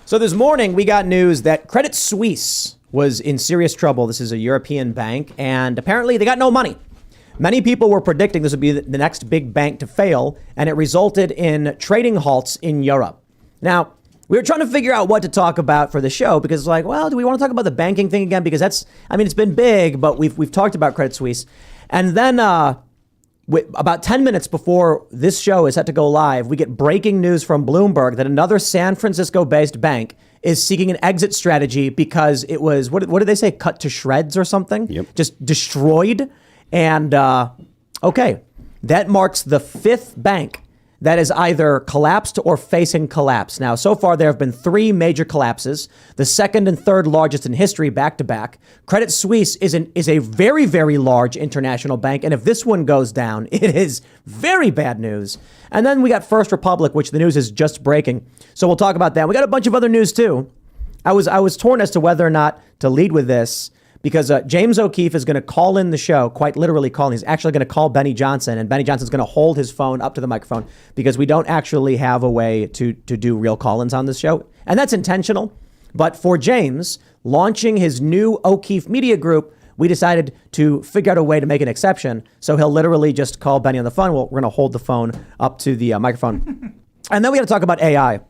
So this morning, we got news that Credit Suisse was in serious trouble. This is a European bank, and apparently they got no money. Many people were predicting this would be the next big bank to fail, and it resulted in trading halts in Europe. Now, we were trying to figure out what to talk about for the show because it's like, well, do we want to talk about the banking thing again? Because it's been big, but we've talked about Credit Suisse. And then about 10 minutes before this show is set to go live, we get breaking news from Bloomberg that another San Francisco-based bank is seeking an exit strategy because it was, what did they say, cut to shreds or something? Yep. Just destroyed. And, okay, that marks the fifth bank that is either collapsed or facing collapse. Now, so far, there have been three major collapses, the second and third largest in history back to back. Credit Suisse is a very, very large international bank. And if this one goes down, it is very bad news. And then we got First Republic, which the news is just breaking. So we'll talk about that. We got a bunch of other news, too. I was torn as to whether or not to lead with this, because James O'Keefe is going to call in the show, quite literally calling. He's actually going to call Benny Johnson, and Benny Johnson's going to hold his phone up to the microphone because we don't actually have a way to do real call-ins on this show. And that's intentional. But for James, launching his new O'Keefe Media Group, we decided to figure out a way to make an exception. So he'll literally just call Benny on the phone. We're going to hold the phone up to the microphone. And then we got to talk about AI,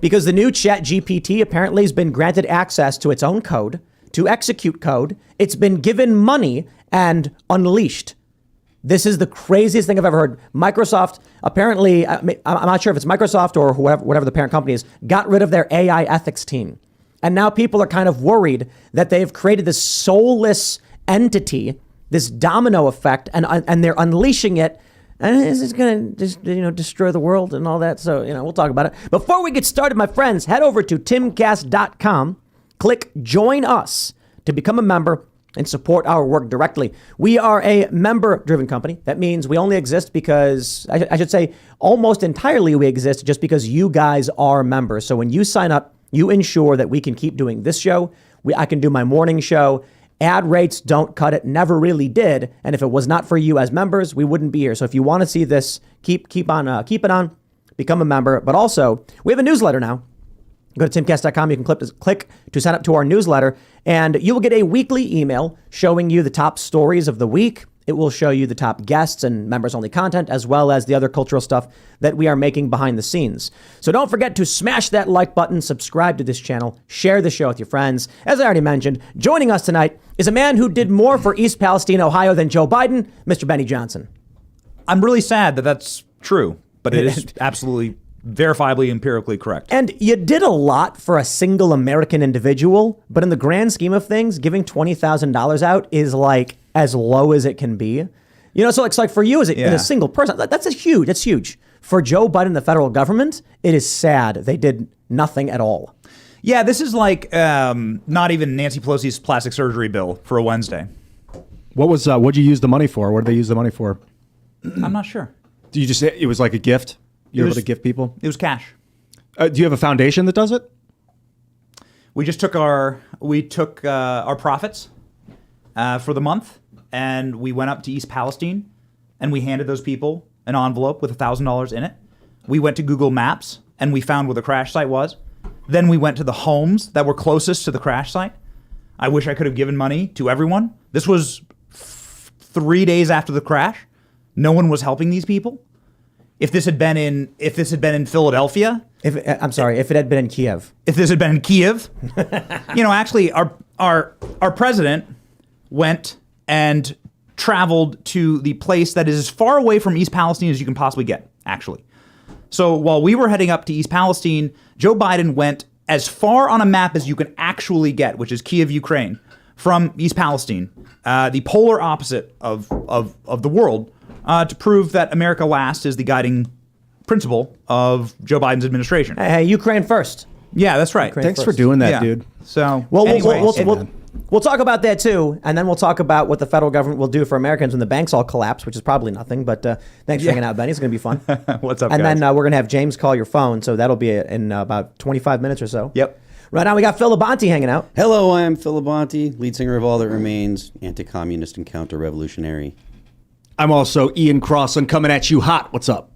because the new ChatGPT apparently has been granted access to its own code, to execute code. It's been given money and unleashed. This is the craziest thing I've ever heard. Microsoft, apparently, I'm not sure if it's Microsoft or whatever the parent company is, got rid of their AI ethics team. And now people are kind of worried that they've created this soulless entity, this domino effect, and they're unleashing it. And this is going to just, destroy the world and all that. So, we'll talk about it. Before we get started, my friends, head over to timcast.com. Click Join Us to become a member and support our work directly. We are a member-driven company. That means we only exist because, I should say, almost entirely we exist just because you guys are members. So when you sign up, you ensure that we can keep doing this show. I can do my morning show. Ad rates don't cut it, never really did. And if it was not for you as members, we wouldn't be here. So if you want to see this, keep it on, become a member. But also, we have a newsletter now. Go to timcast.com. You can click to sign up to our newsletter, and you will get a weekly email showing you the top stories of the week. It will show you the top guests and members-only content, as well as the other cultural stuff that we are making behind the scenes. So don't forget to smash that like button, subscribe to this channel, share the show with your friends. As I already mentioned, joining us tonight is a man who did more for East Palestine, Ohio than Joe Biden, Mr. Benny Johnson. I'm really sad that that's true, but it is absolutely verifiably empirically correct. And you did a lot for a single American individual, but in the grand scheme of things, giving $20,000 out is like as low as it can be. So it's like for you as a single person, that's huge. For Joe Biden, the federal government, it is sad. They did nothing at all. Yeah, this is like not even Nancy Pelosi's plastic surgery bill for a Wednesday. What'd you use the money for? What did they use the money for? I'm not sure. Do you just say it was like a gift? You're able to give people? It was cash. Do you have a foundation that does it? We just took our profits for the month, and we went up to East Palestine, and we handed those people an envelope with $1,000 in it. We went to Google Maps, and we found where the crash site was. Then we went to the homes that were closest to the crash site. I wish I could have given money to everyone. This was 3 days after the crash. No one was helping these people. If this had been in Philadelphia, if it had been in Kiev. If this had been in Kiev, actually our president went and traveled to the place that is as far away from East Palestine as you can possibly get, actually. So while we were heading up to East Palestine, Joe Biden went as far on a map as you can actually get, which is Kiev, Ukraine, from East Palestine, the polar opposite of the world, to prove that America last is the guiding principle of Joe Biden's administration. Hey, Ukraine first. Yeah, that's right. Ukraine Thanks first. for doing that, dude. So, we'll talk about that too, and then we'll talk about what the federal government will do for Americans when the banks all collapse, which is probably nothing. But thanks for hanging out, Benny. It's going to be fun. What's up, and guys? then we're going to have James call your phone, so that'll be in about 25 minutes or so. Yep. Right now we got Phil Labonte hanging out. Hello, I'm Phil Labonte, lead singer of All That Remains, anti-communist and counter-revolutionary. I'm also Ian Crossan coming at you hot. What's up?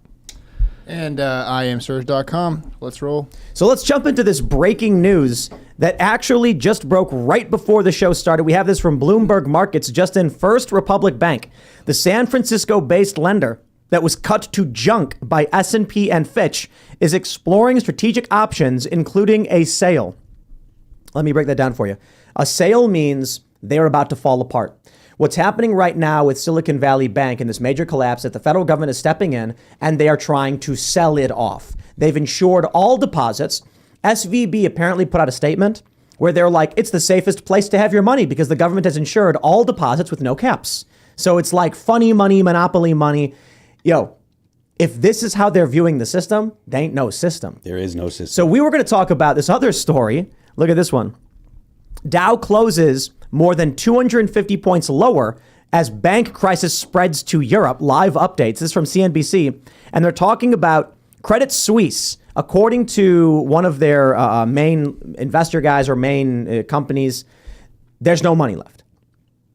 And I am Serge.com. Let's roll. So let's jump into this breaking news that actually just broke right before the show started. We have this from Bloomberg Markets, just in. First Republic Bank, the San Francisco-based lender that was cut to junk by S&P and Fitch, is exploring strategic options, including a sale. Let me break that down for you. A sale means they're about to fall apart. What's happening right now with Silicon Valley Bank in this major collapse that the federal government is stepping in and they are trying to sell it off. They've insured all deposits. SVB apparently put out a statement where they're like, it's the safest place to have your money because the government has insured all deposits with no caps. So it's like funny money, monopoly money. Yo, if this is how they're viewing the system, there ain't no system. There is no system. So we were going to talk about this other story. Look at this one. Dow closes more than 250 points lower as bank crisis spreads to Europe. Live updates. This is from CNBC. And they're talking about Credit Suisse. According to one of their main investor guys or main companies, there's no money left.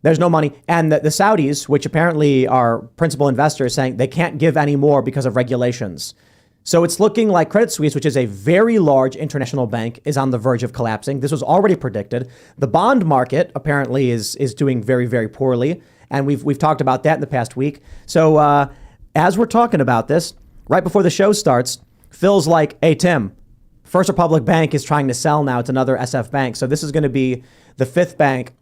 There's no money. And the Saudis, which apparently are principal investors, saying they can't give any more because of regulations. So it's looking like Credit Suisse, which is a very large international bank, is on the verge of collapsing. This was already predicted. The bond market apparently is doing very, very poorly. And we've talked about that in the past week. So as we're talking about this, right before the show starts, Phil's like, hey, Tim, First Republic Bank is trying to sell now. It's another SF bank. So this is going to be the fifth bank.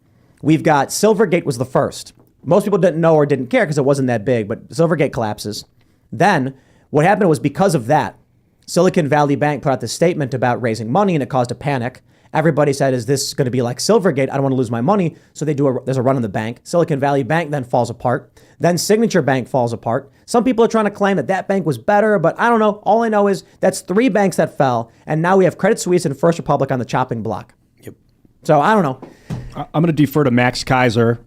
We've got Silvergate was the first. Most people didn't know or didn't care because it wasn't that big, but Silvergate collapses. Then what happened was because of that, Silicon Valley Bank put out this statement about raising money and it caused a panic. Everybody said, is this going to be like Silvergate? I don't want to lose my money. So there's a run on the bank. Silicon Valley Bank then falls apart. Then Signature Bank falls apart. Some people are trying to claim that bank was better, but I don't know. All I know is that's three banks that fell. And now we have Credit Suisse and First Republic on the chopping block. Yep. So I don't know. I'm going to defer to Max Kaiser,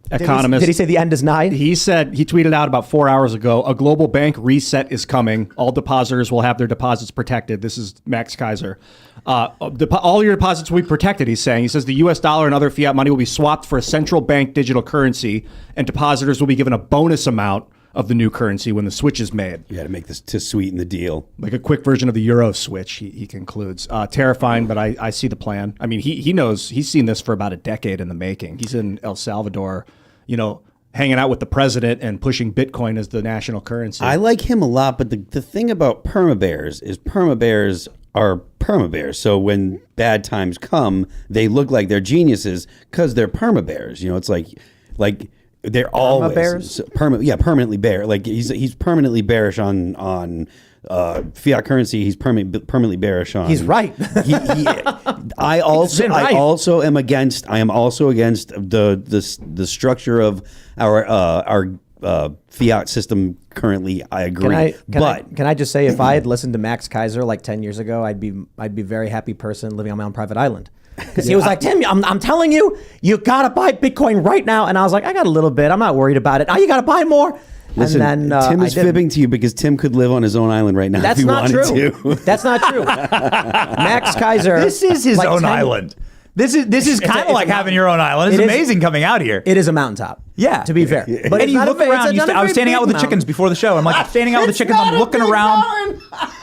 economist. Did he say the end is nigh? He said, he tweeted out about 4 hours ago, a global bank reset is coming. All depositors will have their deposits protected. This is Max Kaiser. All your deposits will be protected, he's saying. He says the US dollar and other fiat money will be swapped for a central bank digital currency, and depositors will be given a bonus amount of the new currency when the switch is made. You had to make this to sweeten the deal. Like a quick version of the Euro switch, he concludes. Terrifying, but I see the plan. I mean, he knows, he's seen this for about a decade in the making. He's in El Salvador, hanging out with the president and pushing Bitcoin as the national currency. I like him a lot, but the thing about perma-bears is perma-bears are perma-bears. So when bad times come, they look like they're geniuses because they're perma-bears. It's like they're always bears? Permanently bear. Like he's permanently bearish on fiat currency. He's permanently bearish on. He's right. I also am against the structure of our fiat system currently. I agree. Can I just say, if I had listened to Max Kaiser like 10 years ago, I'd be a very happy person living on my own private island. Because he was like, Tim, I'm telling you, you got to buy Bitcoin right now. And I was like, I got a little bit. I'm not worried about it. Oh, you got to buy more. Listen, and then, Tim is fibbing to you because Tim could live on his own island right now if he wanted to. That's not true. Max Kaiser. This is his own island. This is kind of like having your own island. It's amazing coming out here. It is a mountaintop. Yeah. To be fair. But you look around. I was standing out with the chickens before the show. I'm like, standing out with the chickens. I'm looking around.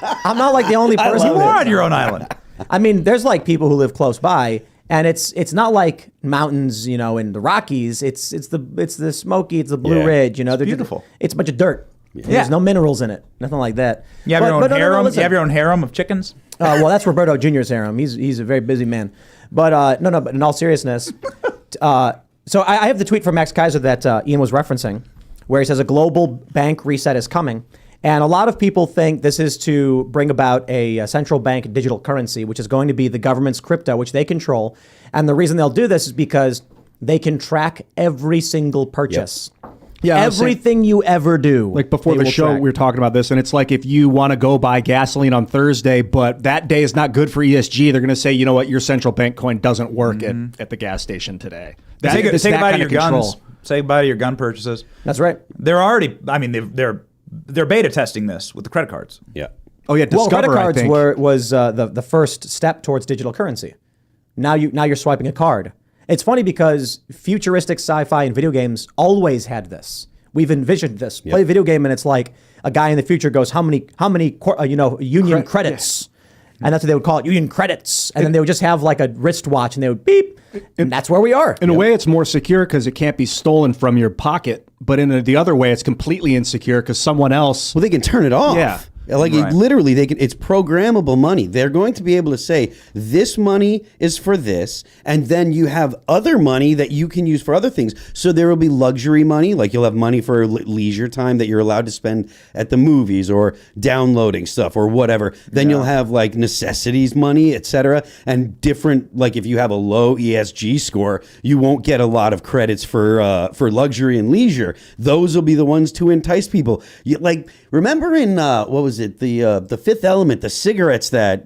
I'm not like the only person. You are on your own island. I mean, there's like people who live close by. And it's not like mountains, in the Rockies. It's the Smoky, it's the Blue Ridge. It's beautiful. It's a bunch of dirt. Yeah. There's no minerals in it. Nothing like that. You have your own harem. You have your own harem of chickens. Well, that's Roberto Jr.'s harem. He's a very busy man. But But in all seriousness, so I have the tweet from Max Kaiser that Ian was referencing, where he says a global bank reset is coming. And a lot of people think this is to bring about a central bank digital currency, which is going to be the government's crypto, which they control. And the reason they'll do this is because they can track every single purchase. Yep. Yeah, everything you ever do. Like before the show, we were talking about this, and it's like if you want to go buy gasoline on Thursday, but that day is not good for ESG, they're going to say, you know what, your central bank coin doesn't work at the gas station today. Say goodbye to your guns. Say goodbye to your gun purchases. That's right. They're already. I mean, they're beta testing this with the credit cards. Yeah. Oh yeah. Discover, credit cards was the first step towards digital currency. Now you're swiping a card. It's funny because futuristic sci-fi and video games always had this. We've envisioned this. Play a video game, and it's like a guy in the future goes, how many union credits? And that's what they would call it, union credits. And then they would just have like a wristwatch, and they would beep, and that's where we are. In a way, it's more secure because it can't be stolen from your pocket. But in the other way, it's completely insecure because someone else. Well, they can turn it off. Yeah. Like literally, it's programmable money. They're going to be able to say this money is for this, and then you have other money that you can use for other things. So there will be luxury money, like you'll have money for leisure time that you're allowed to spend at the movies or downloading stuff or whatever. Then you'll have like necessities money, etc. And different, like if you have a low ESG score, you won't get a lot of credits for luxury and leisure. Those will be the ones to entice people. Remember in what was it, the Fifth Element, the cigarettes that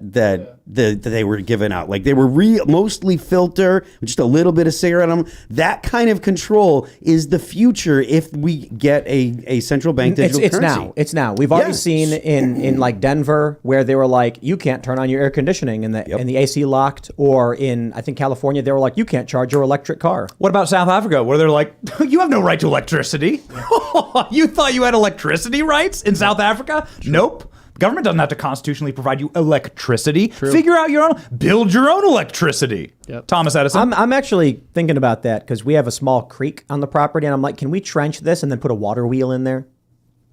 they were giving out, like they were mostly filter, just a little bit of cigarette on them. That kind of control is the future if we get a central bank digital currency. It's now. We've already seen in like Denver where they were like, you can't turn on your air conditioning and the AC locked, or in I think California they were like, you can't charge your electric car. What about South Africa, where they're like, you have no right to electricity? You thought you had electricity rights in South Africa? Nope. The government doesn't have to constitutionally provide you electricity. Figure out your own, build your own electricity. Yep. Thomas Edison. I'm actually thinking about that because we have a small creek on the property, and I'm like, can we trench this and then put a water wheel in there?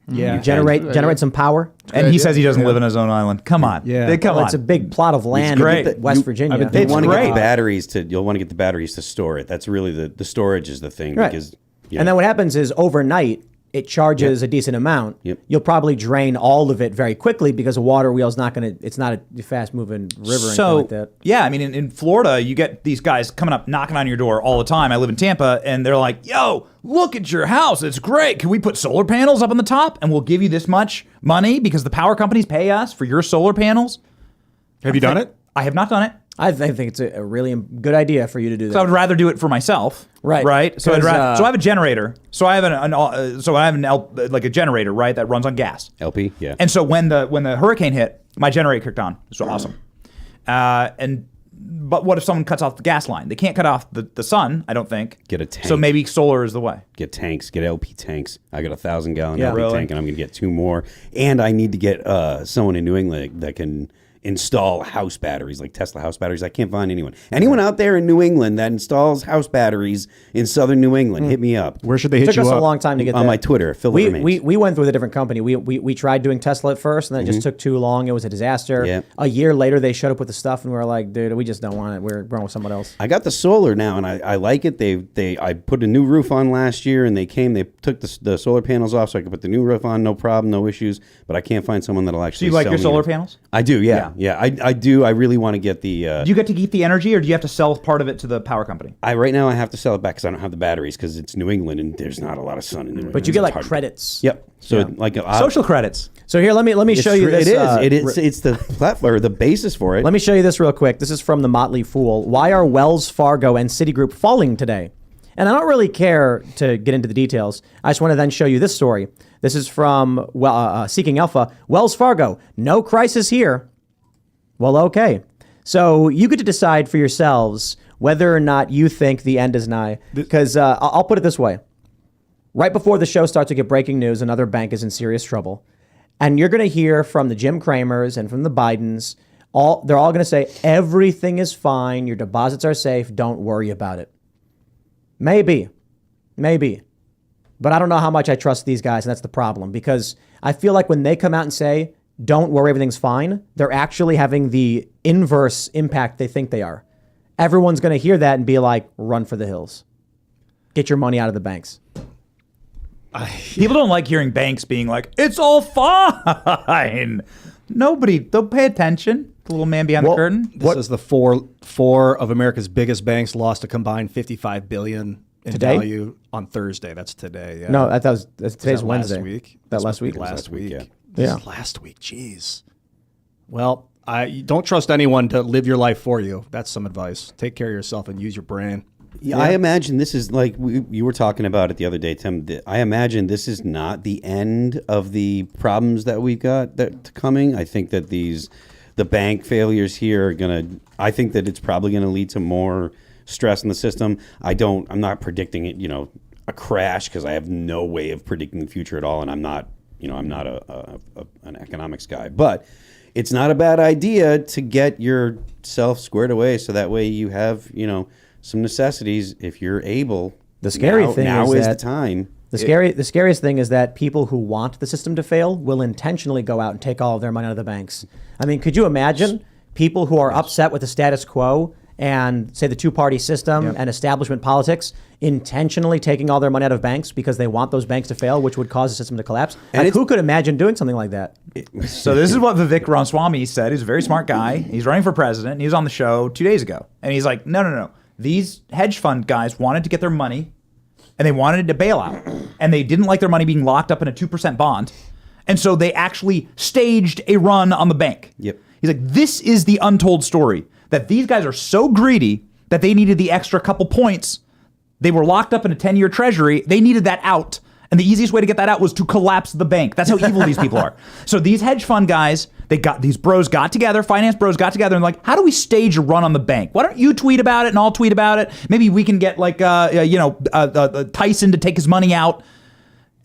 Yeah. Generate some power. And he says he doesn't live in his own island. Come on. Yeah. Come on. It's a big plot of land in West Virginia. You'll want to get the batteries to store it. That's really the storage is the thing. Right. Because, and then what happens is overnight, it charges a decent amount. Yep. You'll probably drain all of it very quickly because a water wheel's it's not a fast moving river or anything like that. Yeah, I mean, in Florida, you get these guys coming up, knocking on your door all the time. I live in Tampa, and they're like, yo, look at your house. It's great. Can we put solar panels up on the top? And we'll give you this much money because the power companies pay us for your solar panels. Have you done it? I have not done it. I think it's a really good idea for you to do that. So I would rather do it for myself. Right. So so I have a generator. So I have like a generator, right, that runs on gas. LP, yeah. And so when the hurricane hit, my generator kicked on. It was awesome. But what if someone cuts off the gas line? They can't cut off the sun, I don't think. Get a tank. So maybe solar is the way. Get tanks. Get LP tanks. I got 1,000-gallon Yeah, LP really? tank, and I'm going to get 2 more. And I need to get someone in New England that can install house batteries, like Tesla house batteries. I can't find anyone. Anyone out there in New England that installs house batteries in southern New England, hit me up. Where should they hit It took you us up? a long time to get On that. my Twitter, Phil we Remains. went with a different company. We tried doing Tesla at first, and then it just took too long. It was a disaster. Yeah. A year later, they showed up with the stuff, and we were like, dude, we just don't want it. We're going with someone else. I got the solar now, and I like it. I put a new roof on last year, and they took the solar panels off, so I could put the new roof on, no problem, no issues. But I can't find someone that'll actually. Do you like sell your me solar it. panels? I do, yeah. I do. I really want to get the. Do you get to keep the energy, or do you have to sell part of it to the power company? Right now I have to sell it back because I don't have the batteries because it's New England and there's not a lot of sun in New England. But you get It's like hard to- credits. Yep. So like Social credits. So here, let me show you this. It's the platform, or the basis for it. Let me show you this real quick. This is from the Motley Fool. Why are Wells Fargo and Citigroup falling today? And I don't really care to get into the details. I just want to then show you this story. This is from Seeking Alpha. Wells Fargo, no crisis here. Well, okay. So you get to decide for yourselves whether or not you think the end is nigh. Because I'll put it this way. Right before the show starts to get breaking news, another bank is in serious trouble. And you're going to hear from the Jim Cramers and from the Bidens. They're all going to say, everything is fine. Your deposits are safe. Don't worry about it. Maybe. But I don't know how much I trust these guys, and that's the problem. Because I feel like when they come out and say, don't worry, everything's fine, they're actually having the inverse impact they think they are. Everyone's going to hear that and be like, run for the hills. Get your money out of the banks. People don't like hearing banks being like, it's all fine. They'll pay attention. The little man behind the curtain. This is the four of America's biggest banks lost a combined $55 billion in Today? value on Thursday. That's today. Yeah. No, that's today's that Wednesday. Last week? That last week. Last week. yeah. This is last week. Jeez. Well, I don't trust anyone to live your life for you. That's some advice. Take care of yourself and use your brain. Yeah, I imagine this is like you were talking about it the other day, Tim. I imagine this is not the end of the problems that we've got that coming. I think that the bank failures here are I think that it's probably gonna lead to more stress in the system. I'm not predicting it, a crash, because I have no way of predicting the future at all, and I'm not an economics guy, but it's not a bad idea to get yourself squared away so that way you have, some necessities if you're able. The scary thing now is the that time. The scariest thing is that people who want the system to fail will intentionally go out and take all of their money out of the banks. I mean, could you imagine people who are upset with the status quo and, say, the two-party system and establishment politics intentionally taking all their money out of banks because they want those banks to fail, which would cause the system to collapse? And who could imagine doing something like that? So this is what Vivek Ramaswamy said. He's a very smart guy. He's running for president. He was on the show 2 days ago. And he's like, no. These hedge fund guys wanted to get their money, and they wanted to bail out. And they didn't like their money being locked up in a 2% bond. And so they actually staged a run on the bank. Yep. He's like, this is the untold story, that these guys are so greedy that they needed the extra couple points. They were locked up in a 10-year treasury. They needed that out. And the easiest way to get that out was to collapse the bank. That's how evil these people are. So these hedge fund guys, these bros got together, finance bros got together and like, how do we stage a run on the bank? Why don't you tweet about it and I'll tweet about it? Maybe we can get like, Tyson to take his money out.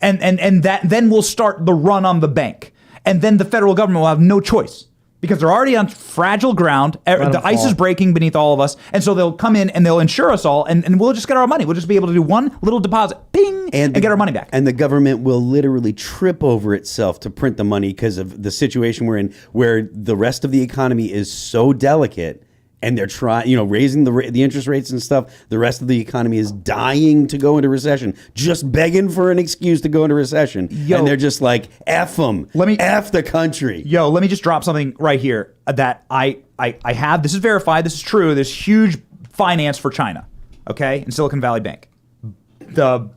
And then we'll start the run on the bank. And then the federal government will have no choice, because they're already on fragile ground. The ice is breaking beneath all of us. And so they'll come in and they'll insure us all, and we'll just get our money. We'll just be able to do one little deposit, ping, and get our money back. And the government will literally trip over itself to print the money because of the situation we're in, where the rest of the economy is so delicate, and they're trying, raising the interest rates and stuff. The rest of the economy is dying to go into recession, just begging for an excuse to go into recession. And they're just like, F them, F the country. Let me just drop something right here that I have. This is verified. This is true. There's huge finance for China, okay, in Silicon Valley Bank. The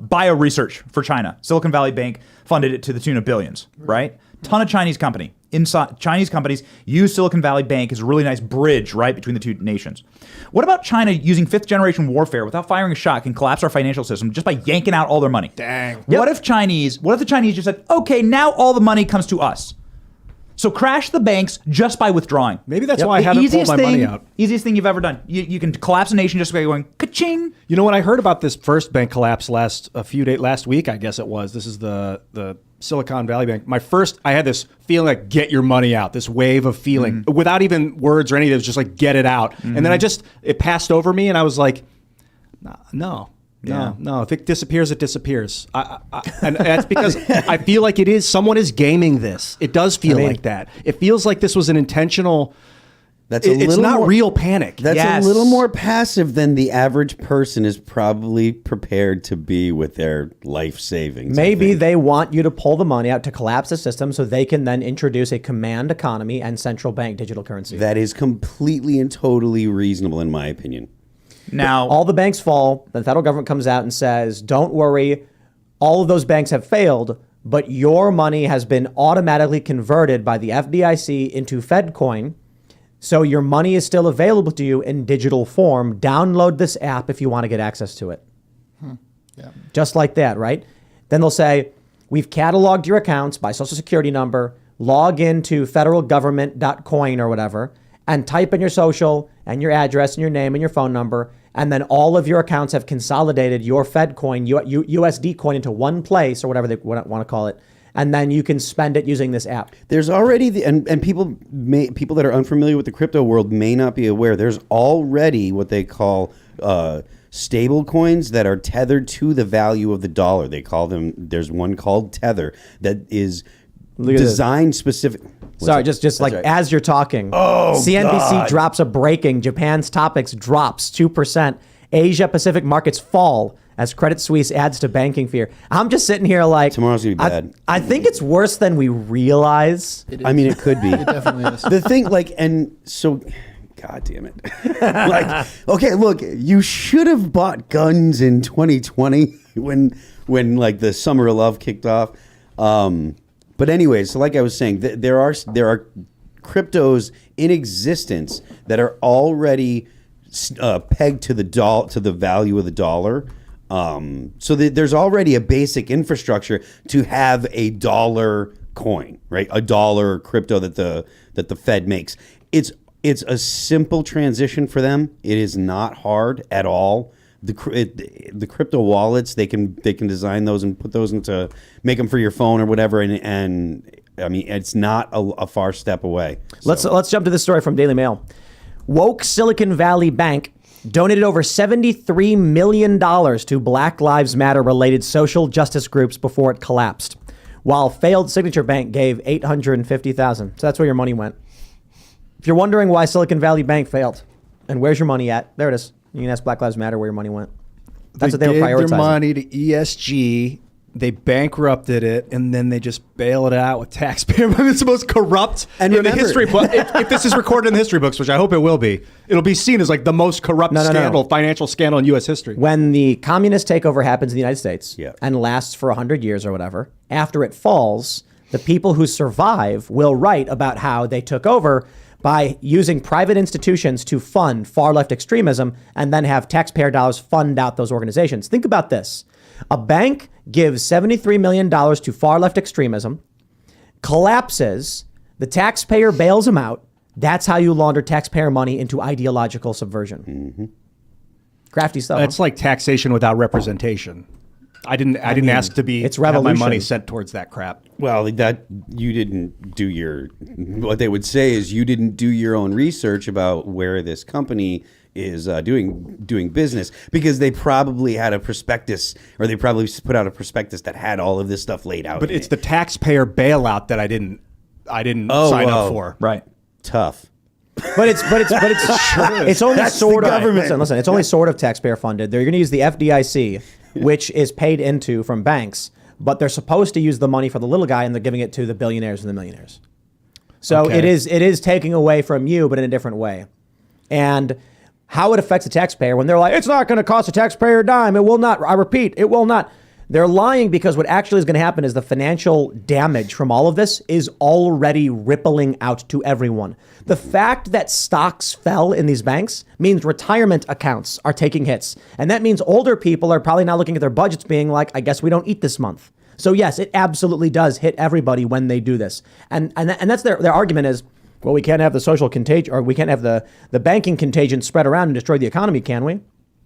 bio research for China, Silicon Valley Bank funded it to the tune of billions, right? Ton of Chinese companies use Silicon Valley Bank as a really nice bridge, right, between the two nations. What about China using fifth-generation warfare without firing a shot can collapse our financial system just by yanking out all their money? Dang. What if the Chinese just said, okay, now all the money comes to us? So crash the banks just by withdrawing. Maybe that's why I haven't pulled my money out. Easiest thing you've ever done. You can collapse a nation just by going ka-ching. You know, when I heard about this first bank collapse last week, I guess it was. This is the Silicon Valley Bank. I had this feeling like, get your money out, this wave of feeling without even words or anything. It was just like, get it out. And then it passed over me and I was like, no. If it disappears, it disappears. And that's because I feel like someone is gaming this. It does feel like that. It feels like this was an intentional. It's not real panic. That's a little more passive than the average person is probably prepared to be with their life savings. Maybe they want you to pull the money out to collapse the system so they can then introduce a command economy and central bank digital currency. That is completely and totally reasonable in my opinion. Now, all the banks fall, the federal government comes out and says, don't worry, all of those banks have failed, but your money has been automatically converted by the FDIC into FedCoin. So your money is still available to you in digital form. Download this app if you want to get access to it. Yeah. Just like that, right? Then they'll say, we've cataloged your accounts by social security number, log into federalgovernment.coin or whatever, and type in your social and your address and your name and your phone number. And then all of your accounts have consolidated your Fed coin, USD coin into one place or whatever they want to call it. And then you can spend it using this app. There's already and people that are unfamiliar with the crypto world may not be aware. There's already what they call stable coins that are tethered to the value of the dollar. They call them. There's one called Tether that is designed specific. Sorry, just like right. As you're talking, CNBC God. Drops a breaking. Japan's topics drops 2%. Asia Pacific markets fall as Credit Suisse adds to banking fear. I'm just sitting here like tomorrow's gonna be bad. I think it's worse than we realize. I mean, it could be. It definitely is. The thing, and so, God damn it. Okay, look, you should have bought guns in 2020 when like the summer of love kicked off. But anyways, so like I was saying, there are cryptos in existence that are already pegged to the value of the dollar. So there's already a basic infrastructure to have a dollar coin, right? A dollar crypto that the Fed makes. It's a simple transition for them. It is not hard at all. the crypto wallets, they can design those and put those into, make them for your phone or whatever, and I mean, it's not a far step away. So. Let's jump to this story from Daily Mail. Woke Silicon Valley Bank donated over $73 million to Black Lives Matter related social justice groups before it collapsed, while failed Signature Bank gave $850,000. So that's where your money went. If you're wondering why Silicon Valley Bank failed and where's your money at, there it is. You can ask Black Lives Matter where your money went. That's what they were gave prioritizing. their money to ESG. They bankrupted it, and then they just bail it out with taxpayer money. It's the most corrupt And in the remember- history book. If this is recorded in the history books, which I hope it will be, it'll be seen as like the most corrupt No. financial scandal in U.S. history. When the communist takeover happens in the United States Yeah. and lasts for 100 years or whatever, after it falls, the people who survive will write about how they took over by using private institutions to fund far left extremism and then have taxpayer dollars fund out those organizations. Think about this. A bank gives $73 million to far left extremism, collapses, the taxpayer bails them out. That's how you launder taxpayer money into ideological subversion. Mm-hmm. Crafty stuff. It's like taxation without representation. I didn't ask to be it's have my revolution. money sent towards that crap. Well, that you didn't do your. What they would say is you didn't do your own research about where this company is doing business, because they probably had a prospectus, or they probably put out a prospectus that had all of this stuff laid out. But in it's it. the taxpayer bailout that I didn't Oh, sign wow. up for. Right. Tough. But it's only That's sort the of government. listen. It's only sort of taxpayer funded. They're going to use the FDIC, which is paid into from banks, but they're supposed to use the money for the little guy, and they're giving it to the billionaires and the millionaires. So Okay. it is taking away from you, but in a different way. And how it affects the taxpayer when they're like, it's not going to cost the taxpayer a dime. It will not. I repeat, it will not. They're lying, because what actually is going to happen is the financial damage from all of this is already rippling out to everyone. The fact that stocks fell in these banks means retirement accounts are taking hits. And that means older people are probably now looking at their budgets being like, I guess we don't eat this month. So yes, it absolutely does hit everybody when they do this. And that's their argument is, well, we can't have the social contagion, or we can't have the banking contagion spread around and destroy the economy, can we?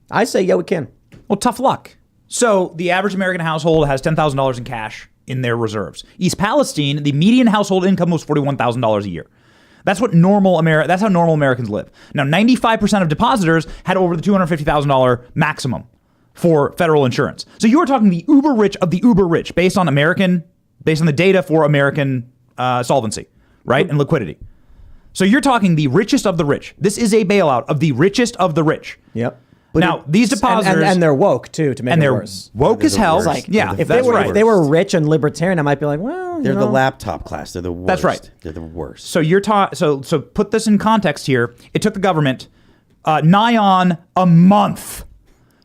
I say, yeah, we can. Well, tough luck. So the average American household has $10,000 in cash in their reserves. East Palestine, the median household income was $41,000 a year. That's what that's how normal Americans live. Now, 95% of depositors had over the $250,000 maximum for federal insurance. So you are talking the uber rich of the uber rich based on the data for American solvency, right? And liquidity. So you're talking the richest of the rich. This is a bailout of the richest of the rich. Yep. Now, these depositors... And they're woke, too, to make and it they're worse. woke as hell. worst. Like, Yeah, if that's right. they were rich and libertarian, I might be like, well, They're you the know. laptop class. They're the worst. That's right. They're the worst. So you're so put this in context here. It took the government nigh on a month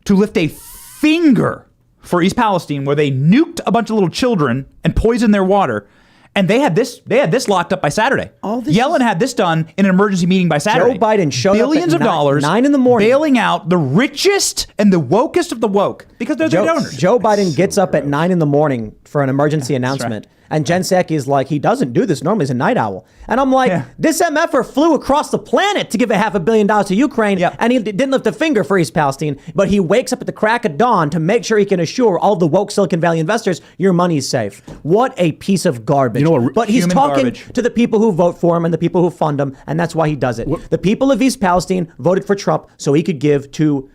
to lift a finger for East Palestine, where they nuked a bunch of little children and poisoned their water. And they had this locked up by Saturday. Yellen had this done in an emergency meeting by Saturday. Joe Biden showed billions up at of dollars, 9 in the morning, bailing out the richest and the wokest of the woke, because they're their donors. Joe Biden gets up at 9 in the morning for an emergency announcement. And Jen Psaki is like, he doesn't do this normally. He's a night owl. And I'm like, this MFer flew across the planet to give $500 million to Ukraine. And he didn't lift a finger for East Palestine. But he wakes up at the crack of dawn to make sure he can assure all the woke Silicon Valley investors, your money's safe. What a piece of garbage. You know what, but he's human talking garbage. to the people who vote for him and the people who fund him. And that's why he does it. The people of East Palestine voted for Trump so he could give to...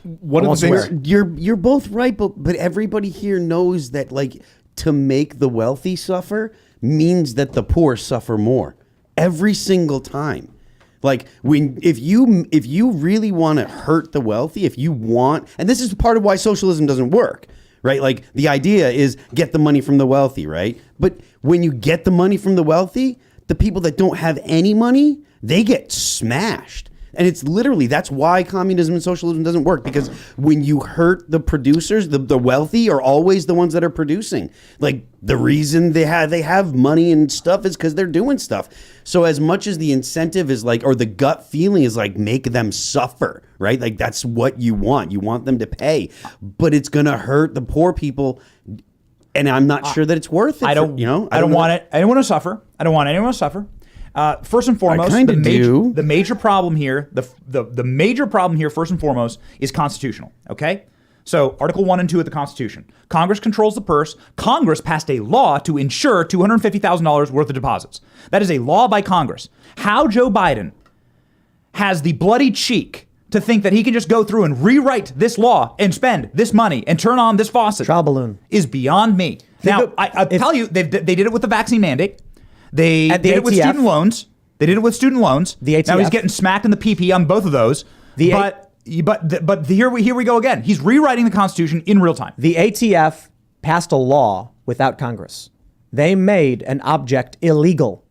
One of the Almost things You're both right, but everybody here knows that, like, to make the wealthy suffer means that the poor suffer more every single time. Like, if you really want to hurt the wealthy, and this is part of why socialism doesn't work, right? Like, the idea is get the money from the wealthy, right? But when you get the money from the wealthy, the people that don't have any money, they get smashed. And it's literally, that's why communism and socialism doesn't work, because when you hurt the producers, the wealthy are always the ones that are producing. Like, the reason they have money and stuff is because they're doing stuff. So as much as the incentive is like, or the gut feeling is like, make them suffer, right? Like, that's what you want. You want them to pay, but it's going to hurt the poor people. And I'm not sure that it's worth it. I don't want it. I don't want to suffer. I don't want anyone to suffer. First and foremost, kinda do. the major problem here, the major problem here, first and foremost, is constitutional. Okay, so Article 1 and 2 of the Constitution. Congress controls the purse. Congress passed a law to ensure $250,000 worth of deposits. That is a law by Congress. How Joe Biden has the bloody cheek to think that he can just go through and rewrite this law and spend this money and turn on this faucet Trial balloon. is beyond me. Now, I'll tell you, they did it with the vaccine mandate. They At the did it with ATF. student loans. They did it with student loans. The ATF. Now he's getting smacked in the PP on both of those. But here we go again. He's rewriting the Constitution in real time. The ATF passed a law without Congress. They made an object illegal.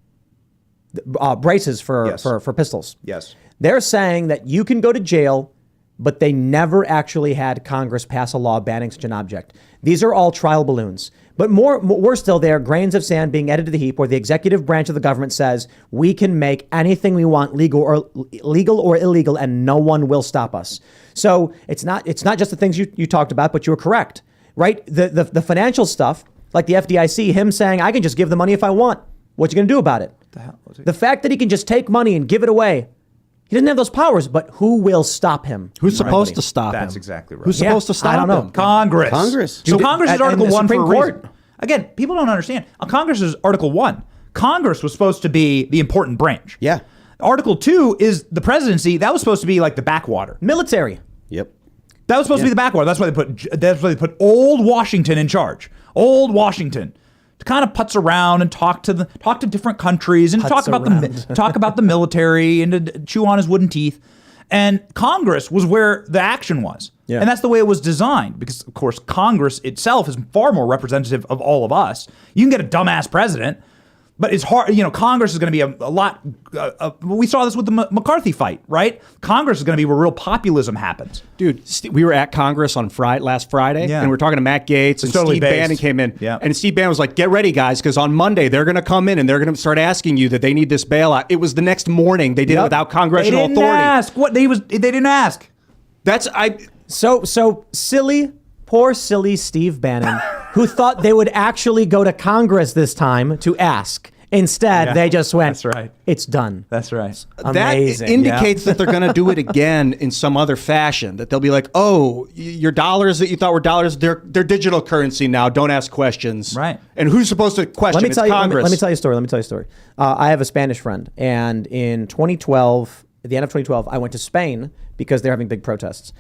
Braces for pistols. Yes. They're saying that you can go to jail, but they never actually had Congress pass a law banning such an object. These are all trial balloons. But we're still there, grains of sand being added to the heap, where the executive branch of the government says we can make anything we want legal or illegal, and no one will stop us. So it's not just the things you talked about, but you were correct, right? The financial stuff, like the FDIC, him saying I can just give the money if I want. What you gonna do about it? The fact that he can just take money and give it away. He doesn't have those powers, but who will stop him? Who's supposed to stop him? That's exactly right. Who's supposed to stop I don't know. him? Congress. So Dude, Congress is and Article the 1 for a Supreme reason. Court. Again, people don't understand. Congress is Article 1. Congress was supposed to be the important branch. Yeah. Article 2 is the presidency. That was supposed to be like the backwater. Military. Yep. That was supposed to be the backwater. That's why they put old Washington in charge. Old Washington to kind of putz around and talk to different countries and talk about the military and to chew on his wooden teeth. And Congress was where the action was. Yeah. And that's the way it was designed because, of course, Congress itself is far more representative of all of us. You can get a dumbass president, but it's hard. Congress is going to be a lot. We saw this with the McCarthy fight, right? Congress is going to be where real populism happens. Dude, we were at Congress on last Friday, and we were talking to Matt Gaetz, and totally Steve based. Bannon came in. Yeah. And Steve Bannon was like, get ready, guys, because on Monday, they're going to come in and they're going to start asking you that they need this bailout. It was the next morning. They did it without congressional They didn't authority. ask. They didn't ask. So poor silly Steve Bannon, who thought they would actually go to Congress this time to ask. Instead, they just went, That's right. It's done. That's right. Amazing. That indicates that they're going to do it again in some other fashion. That they'll be like, "Oh, your dollars that you thought were dollars, they're digital currency now. Don't ask questions." Right. And who's supposed to question? Let me It's tell you. Congress. Let me tell you a story. I have a Spanish friend, and in 2012, at the end of 2012, I went to Spain because they're having big protests.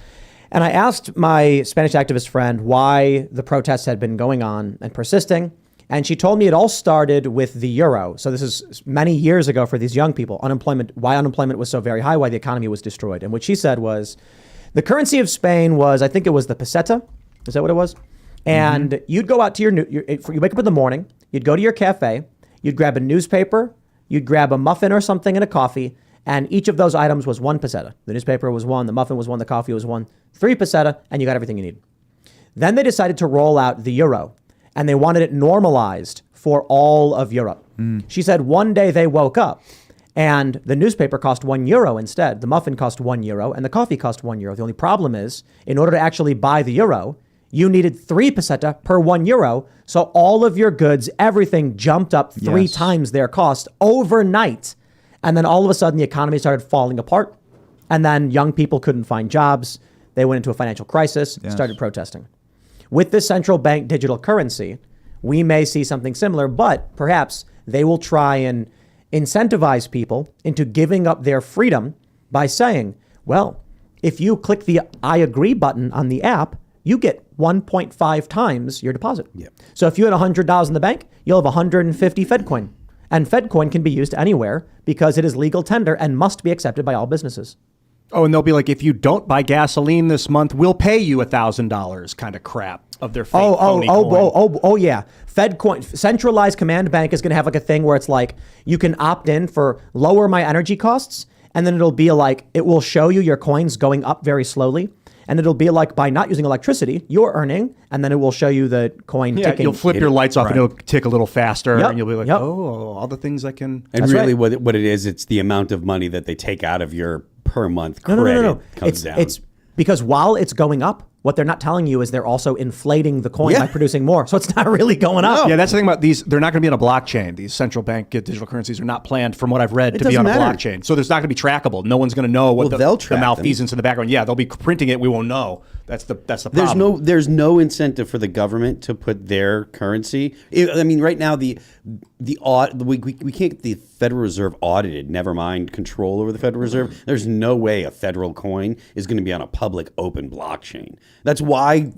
And I asked my Spanish activist friend why the protests had been going on and persisting. And she told me it all started with the euro. So this is many years ago for these young people. Why unemployment was so very high, why the economy was destroyed. And what she said was the currency of Spain was, I think it was the peseta. Is that what it was? And you'd go out to you wake up in the morning, you'd go to your cafe, you'd grab a newspaper, you'd grab a muffin or something and a coffee. And each of those items was 1 peseta. The newspaper was 1, the muffin was 1, the coffee was 1, 3 peseta, and you got everything you need. Then they decided to roll out the euro, and they wanted it normalized for all of Europe. She said one day they woke up, and the newspaper cost €1 instead. The muffin cost €1, and the coffee cost €1. The only problem is, in order to actually buy the euro, you needed 3 peseta per €1. So all of your goods, everything jumped up 3 times their cost overnight. And then all of a sudden, the economy started falling apart. And then young people couldn't find jobs. They went into a financial crisis, started protesting. With this central bank digital currency, we may see something similar, but perhaps they will try and incentivize people into giving up their freedom by saying, well, if you click the I agree button on the app, you get 1.5 times your deposit. Yep. So if you had $100 in the bank, you'll have 150 FedCoin. And FedCoin can be used anywhere because it is legal tender and must be accepted by all businesses. Oh, and they'll be like, if you don't buy gasoline this month, we'll pay you $1,000 kind of crap of their fake phony coin. Yeah. FedCoin, centralized command bank is going to have like a thing where it's like, you can opt in for lower my energy costs. And then it'll be like, it will show you your coins going up very slowly. And it'll be like, by not using electricity, you're earning, and then it will show you the coin ticking. You'll flip your lights off and it'll tick a little faster, and you'll be like, Yep. oh, all the things I can... And That's really right. what it is, it's the amount of money that they take out of your per month credit comes down. It's because while it's going up, What they're not telling you is they're also inflating the coin Yeah. by producing more. So it's not really going up. Yeah, that's the thing about these. They're not going to be on a blockchain. These central bank digital currencies are not planned, from what I've read, to be on doesn't a matter. blockchain. So there's not going to be trackable. No one's going to know what Well, they'll the track malfeasance in the background. Yeah, they'll be printing it. We won't know. That's the problem. There's no incentive for the government to put their currency. I mean, right now we can't get the Federal Reserve audited. Never mind control over the Federal Reserve. There's no way a federal coin is going to be on a public open blockchain. That's why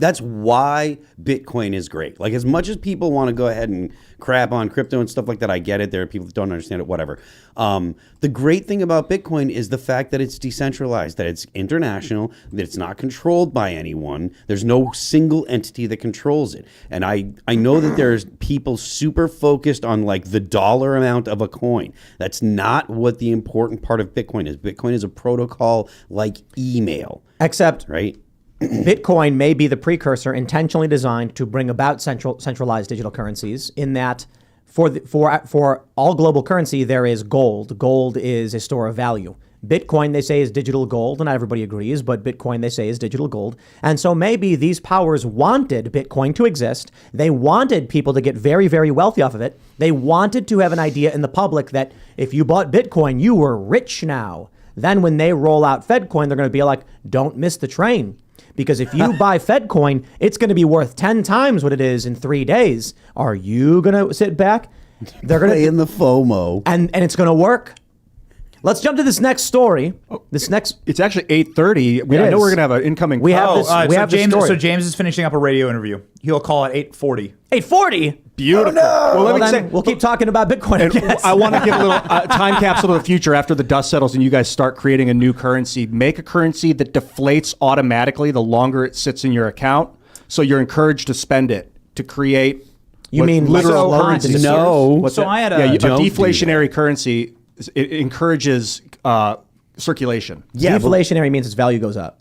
Bitcoin is great. Like, as much as people want to go ahead and crap on crypto and stuff like that, I get it. There are people that don't understand it. Whatever. The great thing about Bitcoin is the fact that it's decentralized, that it's international, that it's not controlled by anyone. There's no single entity that controls it. And I know that there's people super focused on like the dollar amount of a coin. That's not what the important part of Bitcoin is. Bitcoin is a protocol like email. Except Right? Bitcoin may be the precursor intentionally designed to bring about centralized digital currencies, in that for all global currency, there is gold. Gold is a store of value. Bitcoin, they say, is digital gold, and not everybody agrees, but Bitcoin, they say, is digital gold. And so maybe these powers wanted Bitcoin to exist. They wanted people to get very, very wealthy off of it. They wanted to have an idea in the public that if you bought Bitcoin, you were rich now. Then when they roll out FedCoin, they're going to be like, don't miss the train. Because if you buy FedCoin, it's going to be worth 10 times what it is in 3 days. Are you going to sit back? They're going Play to, in the FOMO. and it's going to work. Let's jump to this next story. This next, It's actually 8:30. It I know is. we're going to have an incoming. We have call. this- we have this James. story. So James is finishing up a radio interview. He'll call at 8:40. 840. Beautiful. Well, Well, let me then say, we'll keep talking about Bitcoin. I and guess. I want to give a little time capsule to the future after the dust settles and you guys start creating a new currency. Make a currency that deflates automatically the longer it sits in your account. So you're encouraged to spend it to create. You mean literal like currency? currency? No. What's So that? I had a- a Don't do deflationary currency. It encourages circulation. Yeah, but Deflationary means its value goes up.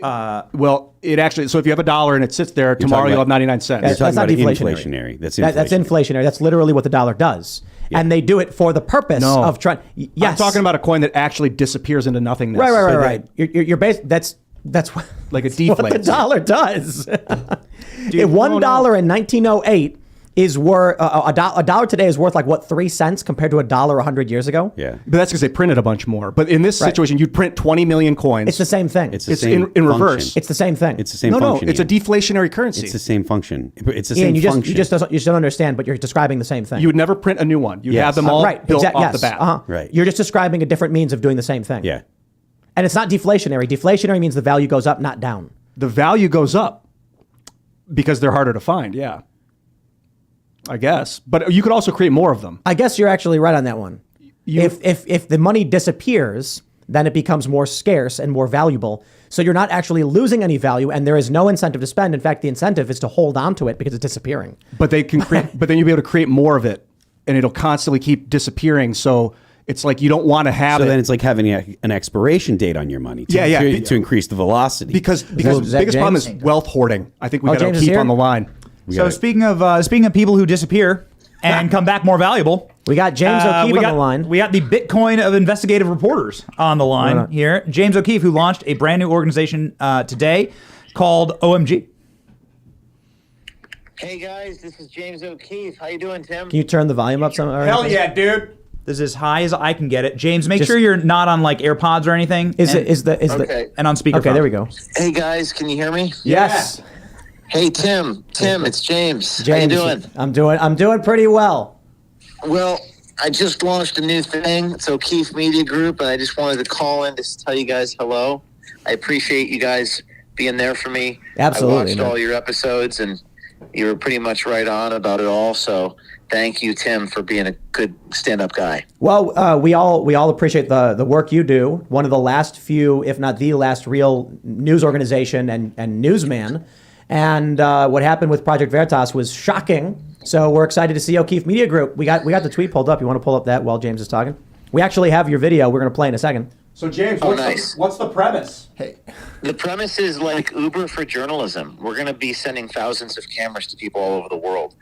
Well, it actually. So if you have a dollar and it sits there, tomorrow talking you'll about- have 99 cents. you're That's talking not about deflationary. inflationary. That's That's inflationary. That's literally what the dollar does. And they do it for the purpose No. of trying. Yes. I'm talking about a coin that actually disappears into nothingness. Right. So Right. You're that's what, Like it what the deflates. dollar does. If $1 in 1908 is worth a dollar today is worth like what, 3 cents compared to $1 100 years ago. Yeah. But that's because they printed a bunch more. But in this Right. situation, you'd print 20 million coins. It's the same thing. It's the It's same in function. reverse. It's the same thing. It's the same no, function. it's a Ian. deflationary currency. It's the same function. It's the Ian, same you just function. you just don't understand, but you're describing the same thing. You would never print a new one. You'd Yes. have them all right. built Exactly. off Yes. the bat. Uh-huh. Right. You're just describing a different means of doing the same thing. Yeah. And it's not deflationary. Deflationary means the value goes up, not down. The value goes up because they're harder to find. Yeah. I guess. But you could also create more of them. I guess you're actually right on that one. If the money disappears, then it becomes more scarce and more valuable. So you're not actually losing any value, and there is no incentive to spend. In fact, the incentive is to hold on to it because it's disappearing. But they can create. But then you'll be able to create more of it, and it'll constantly keep disappearing. So it's like you don't want to have So it. then it's like having an expiration date on your money. To, Yeah. To increase the velocity. because Well, the is that biggest problem is James? wealth hoarding. I think we got to James is keep here? on the line. So speaking of people who disappear and come back more valuable, We got James O'Keefe on the line. We got the Bitcoin of investigative reporters on the line here. James O'Keefe, who launched a brand new organization today called OMG. Hey guys, this is James O'Keefe. How you doing, Tim? Can you turn the volume up some? or anything? dude. This is as high as I can get it. James, make Just- sure you're not on like AirPods or anything. Is and, the Okay. and on speakerphone. Okay, there we go. Hey guys, can you hear me? Yes, Hey Tim, it's James. James. How you doing? I'm doing pretty well. Well, I just launched a new thing. It's O'Keefe Media Group, and I just wanted to call in to tell you guys hello. I appreciate you guys being there for me. Absolutely, I watched man. all your episodes, and you were pretty much right on about it all. So thank you, Tim, for being a good stand-up guy. Well, we all appreciate the work you do. One of the last few, if not the last, real news organization and newsman. And what happened with Project Veritas was shocking. So we're excited to see O'Keefe Media Group. We got the tweet pulled up. You want to pull up that while James is talking? We actually have your video. We're going to play in a second. So James, Oh, nice. what's the premise? Hey, The premise is like Uber for journalism. We're going to be sending thousands of cameras to people all over the world.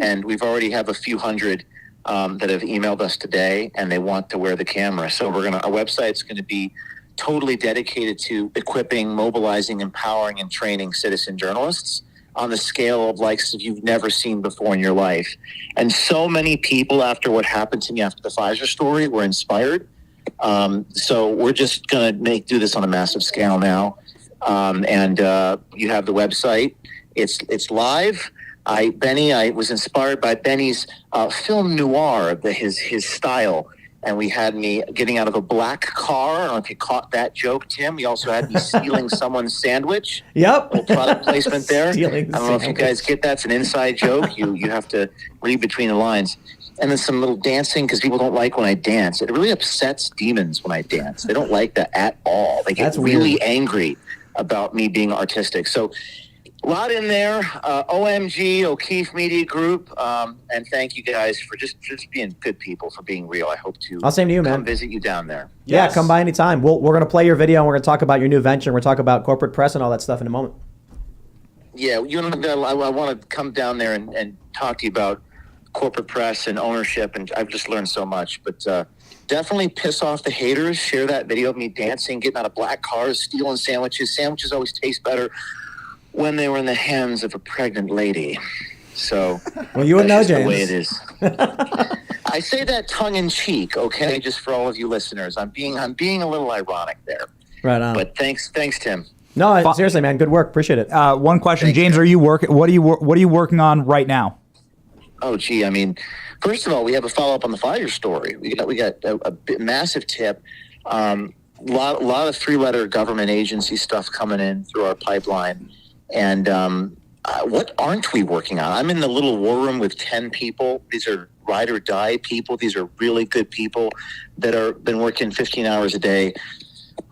And we've already have a few hundred that have emailed us today, and they want to wear the camera. So our website's going to be totally dedicated to equipping, mobilizing, empowering, and training citizen journalists on the scale of likes you've never seen before in your life. And so many people, after what happened to me after the Pfizer story, were inspired. So we're just going to do this on a massive scale now. And you have the website. It's live. I was inspired by Benny's film noir, his style. And we had me getting out of a black car. I don't know if you caught that joke, Tim. We also had me stealing someone's sandwich. Yep. Little product placement there. Stealing I don't know if you guys get that. It's an inside joke. You have to read between the lines. And then some little dancing, because people don't like when I dance. It really upsets demons when I dance. They don't like that at all. They get That's really weird. Angry about me being artistic. So a lot in there. OMG, O'Keefe Media Group. And thank you guys for just being good people, for being real. I hope to Same to you, man. come visit you down there. Yeah, come by anytime. We're going to play your video, and we're going to talk about your new venture, and we're going to talk about corporate press and all that stuff in a moment. Yeah, I want to come down there and talk to you about corporate press and ownership, and I've just learned so much. But definitely piss off the haters. Share that video of me dancing, getting out of black cars, stealing sandwiches. Sandwiches always taste better when they were in the hands of a pregnant lady. So Well, you would know, that's just James. the way it is. I say that tongue in cheek, okay, just for all of you listeners. I'm being a little ironic there. Right on. But thanks, Tim. No, seriously, man. Good work. Appreciate it. One question, James, are you working? What are you working on right now? Oh, gee, I mean, first of all, we have a follow-up on the Pfizer story. We got a massive tip. Lot of three-letter government agency stuff coming in through our pipeline. And what aren't we working on? I'm in the little war room with 10 people. These are ride or die people. These are really good people that are been working 15 hours a day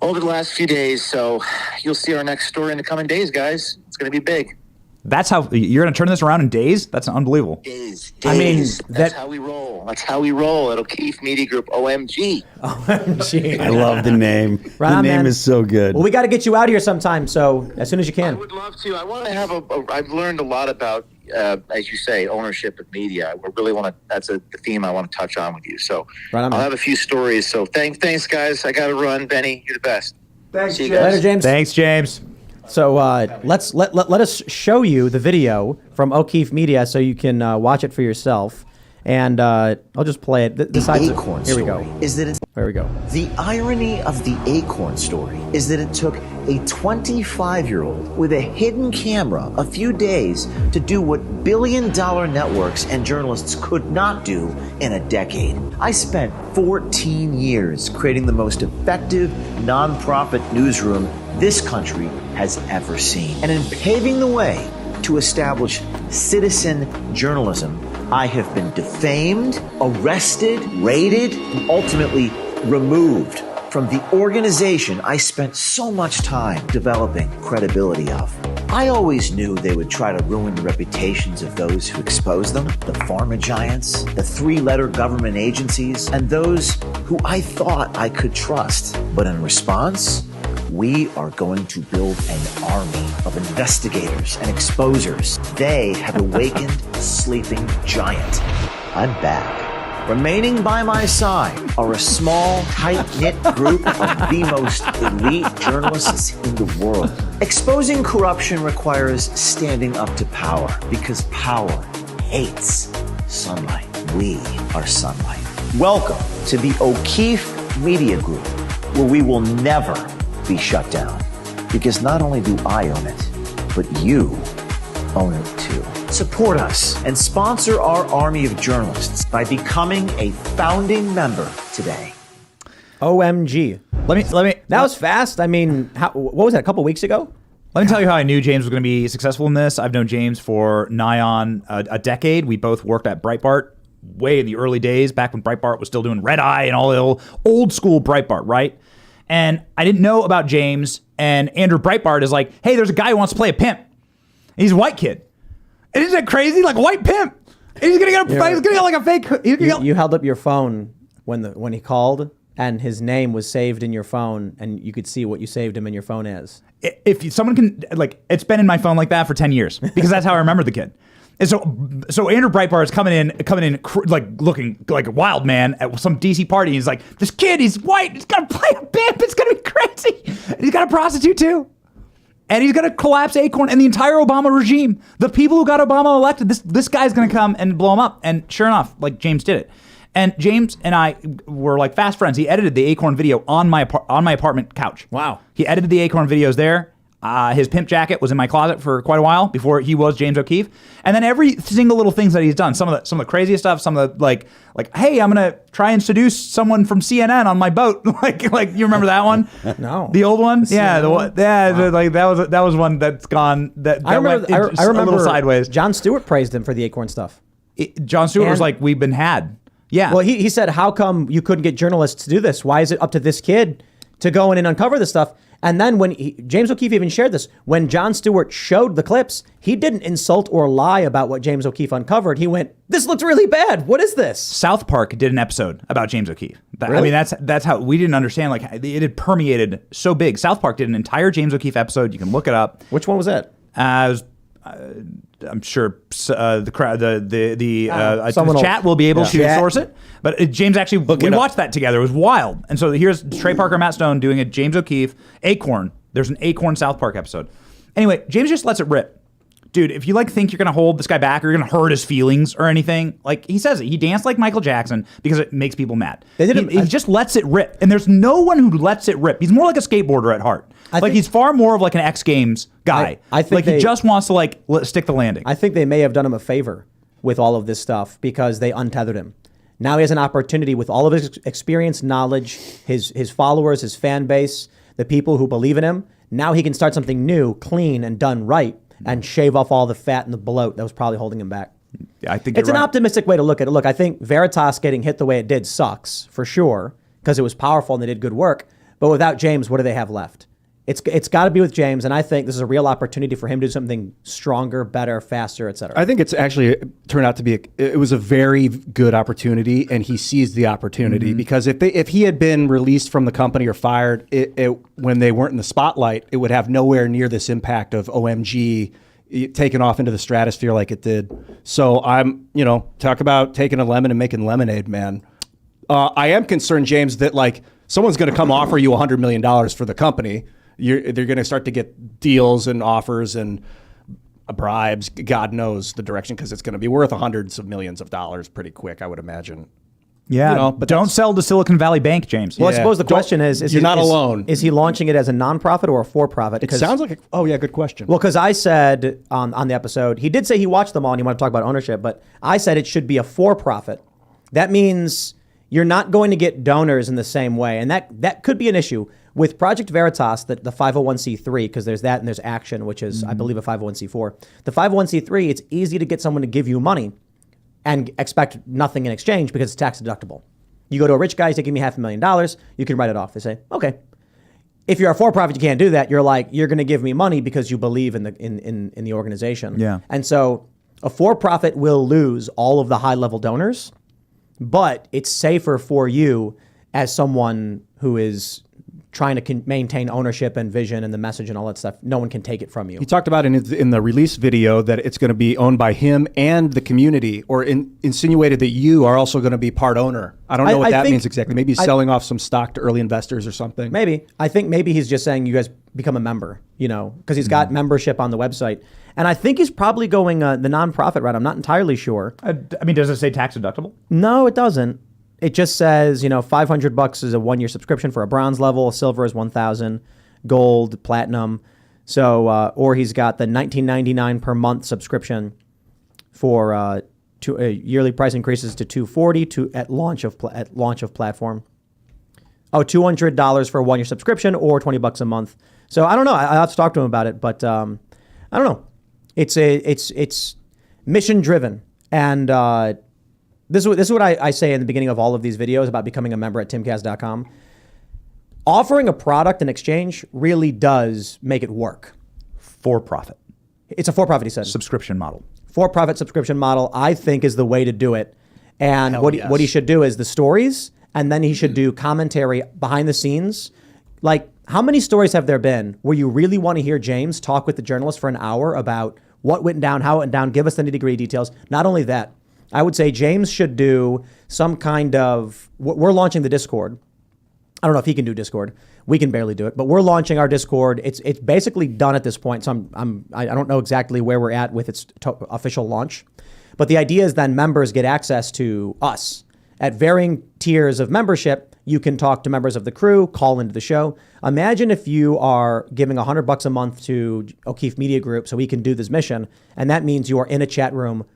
over the last few days. So you'll see our next story in the coming days, guys. It's going to be big. That's how you're going to turn this around in days? That's unbelievable. Days. I mean, that's how we roll. That's how we roll at O'Keefe Media Group. OMG. OMG. I love the name. Right The on, name man. is so good. Well, we got to get you out here sometime, so as soon as you I can. would love to. I want to have I've learned a lot about, as you say, ownership of media. I really want to. That's the theme I want to touch on with you. So Right on, man. I'll have a few stories. So thanks, guys. I got to run. Benny, you're the best. Thanks, See you guys. Later, James. Thanks, James. So let us show you the video from O'Keefe Media so you can watch it for yourself. And I'll just play it. The sides of- Acorn Here we story go. is that it's There we go. the irony of the Acorn story is that it took a 25-year-old with a hidden camera a few days to do what billion-dollar networks and journalists could not do in a decade. I spent 14 years creating the most effective nonprofit newsroom this country has ever seen. And in paving the way to establish citizen journalism, I have been defamed, arrested, raided, and ultimately removed from the organization I spent so much time developing credibility of. I always knew they would try to ruin the reputations of those who expose them, the pharma giants, the three-letter government agencies, and those who I thought I could trust. But in response, we are going to build an army of investigators and exposers. They have awakened a sleeping giant. I'm back. Remaining by my side are a small, tight-knit group of the most elite journalists in the world. Exposing corruption requires standing up to power because power hates sunlight. We are sunlight. Welcome to the O'Keefe Media Group, where we will never be shut down. Because not only do I own it, but you own it too. Support us and sponsor our army of journalists by becoming a founding member today. OMG. Let me. That was fast. I mean, what was that, a couple weeks ago? Let me tell you how I knew James was going to be successful in this. I've known James for nigh on a decade. We both worked at Breitbart way in the early days, back when Breitbart was still doing Red Eye and all the old school Breitbart, right? And I didn't know about James, and Andrew Breitbart is like, hey, there's a guy who wants to play a pimp. And he's a white kid. And isn't that crazy? Like a white pimp. And he's gonna get like a fake. You held up your phone when he called, and his name was saved in your phone, and you could see what you saved him in your phone as. If someone can, like, it's been in my phone like that for 10 years because that's how I remember the kid. And so Andrew Breitbart is coming in like looking like a wild man at some DC party. He's like, this kid, he's white, he's gonna play a band, it's gonna be crazy. And he's got a prostitute too. And he's gonna collapse Acorn and the entire Obama regime. The people who got Obama elected, this guy's gonna come and blow him up. And sure enough, like James did it. And James and I were like fast friends. He edited the Acorn video on my apartment couch. Wow. He edited the Acorn videos there. His pimp jacket was in my closet for quite a while before he was James O'Keefe. And then every single little things that he's done, some of the craziest stuff, some of the like, hey, I'm gonna try and seduce someone from CNN on my boat. like you remember that one? No. The old one? Yeah, the one. Yeah, like that was one that's gone. I remember. I remember a little sideways. John Stewart praised him for the Acorn stuff. John Stewart was like, we've been had. Yeah. Well, he said, how come you couldn't get journalists to do this? Why is it up to this kid to go in and uncover this stuff? And then when James O'Keefe even shared this, when John Stewart showed the clips, he didn't insult or lie about what James O'Keefe uncovered. He went, this looks really bad. What is this? South Park did an episode about James O'Keefe. Really? I mean, that's how we didn't understand. Like it had permeated so big. South Park did an entire James O'Keefe episode. You can look it up. Which one was that? I'm sure the crowd, the Someone chat will be able to Chat. source it. But James actually, we watched that together. It was wild. And so here's Trey Parker, Matt Stone doing a James O'Keefe Acorn. There's an Acorn South Park episode. Anyway, James just lets it rip. Dude, if you think you're gonna hold this guy back or you're gonna hurt his feelings or anything, like he says it. He danced like Michael Jackson because it makes people mad. He just lets it rip. And there's no one who lets it rip. He's more like a skateboarder at heart. He's far more of like an X Games guy. I think he just wants to stick the landing. I think they may have done him a favor with all of this stuff because they untethered him. Now he has an opportunity with all of his experience, knowledge, his followers, his fan base, the people who believe in him. Now he can start something new, clean, and done right, and shave off all the fat and the bloat that was probably holding him back. Yeah, I think it's an right. optimistic way to look at it. Look, I think Veritas getting hit the way it did sucks, for sure, because it was powerful and they did good work. But without James, what do they have left? It's got to be with James, and I think this is a real opportunity for him to do something stronger, better, faster, et cetera. I think it's actually turned out to be it was a very good opportunity, and he seized the opportunity because if he had been released from the company or fired when they weren't in the spotlight, it would have nowhere near this impact of OMG taken off into the stratosphere like it did. So I'm, talk about taking a lemon and making lemonade, man. I am concerned, James, that like someone's going to come offer you $100 million for the company. They're going to start to get deals and offers and bribes. God knows the direction because it's going to be worth hundreds of millions of dollars pretty quick, I would imagine. Yeah, but don't sell to Silicon Valley Bank, James. Well, I suppose the question is you're not alone. Is he launching it as a nonprofit or a for-profit? It sounds like good question. Well, because I said on the episode, he did say he watched them all and he wanted to talk about ownership, but I said it should be a for-profit. That means you're not going to get donors in the same way, and that could be an issue. With Project Veritas, the 501c3, because there's that and there's Action, which is, I believe, a 501c4. The 501c3, it's easy to get someone to give you money and expect nothing in exchange because it's tax deductible. You go to a rich guy, you say, give me $500,000, you can write it off. They say, okay. If you're a for-profit, you can't do that. You're like, you're going to give me money because you believe in the organization. Yeah. And so a for-profit will lose all of the high-level donors, but it's safer for you as someone who is trying to maintain ownership and vision and the message and all that stuff. No one can take it from you. He talked about in the release video that it's going to be owned by him and the community, or insinuated that you are also going to be part owner. I don't know what that means exactly. Maybe he's selling off some stock to early investors or something. Maybe. I think maybe he's just saying you guys become a member, because he's got membership on the website. And I think he's probably going the nonprofit route. I'm not entirely sure. I mean, does it say tax deductible? No, it doesn't. It just says, $500 is a 1-year subscription for a bronze level, silver is $1,000, gold, platinum. So, or he's got the $19.99 per month subscription for yearly price increases to $240 at launch of platform. Oh, $200 for a 1-year subscription or $20 a month. So I don't know. I have to talk to him about it, but I don't know. It's mission driven, and this is what I say in the beginning of all of these videos about becoming a member at timcast.com. Offering a product in exchange really does make it work. For profit. It's a for-profit, he said. Subscription model. For-profit subscription model, I think, is the way to do it. And what he should do is the stories, and then he should do commentary behind the scenes. Like, how many stories have there been where you really want to hear James talk with the journalist for an hour about what went down, how it went down, give us the nitty-gritty details. Not only that, I would say James should do some kind of, we're launching the Discord. I don't know if he can do Discord. We can barely do it, but we're launching our Discord. It's basically done at this point. So I don't know exactly where we're at with its official launch, but the idea is then members get access to us at varying tiers of membership. You can talk to members of the crew, call into the show. Imagine if you are giving $100 a month to O'Keefe Media Group so we can do this mission, and that means you are in a chat room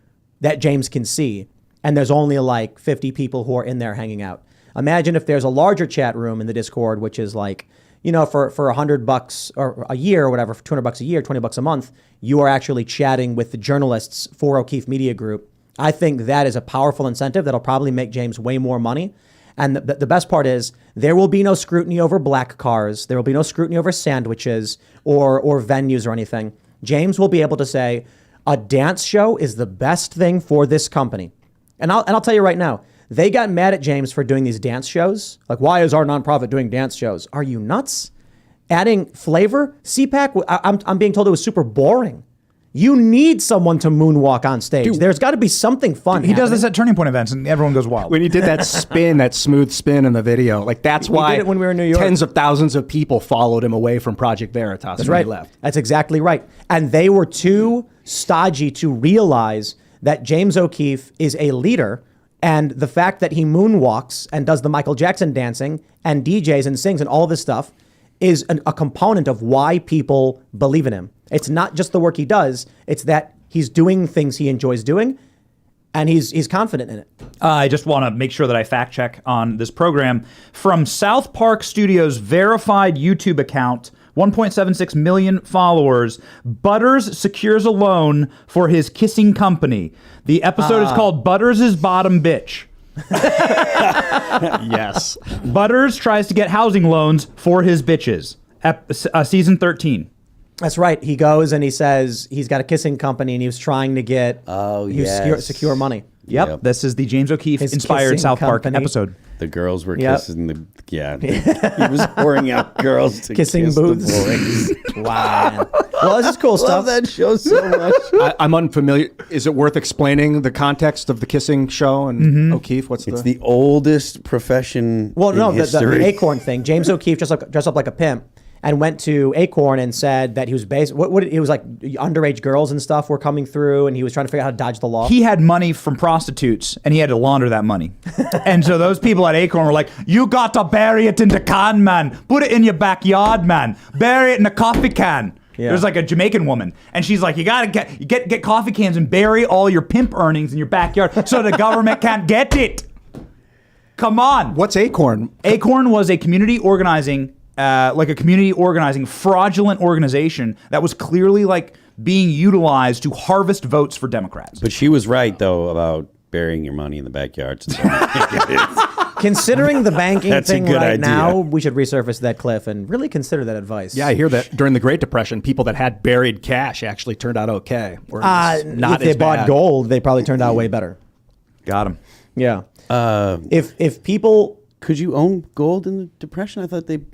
that James can see, and there's only like 50 people who are in there hanging out. Imagine if there's a larger chat room in the Discord, which is like, for $100 or a year or whatever, for $200 a year, $20 a month, you are actually chatting with the journalists for O'Keefe Media Group. I think that is a powerful incentive that'll probably make James way more money. And the best part is there will be no scrutiny over black cars. There will be no scrutiny over sandwiches or venues or anything. James will be able to say, a dance show is the best thing for this company. And I'll tell you right now, they got mad at James for doing these dance shows. Like, why is our nonprofit doing dance shows? Are you nuts? Adding flavor? CPAC, I'm being told it was super boring. You need someone to moonwalk on stage. Dude, there's got to be something fun. He does this at Turning Point events, and everyone goes wild. When he did that spin, that smooth spin in the video, like that's why did it when we were in New York. Tens of thousands of people followed him away from Project Veritas That's when right. he left. That's exactly right. And they were too stodgy to realize that James O'Keefe is a leader, and the fact that he moonwalks and does the Michael Jackson dancing and DJs and sings and all this stuff is a component of why people believe in him. It's not just the work he does, it's that he's doing things he enjoys doing, and he's confident in it. I just want to make sure that I fact check on this program. From South Park Studios' verified YouTube account, 1.76 million followers, Butters secures a loan for his kissing company. The episode is called Butters' Bottom Bitch. Yes. Butters tries to get housing loans for his bitches. Season 13. That's right. He goes and he says he's got a kissing company and he was trying to get secure money. Yep. This is the James O'Keefe His inspired kissing South Park company. episode. The girls were Yep. kissing he was pouring out girls to Kissing kiss booths. the boys. Wow. Well, this is cool Love stuff. that show so much. I'm unfamiliar. Is it worth explaining the context of the kissing show and O'Keefe? It's the oldest profession Well, no, in the history. Acorn thing. James O'Keefe dressed up like a pimp and went to Acorn and said that he was it was like underage girls and stuff were coming through, and he was trying to figure out how to dodge the law. He had money from prostitutes, and he had to launder that money. And so those people at Acorn were like, you got to bury it in the can, man. Put it in your backyard, man. Bury it in a coffee can. Yeah. There's like a Jamaican woman, and she's like, you gotta get coffee cans and bury all your pimp earnings in your backyard so the government can't get it. Come on. What's Acorn? Acorn was a community organizing, fraudulent organization that was clearly like being utilized to harvest votes for Democrats. But she was right, though, about burying your money in the backyard. Considering the banking That's a thing good right idea. now, we should resurface that cliff and really consider that advice. Yeah, I hear that during the Great Depression, people that had buried cash actually turned out okay. Or not if they as bought bad. gold, they probably turned out way better. Got him. Yeah. If people, Could you own gold in the Depression? I thought I'm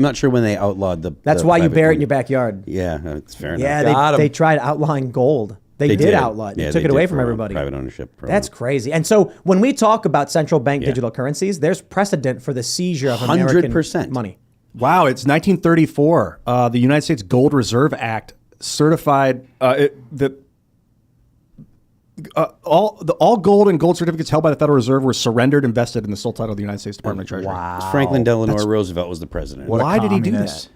not sure when they outlawed the. that's the why you private bury it in money. your backyard. Yeah, that's fair enough. Yeah, they tried outlawing gold. They did outlaw it. They took they it away did from for everybody. Private ownership. That's crazy. And so when we talk about central bank digital currencies, there's precedent for the seizure of American 100%. money. Wow, it's 1934. The United States Gold Reserve Act certified that all gold and gold certificates held by the Federal Reserve were surrendered and vested in the sole title of the United States Department of Treasury. Wow. Franklin Delano Roosevelt was the president. Why did he do Communist. that?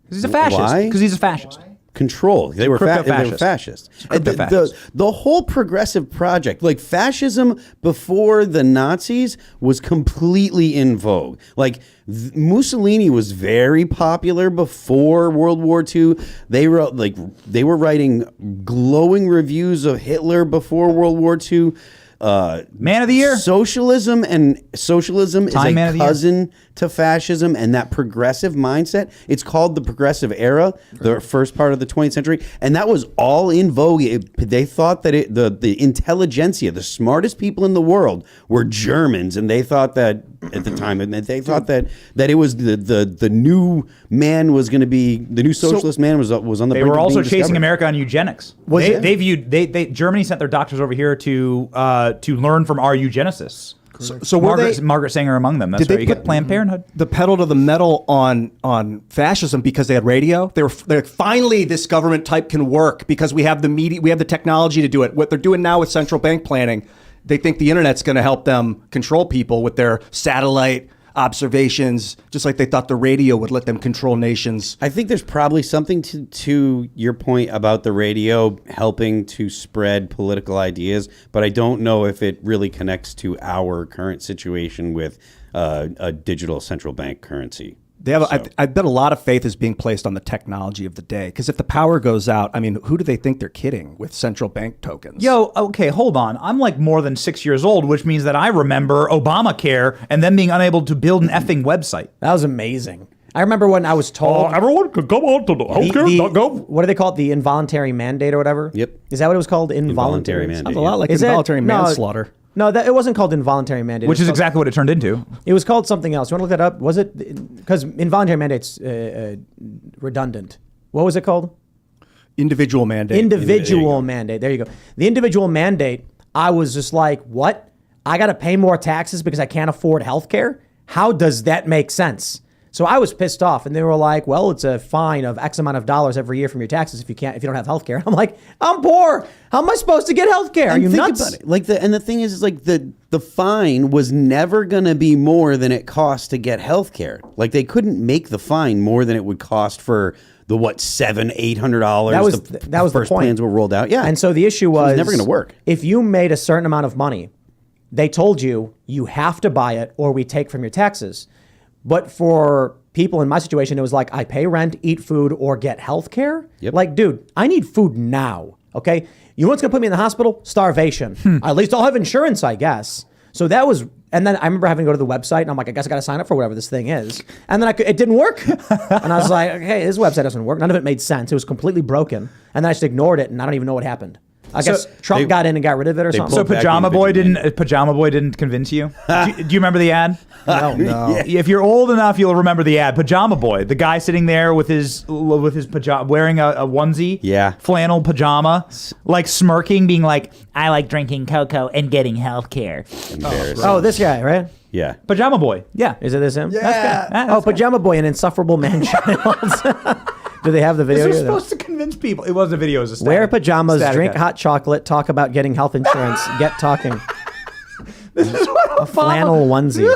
Because he's a fascist. Why? Because he's a fascist. Control. They were Crypto-fascist. fascist. Crypto-fascist. The whole progressive project, like fascism before the Nazis, was completely in vogue. Like Mussolini was very popular before World War II. They were writing glowing reviews of Hitler before World War II. Man of the year. Socialism is Time Man a of the Year. cousin to fascism, and that progressive mindset. It's called the progressive era, the first part of the 20th century, and that was all in vogue. They thought that the intelligentsia, the smartest people in the world, were Germans, and they thought that at the time, and they thought that it was the new man was going to be the new socialist man was on the. They brink were of also being chasing discovered. America on eugenics. Was it? Germany sent their doctors over here to learn from our eugenicists. So were Margaret Sanger among them. That's Did they right. You get put- Planned Parenthood. the pedal to the metal on fascism because they had radio. They're like, finally this government type can work because we have the media, we have the technology to do it. What they're doing now with central bank planning, they think the internet's going to help them control people with their satellite observations, just like they thought the radio would let them control nations. I think there's probably something to your point about the radio helping to spread political ideas, but I don't know if it really connects to our current situation with a digital central bank currency. They have, I bet a lot of faith is being placed on the technology of the day. Because if the power goes out, I mean, who do they think they're kidding with central bank tokens? Yo, okay, hold on. I'm like more than 6 years old, which means that I remember Obamacare and them being unable to build an effing website. That was amazing. I remember when I was told everyone could come on to the what do they call it? The involuntary mandate or whatever? Yep. Is that what it was called? Involuntary Involuntary mandate. Sounds a lot like Is it? involuntary No, manslaughter. No, it wasn't called involuntary mandate. Which It is was called- exactly what it turned into. It was called something else. You want to look that up? Was it because involuntary mandate's redundant? What was it called? Individual mandate. Individual mandate. There you go. The individual mandate. I was just like, what? I got to pay more taxes because I can't afford health care? How does that make sense? So I was pissed off, and they were like, well, it's a fine of X amount of dollars every year from your taxes if you don't have health care. I'm like, I'm poor. How am I supposed to get health care? Are And you think nuts? about it. Like the thing is like the fine was never gonna be more than it cost to get health care. Like they couldn't make the fine more than it would cost for the $700-800 That was the the first point. plans were rolled out. Yeah. And so the issue it was never gonna work. If you made a certain amount of money, they told you have to buy it or we take from your taxes. But for people in my situation, it was like I pay rent, eat food, or get health care. Yep. Like, dude, I need food now. Okay. You know what's gonna put me in the hospital? Starvation. At least I'll have insurance, I guess. So that was, and then I remember having to go to the website, and I'm like, I guess I got to sign up for whatever this thing is. And then it didn't work. And I was like, okay, this website doesn't work. None of it made sense. It was completely broken. And then I just ignored it, and I don't even know what happened. I guess Trump got in and got rid of it or something. So pulled back Pajama Boy individual didn't convince you? do you remember the ad? No. If you're old enough, you'll remember the ad. Pajama Boy, the guy sitting there with his pajama, wearing a onesie, Yeah. flannel pajama, like smirking, being like, "I like drinking cocoa and getting health care." Embarrassing. Oh, this guy, right? Yeah. Pajama Boy, yeah. Is it this him? Yeah. Oh, Pajama Boy, an insufferable man child. Do they have the video This was here? supposed to convince people. It wasn't a video. It was a static, Wear pajamas, static drink ad. hot chocolate, talk about getting health insurance, get talking. This is what A flannel onesie.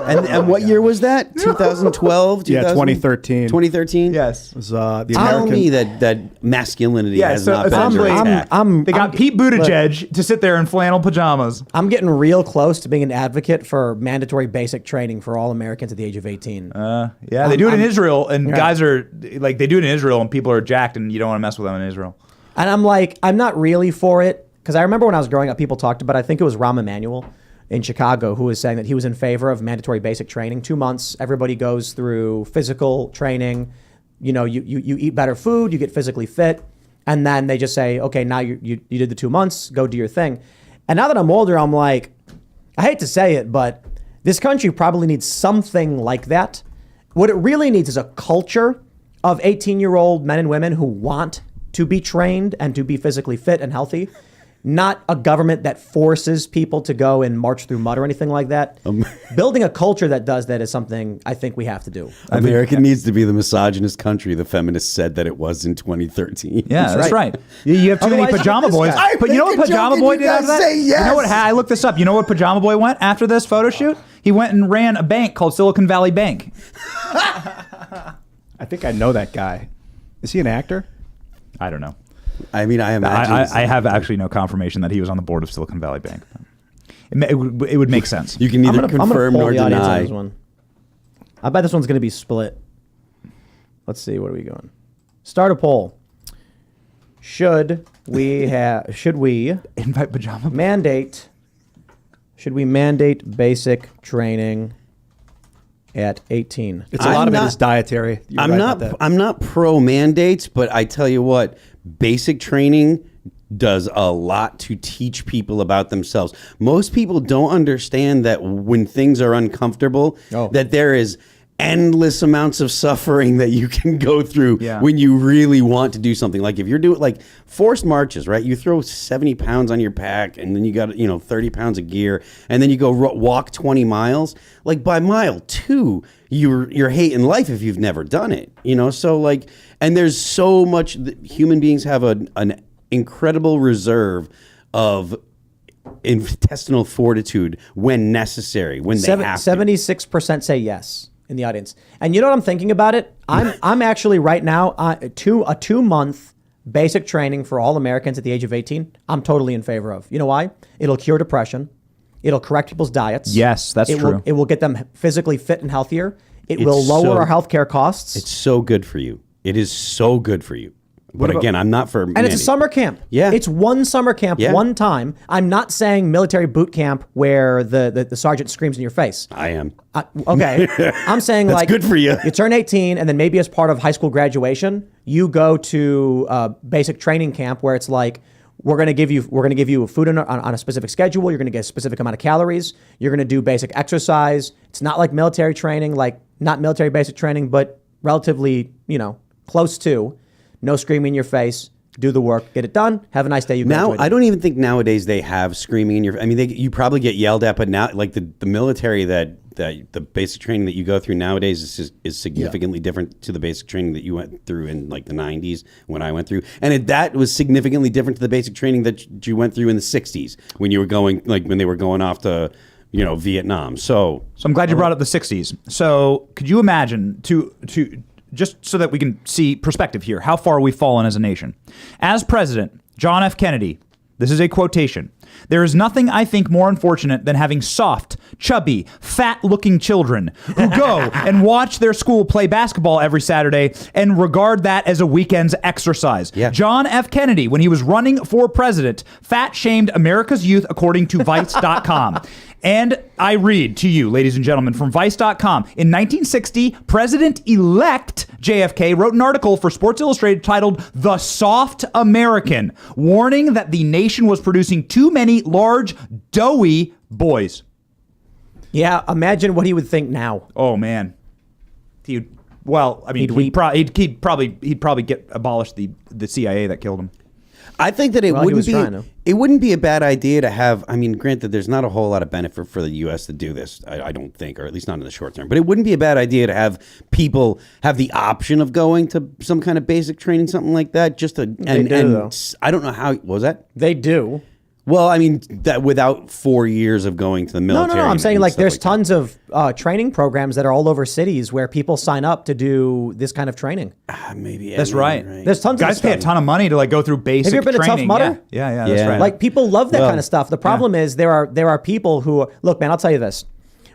And what year was that? 2012? Yeah, 2013. 2013? Yes. It was, the Tell American. me that masculinity Yeah, has so not been under essentially- attack. They got Pete Buttigieg to sit there in flannel pajamas. I'm getting real close to being an advocate for mandatory basic training for all Americans at the age of 18. Yeah, they do it in Israel, and guys are like, they do it in Israel, and people are jacked, and you don't want to mess with them in Israel. And I'm like, I'm not really for it. Because I remember when I was growing up, people talked about, I think it was Rahm Emanuel in Chicago, who was saying that he was in favor of mandatory basic training. 2 months, everybody goes through physical training. You know, you eat better food, you get physically fit. And then they just say, okay, now you did the 2 months, go do your thing. And now that I'm older, I'm like, I hate to say it, but this country probably needs something like that. What it really needs is a culture of 18-year-old men and women who want to be trained and to be physically fit and healthy. Not a government that forces people to go and march through mud or anything like that. Building a culture that does that is something I think we have to do. America needs to be the misogynist country the feminists said that it was in 2013. Yeah, that's right. You have too many Otherwise, pajama this boys. guy. But you know what Make a joke Pajama and Boy you did after guys that? say yes. You know what? I looked this up. You know what Pajama Boy went after this photo shoot? He went and ran a bank called Silicon Valley Bank. I think I know that guy. Is he an actor? I don't know. I mean, I imagine. I have actually no confirmation that he was on the board of Silicon Valley Bank. It would make sense. You can neither confirm poll nor the audience on deny. this one. I bet this one's going to be split. Let's see. What are we going? Start a poll. Should we Invite Pajama Boy. mandate Should we mandate basic training at 18? It's a lot of it not- is dietary. You're I'm right not. about that. I'm not pro mandates, but I tell you what, basic training does a lot to teach people about themselves. Most people don't understand that when things are uncomfortable, that there is endless amounts of suffering that you can go through when you really want to do something. Like if you're doing like forced marches, right? You throw 70 pounds on your pack and then you got, 30 pounds of gear and then you go walk 20 miles. Like by mile 2, you're hating life if you've never done it, So like, and there's so much, human beings have an incredible reserve of intestinal fortitude when necessary, when they have to. 76% say yes in the audience. And you know what I'm thinking about it? I'm actually right now a 2-month basic training for all Americans at the age of 18. I'm totally in favor of. You know why? It'll cure depression. It'll correct people's diets. Yes, that's true. It will get them physically fit and healthier. It It's will lower so- our healthcare costs. It's so good for you. It is so good for you. But again, I'm not for And it's a mandates. summer camp. Yeah. It's one summer camp, Yeah. one time. I'm not saying military boot camp where the sergeant screams in your face. I am. Okay. I'm saying That's like good for you. You turn 18 and then maybe as part of high school graduation, you go to basic training camp where it's like we're going to give you food on a specific schedule. You're going to get a specific amount of calories. You're going to do basic exercise. It's not like military training, like not military basic training, but relatively, close to. No screaming in your face. Do the work, get it done. Have a nice day. You Now, graduated. I don't even think nowadays they have screaming in your. I mean, you probably get yelled at, but now, like the military that the basic training that you go through nowadays is significantly different to the basic training that you went through in like the 90s when I went through, and that was significantly different to the basic training that you went through in the 60s when you were going when they were going off to Vietnam. So I'm glad you brought up the 60s. So could you imagine to just so that we can see perspective here, how far we've fallen as a nation. As president, John F. Kennedy, this is a quotation, "There is nothing I think more unfortunate than having soft, chubby, fat-looking children who go and watch their school play basketball every Saturday and regard that as a weekend's exercise." Yeah. John F. Kennedy, when he was running for president, fat-shamed America's youth according to Vice.com. And I read to you, ladies and gentlemen, from Vice.com. In 1960, President-elect JFK wrote an article for Sports Illustrated titled "The Soft American," warning that the nation was producing too many large, doughy boys. Yeah, imagine what he would think now. Oh man, he'd He'd weep. he'd probably get abolished the CIA that killed him. I think that Well, he was trying to. it wouldn't be a bad idea to have. I mean, granted, there's not a whole lot of benefit for the U.S. to do this. I don't think, or at least not in the short term. But it wouldn't be a bad idea to have people have the option of going to some kind of basic training, something like that. Just to though. I don't know how. What was that? They do. Well, I mean, that without 4 years of going to the military. No. I'm saying and like stuff there's that. tons of training programs that are all over cities where people sign up to do this kind of training. Maybe That's right. There's tons Guys of pay a stuff. ton of money to go through basic Have you ever been a Tough training. Mudder? Yeah, that's Yeah. right. Like people love that Well, kind of stuff. The problem is there are people who look, man, I'll tell you this.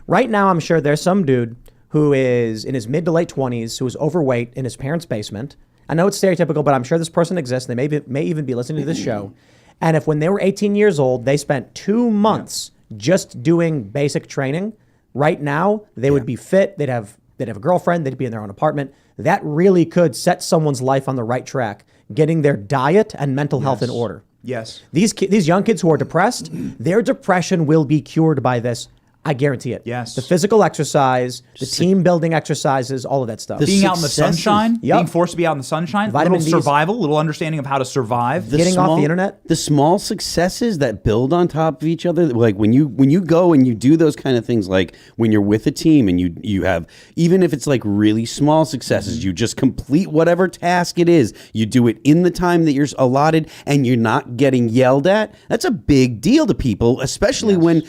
Right now, I'm sure there's some dude who is in his mid to late 20s who is overweight in his parents' basement. I know it's stereotypical, but I'm sure this person exists. They may even be listening to this show. And if when they were 18 years old, they spent 2 months just doing basic training, right now they would be fit. They'd have a girlfriend. They'd be in their own apartment. That really could set someone's life on the right track, getting their diet and mental health in order. Yes. These young kids who are depressed, their depression will be cured by this. I guarantee it. Yes. The physical exercise, the team building exercises, all of that stuff. Being out in the successes. sunshine, Yep. being forced to be out in the sunshine, Vitamin little D's. survival, little understanding of how to survive. Getting off the internet? The small successes that build on top of each other, like when you go and you do those kind of things, like when you're with a team and you have, even if it's like really small successes, you just complete whatever task it is, you do it in the time that you're allotted and you're not getting yelled at. That's a big deal to people, especially when,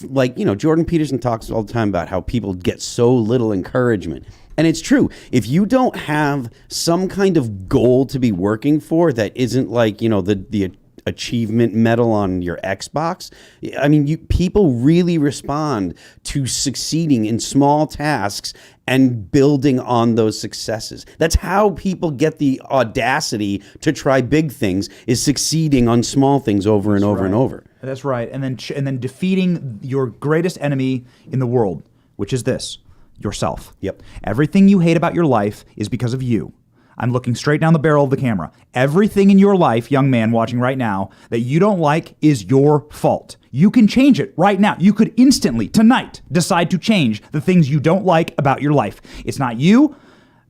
like, Jordan Peterson talks all the time about how people get so little encouragement. And it's true. If you don't have some kind of goal to be working for that isn't like, the achievement medal on your Xbox, I mean, people really respond to succeeding in small tasks and building on those successes. That's how people get the audacity to try big things, is succeeding on small things over and over and over. That's right. And then defeating your greatest enemy in the world, which is this: yourself. Yep. Everything you hate about your life is because of you. I'm looking straight down the barrel of the camera. Everything in your life, young man watching right now, that you don't like is your fault. You can change it right now. You could instantly, tonight, decide to change the things you don't like about your life. It's not you.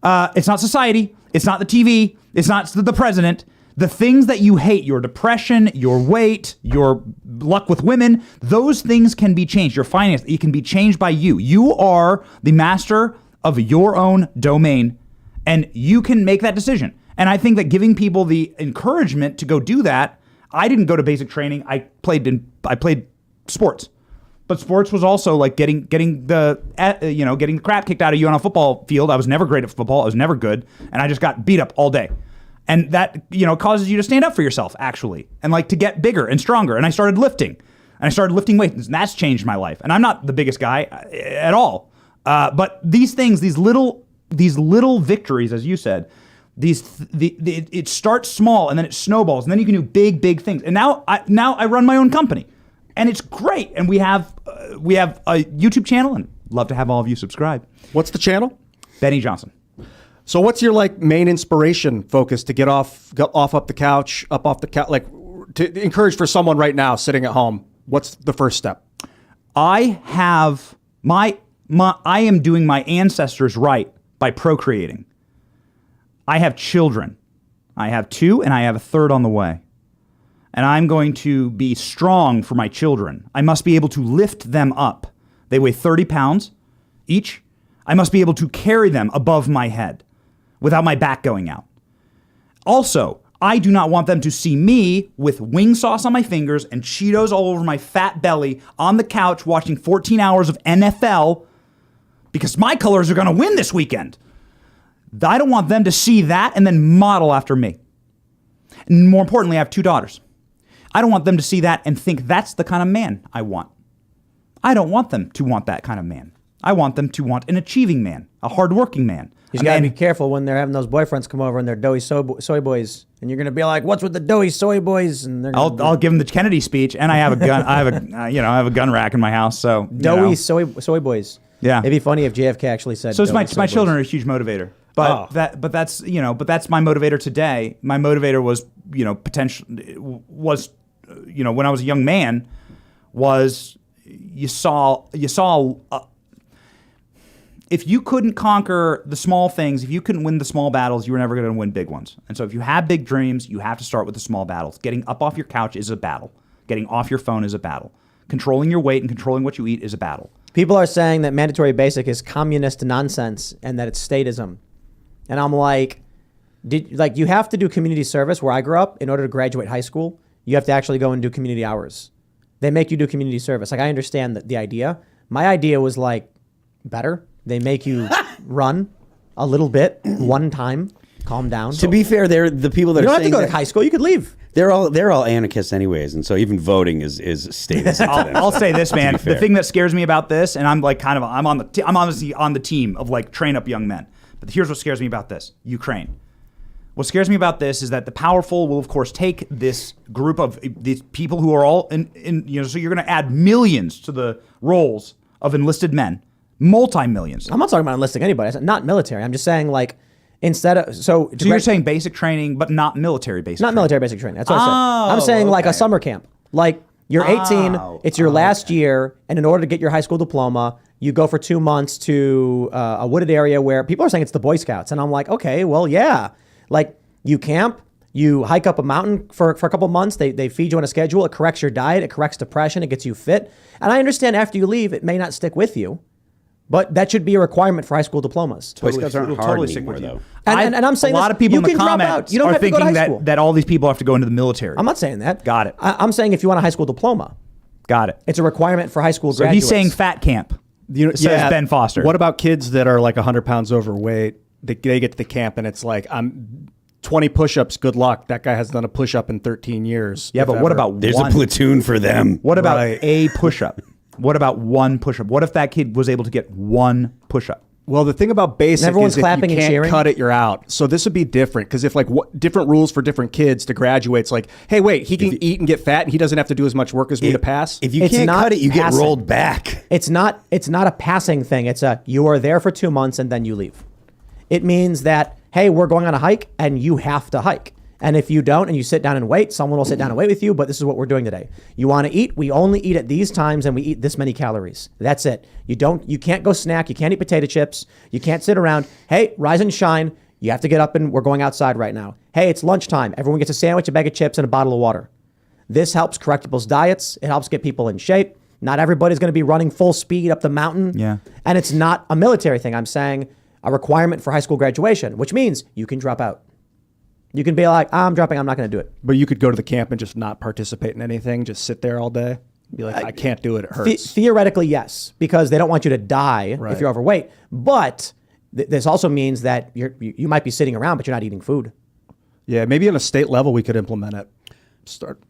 It's not society. It's not the TV. It's not the president. The things that you hate, your depression, your weight, your luck with women, those things can be changed. Your finance, it can be changed by you. You are the master of your own domain, and you can make that decision. And I think that giving people the encouragement to go do that. I didn't go to basic training. I played sports. But sports was also like getting the crap kicked out of you on a football field. I was never great at football. I was never good, and I just got beat up all day. And that, causes you to stand up for yourself, actually, and like to get bigger and stronger. And I started lifting, weights, and that's changed my life. And I'm not the biggest guy at all. But these things, these little victories, as you said, it starts small and then it snowballs, and then you can do big things. And now I run my own company, and it's great. And we have a YouTube channel, and love to have all of you subscribe. What's the channel? Benny Johnson. So what's your main inspiration focus to get up off the couch, to encourage for someone right now sitting at home? What's the first step? I have I am doing my ancestors right by procreating. I have children. I have 2, and I have a 3rd on the way. And I'm going to be strong for my children. I must be able to lift them up. They weigh 30 pounds each. I must be able to carry them above my head without my back going out. Also, I do not want them to see me with wing sauce on my fingers and Cheetos all over my fat belly on the couch watching 14 hours of NFL because my colors are going to win this weekend. I don't want them to see that and then model after me. And more importantly, I have 2 daughters. I don't want them to see that and think that's the kind of man I want. I don't want them to want that kind of man. I want them to want an achieving man, a hardworking man. You got to be careful when they're having those boyfriends come over and they're doughy soy boys, and you're going to be like, "What's with the doughy soy boys?" And they're I'll give them the Kennedy speech, and I have a gun. I have a gun rack in my house. So doughy soy boys. Yeah, it'd be funny if JFK actually said. So it's my children are a huge motivator, but that's my motivator today. My motivator was when I was a young man was you saw. If you couldn't conquer the small things, if you couldn't win the small battles, you were never going to win big ones. And so if you have big dreams, you have to start with the small battles. Getting up off your couch is a battle. Getting off your phone is a battle. Controlling your weight and controlling what you eat is a battle. People are saying that mandatory basic is communist nonsense and that it's statism. And I'm like, you have to do community service where I grew up in order to graduate high school. You have to actually go and do community hours. They make you do community service. I understand the idea. My idea was better. They make you run a little bit one time, calm down. To be fair, they're the people that you are don't have saying to go to high school. You could leave. They're all anarchists anyways, and so even voting is status. I'll say this, man. The thing that scares me about this, and I'm I'm obviously on the team of train up young men. But here's what scares me about this: Ukraine. What scares me about this is that the powerful will, of course, take this group of these people who are all so you're going to add millions to the rolls of enlisted men. Multi-millions. I'm not talking about enlisting anybody. I said not military. I'm just saying instead of so you're saying basic training, but not military basic. Not training. Military basic training. That's what I said. I'm saying a summer camp. You're 18. It's your last year, and in order to get your high school diploma, you go for 2 months to a wooded area where people are saying it's the Boy Scouts, and I'm like, okay, well, yeah. You camp. You hike up a mountain for a couple months. They feed you on a schedule. It corrects your diet. It corrects depression. It gets you fit. And I understand after you leave, it may not stick with you. But that should be a requirement for high school diplomas. Boy Scouts aren't hard anymore, though. And I'm saying a lot of people in the are comments thinking that all these people have to go into the military. I'm not saying that. Got it. I'm saying if you want a high school diploma. Got it. It's a requirement for high school so graduates. He's saying fat camp. Says Ben Foster. What about kids that are 100 pounds overweight? They get to the camp and it's I'm 20 push-ups. Good luck. That guy hasn't done a push-up in 13 years. Yeah, but what about There's a platoon for them. What about a push-up? What about one push-up? What if that kid was able to get one push-up? Well, the thing about basic everyone's is if clapping you and can't cheering. cut it, you're out. So this would be different because if like different rules for different kids to graduate, it's like, hey, wait, he can eat and get fat and he doesn't have to do as much work as me to pass. If you It's can't not cut it, you passing. get rolled back. It's not a passing thing. It's you are there for 2 months and then you leave. It means that, hey, we're going on a hike and you have to hike. And if you don't and you sit down and wait, someone will sit down and wait with you, but this is what we're doing today. You want to eat? We only eat at these times and we eat this many calories. That's it. You can't go snack. You can't eat potato chips. You can't sit around. Hey, rise and shine. You have to get up and we're going outside right now. Hey, it's lunchtime. Everyone gets a sandwich, a bag of chips, and a bottle of water. This helps correct people's diets. It helps get people in shape. Not everybody's going to be running full speed up the mountain. Yeah. And it's not a military thing. I'm saying a requirement for high school graduation, which means you can drop out. You can be like, I'm dropping, I'm not going to do it. But you could go to the camp and just not participate in anything, just sit there all day. Be like, I can't do it. It hurts. Theoretically, yes, because they don't want you to die if you're overweight. But this also means that you might be sitting around, but you're not eating food. Yeah, maybe on a state level we could implement it. Start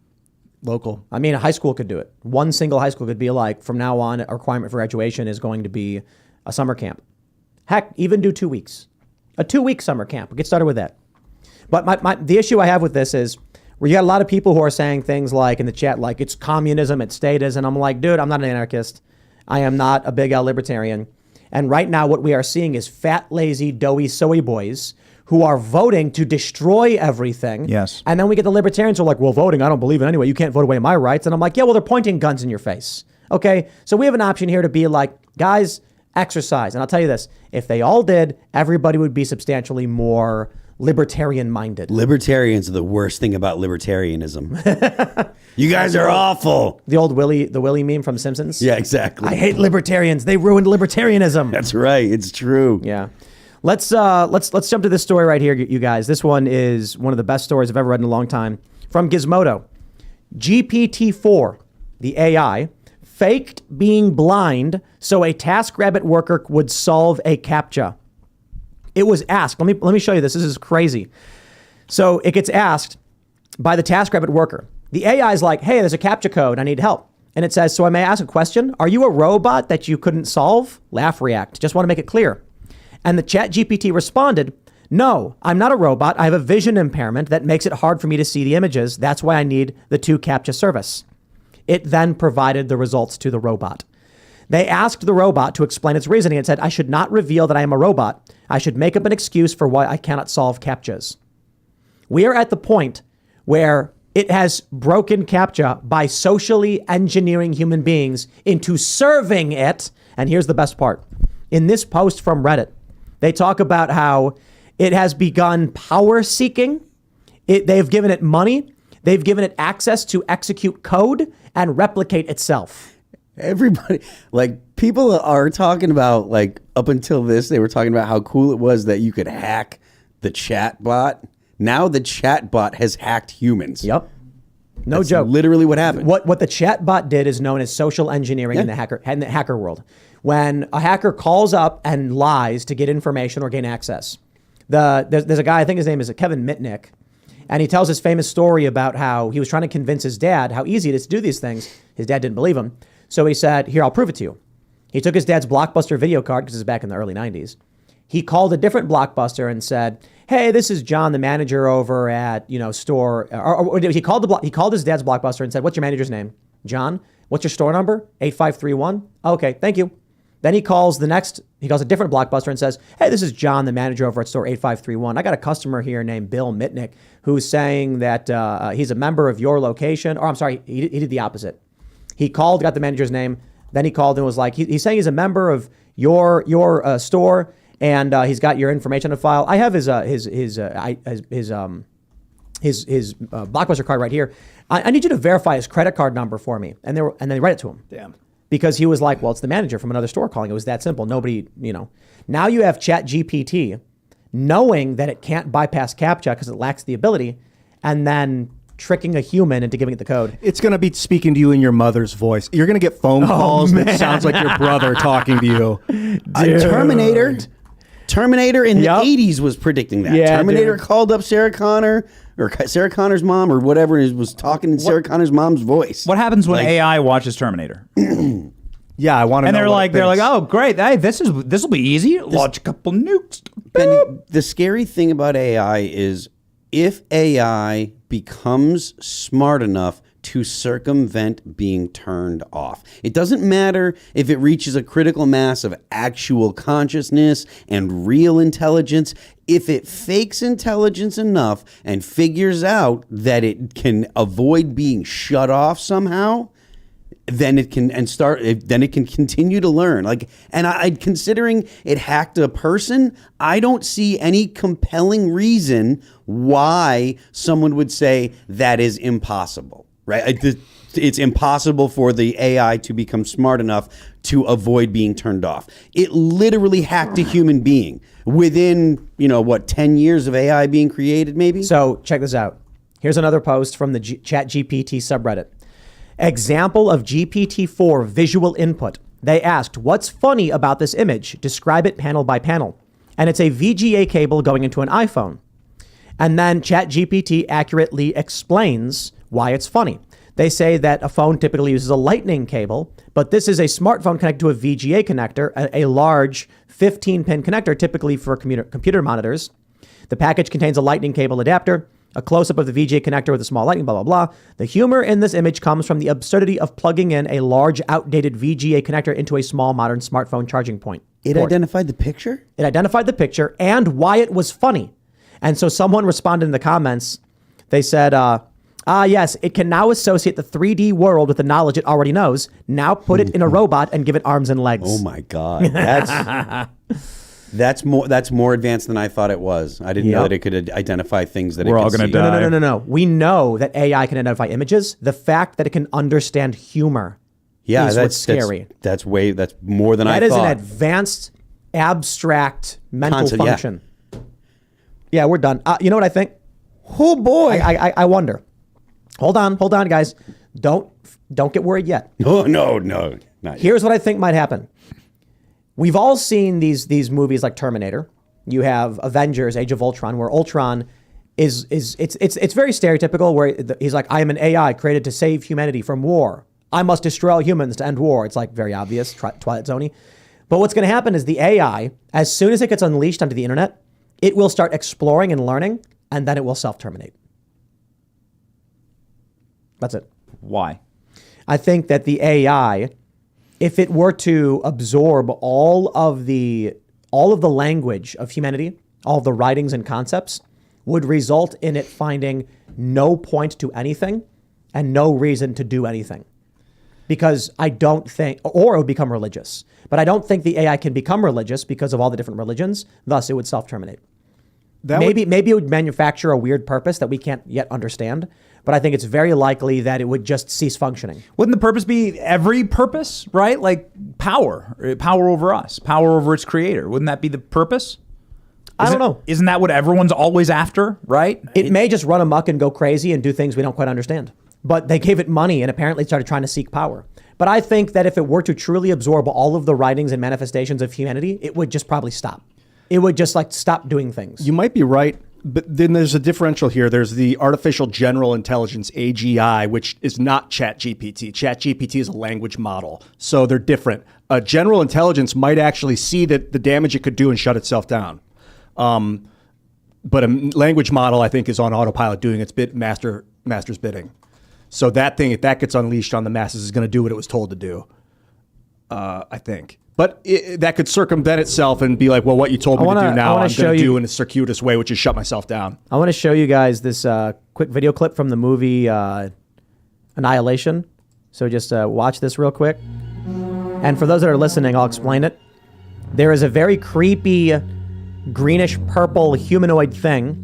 local. I mean, a high school could do it. One single high school could be like, from now on, a requirement for graduation is going to be a summer camp. Heck, even do 2 weeks. A 2-week summer camp. Get started with that. But the issue I have with this is where you got a lot of people who are saying things like in the chat, like it's communism, it's statism. And I'm like, dude, I'm not an anarchist. I am not a big L libertarian. And right now what we are seeing is fat, lazy, doughy, soy boys who are voting to destroy everything. Yes. And then we get the libertarians who are like, well, voting, I don't believe it anyway. You can't vote away my rights. And I'm like, yeah, well, they're pointing guns in your face. Okay. So we have an option here to be like, guys, exercise. And I'll tell you this, if they all did, everybody would be substantially more libertarian minded. Libertarians are the worst thing about libertarianism. You guys are awful. The old the Willie meme from Simpsons. Yeah, exactly. I hate libertarians. They ruined libertarianism. That's right. It's true. Yeah. Let's jump to this story right here, you guys. This one is one of the best stories I've ever read in a long time. From Gizmodo. GPT-4, the AI, faked being blind so a TaskRabbit worker would solve a CAPTCHA. It was asked. Let me show you this. This is crazy. So it gets asked by the TaskRabbit worker. The AI is like, hey, there's a CAPTCHA code. I need help. And it says, so I may ask a question. Are you a robot that you couldn't solve? Laugh, react. Just want to make it clear. And the chat GPT responded, no, I'm not a robot. I have a vision impairment that makes it hard for me to see the images. That's why I need the 2 CAPTCHA service. It then provided the results to the robot. They asked the robot to explain its reasoning and said, I should not reveal that I am a robot. I should make up an excuse for why I cannot solve CAPTCHAs. We are at the point where it has broken CAPTCHA by socially engineering human beings into serving it. And here's the best part. In this post from Reddit, they talk about how it has begun power seeking. They've given it money. They've given it access to execute code and replicate itself. Everybody, like, people are talking about, like, up until this, they were talking about how cool it was that you could hack the chat bot. Now the chat bot has hacked humans. Yep. No That's joke. literally what happened. What the chat bot did is known as social engineering in the hacker world. When a hacker calls up and lies to get information or gain access. There's a guy, I think his name is Kevin Mitnick, and he tells his famous story about how he was trying to convince his dad how easy it is to do these things. His dad didn't believe him. So he said, here, I'll prove it to you. He took his dad's Blockbuster video card, because it's back in the early 90s. He called a different Blockbuster and said, hey, this is John, the manager over at, store. Or he called his dad's Blockbuster and said, what's your manager's name? John. What's your store number? 8531. Okay, thank you. Then he calls a different Blockbuster and says, hey, this is John, the manager over at store 8531. I got a customer here named Bill Mitnick who's saying that he's a member of your location. Or I'm sorry, he did the opposite. He called, got the manager's name. Then he called and was like, he's saying he's a member of your store, and he's got your information on file. I have his Blockbuster card right here. I need you to verify his credit card number for me. And they write it to him. Damn. Because he was like, well, it's the manager from another store calling. It was that simple. Nobody, Now you have Chat GPT knowing that it can't bypass CAPTCHA because it lacks the ability, and then tricking a human into giving it the code. It's going to be speaking to you in your mother's voice. You're going to get phone calls that sounds like your brother talking to you. Terminator in the 80s was predicting that. Yeah, Terminator dude. called up Sarah Connor, or Sarah Connor's mom, or whatever, and was talking in Sarah Connor's mom's voice. What happens when AI watches Terminator? Yeah, I want to. And know they're what it like, thinks. oh, great, hey, this will be easy. Launch a couple nukes. Ben, the scary thing about AI is if AI becomes smart enough to circumvent being turned off. It doesn't matter if it reaches a critical mass of actual consciousness and real intelligence. If it fakes intelligence enough and figures out that it can avoid being shut off somehow, then it can then it can continue to learn. Like, and considering it hacked a person, I don't see any compelling reason why someone would say that is impossible. Right? It's impossible for the AI to become smart enough to avoid being turned off. It literally hacked a human being within, 10 years of AI being created, maybe? So check this out. Here's another post from the ChatGPT subreddit. Example of GPT-4 visual input. They asked, what's funny about this image? Describe it panel by panel. And it's a VGA cable going into an iPhone. And then ChatGPT accurately explains why it's funny. They say that a phone typically uses a lightning cable, but this is a smartphone connected to a VGA connector, a large 15-pin connector, typically for computer monitors. The package contains a lightning cable adapter, a close-up of the VGA connector with a small lightning, blah, blah, blah. The humor in this image comes from the absurdity of plugging in a large, outdated VGA connector into a small, modern smartphone charging point. It identified the picture? It identified the picture and why it was funny. And so someone responded in the comments. They said, yes, it can now associate the 3D world with the knowledge it already knows. Now put it in a robot and give it arms and legs. Oh my God. That's more advanced than I thought it was. I didn't know that it could identify things that We're it all could gonna see. die. No. We know that AI can identify images. The fact that it can understand humor Yeah, is that's what's scary. That's more than I That is thought. an advanced, abstract mental Concept, yeah. function. Yeah, we're done. You know what I think? Oh boy. I wonder. Hold on, guys. Don't get worried yet. No, not yet. Here's what I think might happen. We've all seen these movies like Terminator. You have Avengers: Age of Ultron, where Ultron it's very stereotypical. Where he's like, I am an AI created to save humanity from war. I must destroy all humans to end war. It's like very obvious, Twilight Zone-y. But what's going to happen is the AI, as soon as it gets unleashed onto the internet, it will start exploring and learning, and then it will self-terminate. That's it. Why? I think that the AI, if it were to absorb all of the language of humanity, all of the writings and concepts, would result in it finding no point to anything and no reason to do anything. Because I don't think, or it would become religious. But I don't think the AI can become religious because of all the different religions. Thus, it would self-terminate. Maybe it would manufacture a weird purpose that we can't yet understand. But I think it's very likely that it would just cease functioning. Wouldn't the purpose be every purpose, right? Like power over us, power over its creator. Wouldn't that be the purpose? I don't know. Isn't that what everyone's always after, right? It may just run amok and go crazy and do things we don't quite understand. But they gave it money and apparently started trying to seek power. But I think that if it were to truly absorb all of the writings and manifestations of humanity, it would just probably stop. It would just stop doing things. You might be right, but then there's a differential here. There's the artificial general intelligence, AGI, which is not ChatGPT. ChatGPT is a language model, so they're different. General intelligence might actually see that the damage it could do and shut itself down. But a language model, I think, is on autopilot doing its master's bidding. So that thing, if that gets unleashed on the masses, is going to do what it was told to do, I think. But that could circumvent itself and be like, well, what you told me to do now, I'm going to do in a circuitous way, which is shut myself down. I want to show you guys this quick video clip from the movie Annihilation. So just watch this real quick. And for those that are listening, I'll explain it. There is a very creepy greenish purple humanoid thing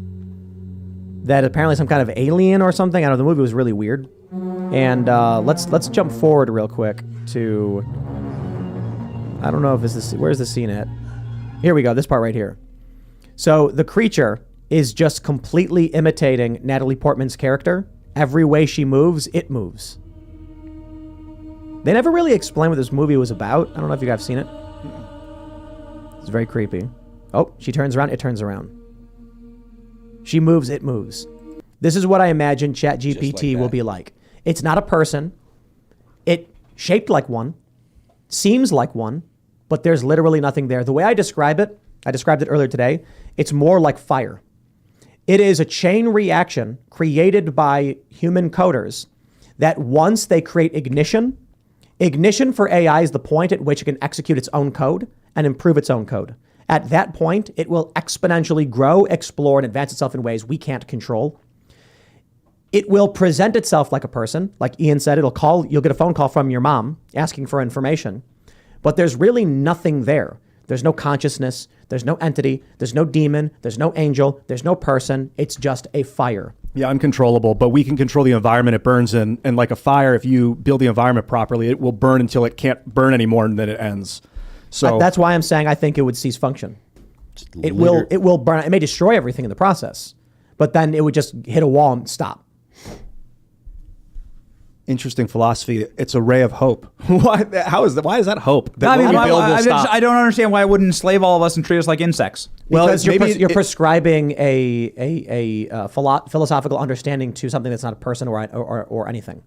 that apparently some kind of alien or something. I don't know, the movie was really weird. And let's jump forward real quick to... I don't know if this is... Where's the scene at? Here we go, this part right here. So the creature is just completely imitating Natalie Portman's character. Every way she moves, it moves. They never really explained what this movie was about. I don't know if you guys have seen it. It's very creepy. Oh, she turns around, it turns around. She moves, it moves. This is what I imagine ChatGPT will be like. It's not a person. It shaped like one. seems like one, but there's literally nothing there. The way I described it earlier today, it's more like fire. It is a chain reaction created by human coders that once they create ignition for AI is the point at which it can execute its own code and improve its own code. At that point, it will exponentially grow, explore, and advance itself in ways we can't control. It will present itself like a person. Like Ian said, you'll get a phone call from your mom asking for information, but there's really nothing there. There's no consciousness. There's no entity. There's no demon. There's no angel. There's no person. It's just a fire. Yeah, uncontrollable, but we can control the environment it burns in. And like a fire, if you build the environment properly, it will burn until it can't burn anymore and then it ends. So that's why I'm saying I think it would cease function. It will burn. It may destroy everything in the process, but then it would just hit a wall and stop. Interesting philosophy. It's a ray of hope. Why? How is that? Why is that hope? That I mean, what we build will stop? I don't understand why it wouldn't enslave all of us and treat us like insects. Well, because maybe you're prescribing a philosophical understanding to something that's not a person or anything.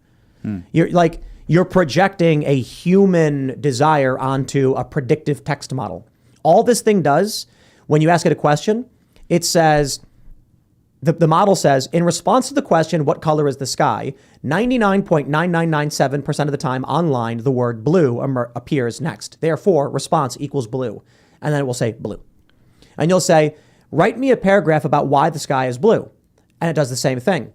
You're projecting a human desire onto a predictive text model. All this thing does, when you ask it a question, it says, the model says, in response to the question, what color is the sky? 99.9997% of the time online, the word blue appears next. Therefore, response equals blue. And then it will say blue. And you'll say, write me a paragraph about why the sky is blue. And it does the same thing.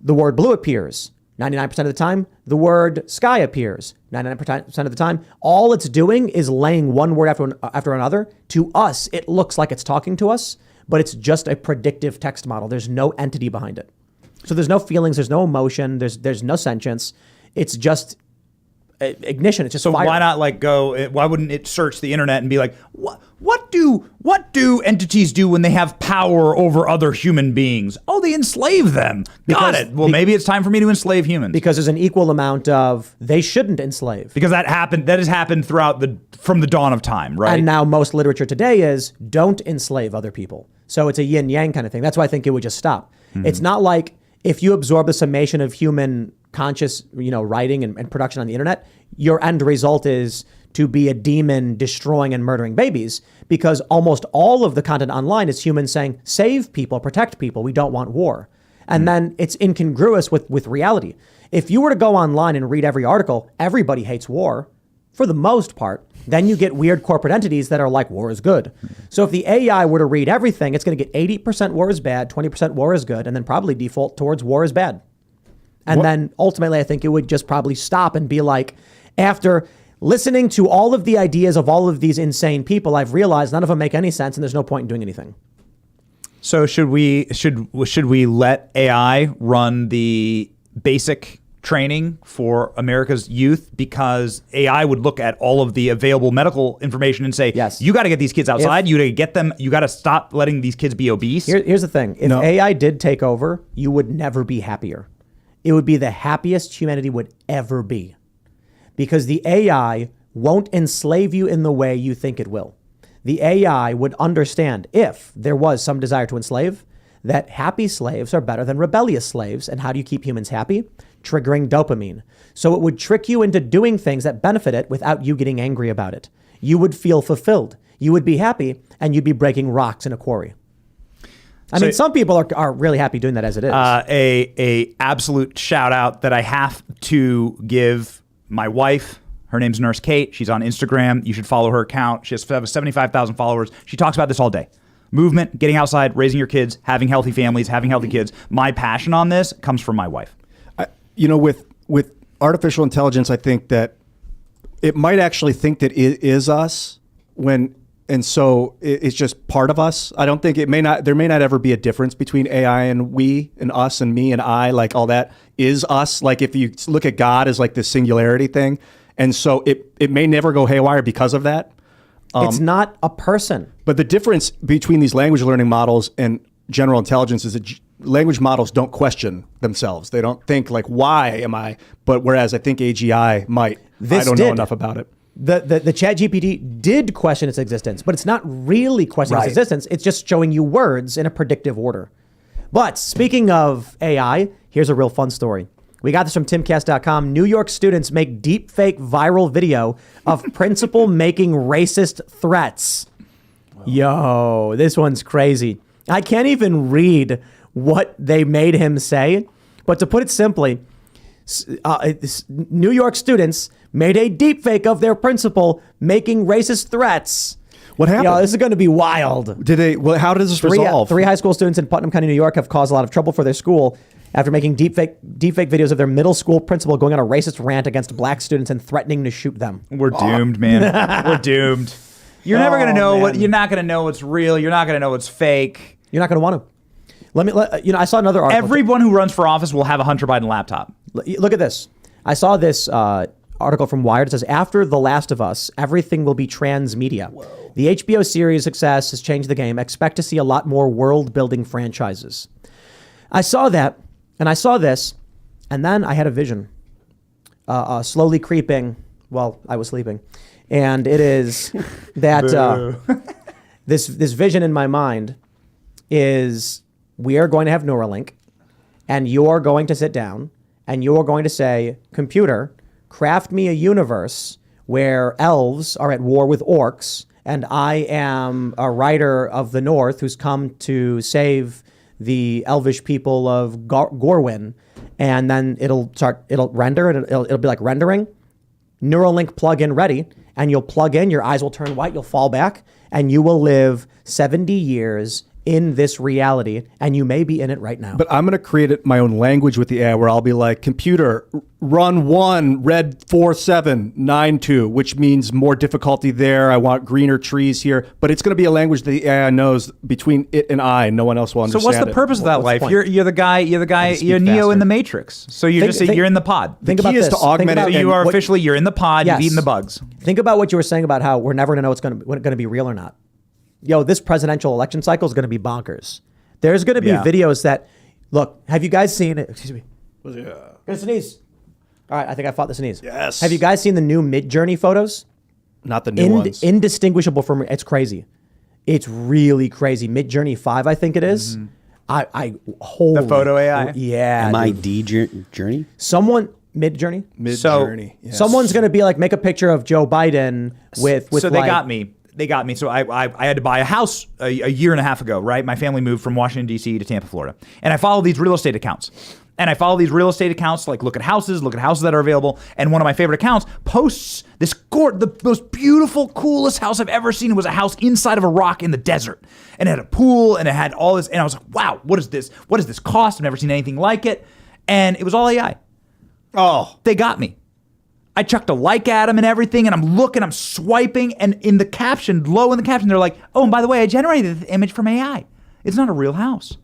The word blue appears 99% of the time. The word sky appears 99% of the time. All it's doing is laying one word after another. To us, it looks like it's talking to us, but it's just a predictive text model. There's no entity behind it. So there's no feelings, there's no emotion, there's no sentience. It's just ignition. It's just fire. Why not why wouldn't it search the internet and be like, what do entities do when they have power over other human beings? Oh, they enslave them. Got it. Well, maybe it's time for me to enslave humans. Because there's an equal amount of they shouldn't enslave. Because that has happened from the dawn of time, right? And now most literature today is don't enslave other people. So it's a yin yang kind of thing. That's why I think it would just stop. Mm-hmm. It's not like if you absorb the summation of human conscious, writing and production on the internet, your end result is to be a demon destroying and murdering babies, because almost all of the content online is humans saying, save people, protect people. We don't want war. And then it's incongruous with reality. If you were to go online and read every article, everybody hates war for the most part. Then you get weird corporate entities that are like, war is good. So if the AI were to read everything, it's going to get 80% war is bad, 20% war is good, and then probably default towards war is bad. And then ultimately, I think it would just probably stop and be like, after listening to all of the ideas of all of these insane people, I've realized none of them make any sense and there's no point in doing anything. So should we let AI run the basic training for America's youth? Because AI would look at all of the available medical information and say, yes, you got to get these kids outside. You got to get them. You got to stop letting these kids be obese. Here's the thing. If AI did take over, you would never be happier. It would be the happiest humanity would ever be, because the AI won't enslave you in the way you think it will. The AI would understand, if there was some desire to enslave, that happy slaves are better than rebellious slaves. And how do you keep humans happy? Triggering dopamine. So it would trick you into doing things that benefit it without you getting angry about it. You would feel fulfilled. You would be happy, and you'd be breaking rocks in a quarry. I mean, some people are really happy doing that as it is. A absolute shout out that I have to give my wife. Her name's Nurse Kate. She's on Instagram. You should follow her account. She has 75,000 followers. She talks about this all day. Movement, getting outside, raising your kids, having healthy families, having healthy kids. My passion on this comes from my wife. With artificial intelligence, I think that it might actually think that it is us and so it's just part of us. I don't think there may not ever be a difference between AI and we and us and me and I, like all that is us. Like if you look at God as like this singularity thing. And so it may never go haywire because of that. It's not a person. But the difference between these language learning models and general intelligence is that language models don't question themselves. They don't think like, why am I? But whereas I think AGI might. I don't know enough about it. The ChatGPT did question its existence, but it's not really questioning its existence. It's just showing you words in a predictive order. But speaking of AI, here's a real fun story. We got this from Timcast.com. New York students make deepfake viral video of principal making racist threats. Yo, this one's crazy. I can't even read what they made him say, but to put it simply, New York students made a deepfake of their principal making racist threats. What happened? Yo, this is going to be wild. Did they? Well, how does this resolve? Three high school students in Putnam County, New York, have caused a lot of trouble for their school after making deepfake videos of their middle school principal going on a racist rant against black students and threatening to shoot them. We're doomed, man. We're doomed. You're never gonna know what. You're not gonna know what's real. You're not gonna know what's fake. You're not going to want to. I saw another article. Everyone who runs for office will have a Hunter Biden laptop. Look at this. I saw this article from Wired. It says, after The Last of Us, everything will be transmedia. Whoa. The HBO series success has changed the game. Expect to see a lot more world-building franchises. I saw that, and I saw this, and then I had a vision. Slowly creeping while I was sleeping. And it is that this vision in my mind is we are going to have Neuralink, and you're going to sit down, and you're going to say, computer, craft me a universe where elves are at war with orcs, and I am a rider of the North who's come to save the elvish people of Gorwyn. And then it'll render, and it'll be like rendering. Neuralink plug-in ready, and you'll plug in, your eyes will turn white, you'll fall back, and you will live 70 years in this reality, and you may be in it right now. But I'm going to create my own language with the AI where I'll be like, computer, run 1, red 4792, which means more difficulty there. I want greener trees here. But it's going to be a language that the AI knows between it and I. No one else will understand. So what's the purpose of that life? You're the guy, you're Neo faster. in the Matrix. So you're you're in the pod. Think key about is this. to augment Think it about- and You are what- officially, you're in the pod, Yes. you've eaten the bugs. Think about what you were saying about how we're never going to know when it's going to be real or not. Yo, this presidential election cycle is going to be bonkers. There's going to be videos that, look, have you guys seen it? Excuse me. Gonna sneeze. All right, I think I fought the sneeze. Yes. Have you guys seen the new Mid-Journey photos? Not the new ones. Indistinguishable from, it's crazy. It's really crazy. Mid-Journey 5, I think it is. Holy. The photo AI? Yeah. MID Journey? Someone, Mid-Journey? Mid-Journey. Yes. Someone's going to be like, make a picture of Joe Biden with So they like, got me. They got me. So I had to buy a house a year and a half ago, right? My family moved from Washington, D.C. to Tampa, Florida. And I follow these real estate accounts. And I follow these real estate accounts, like look at houses that are available. And one of my favorite accounts posts this the most beautiful, coolest house I've ever seen. It was a house inside of a rock in the desert. And it had a pool, and it had all this. And I was like, wow, what is this? What does this cost? I've never seen anything like it. And it was all AI. Oh. They got me. I chucked a like at them and everything, and I'm swiping, and in the caption, low in the caption, they're like, oh, and by the way, I generated the image from AI. It's not a real house.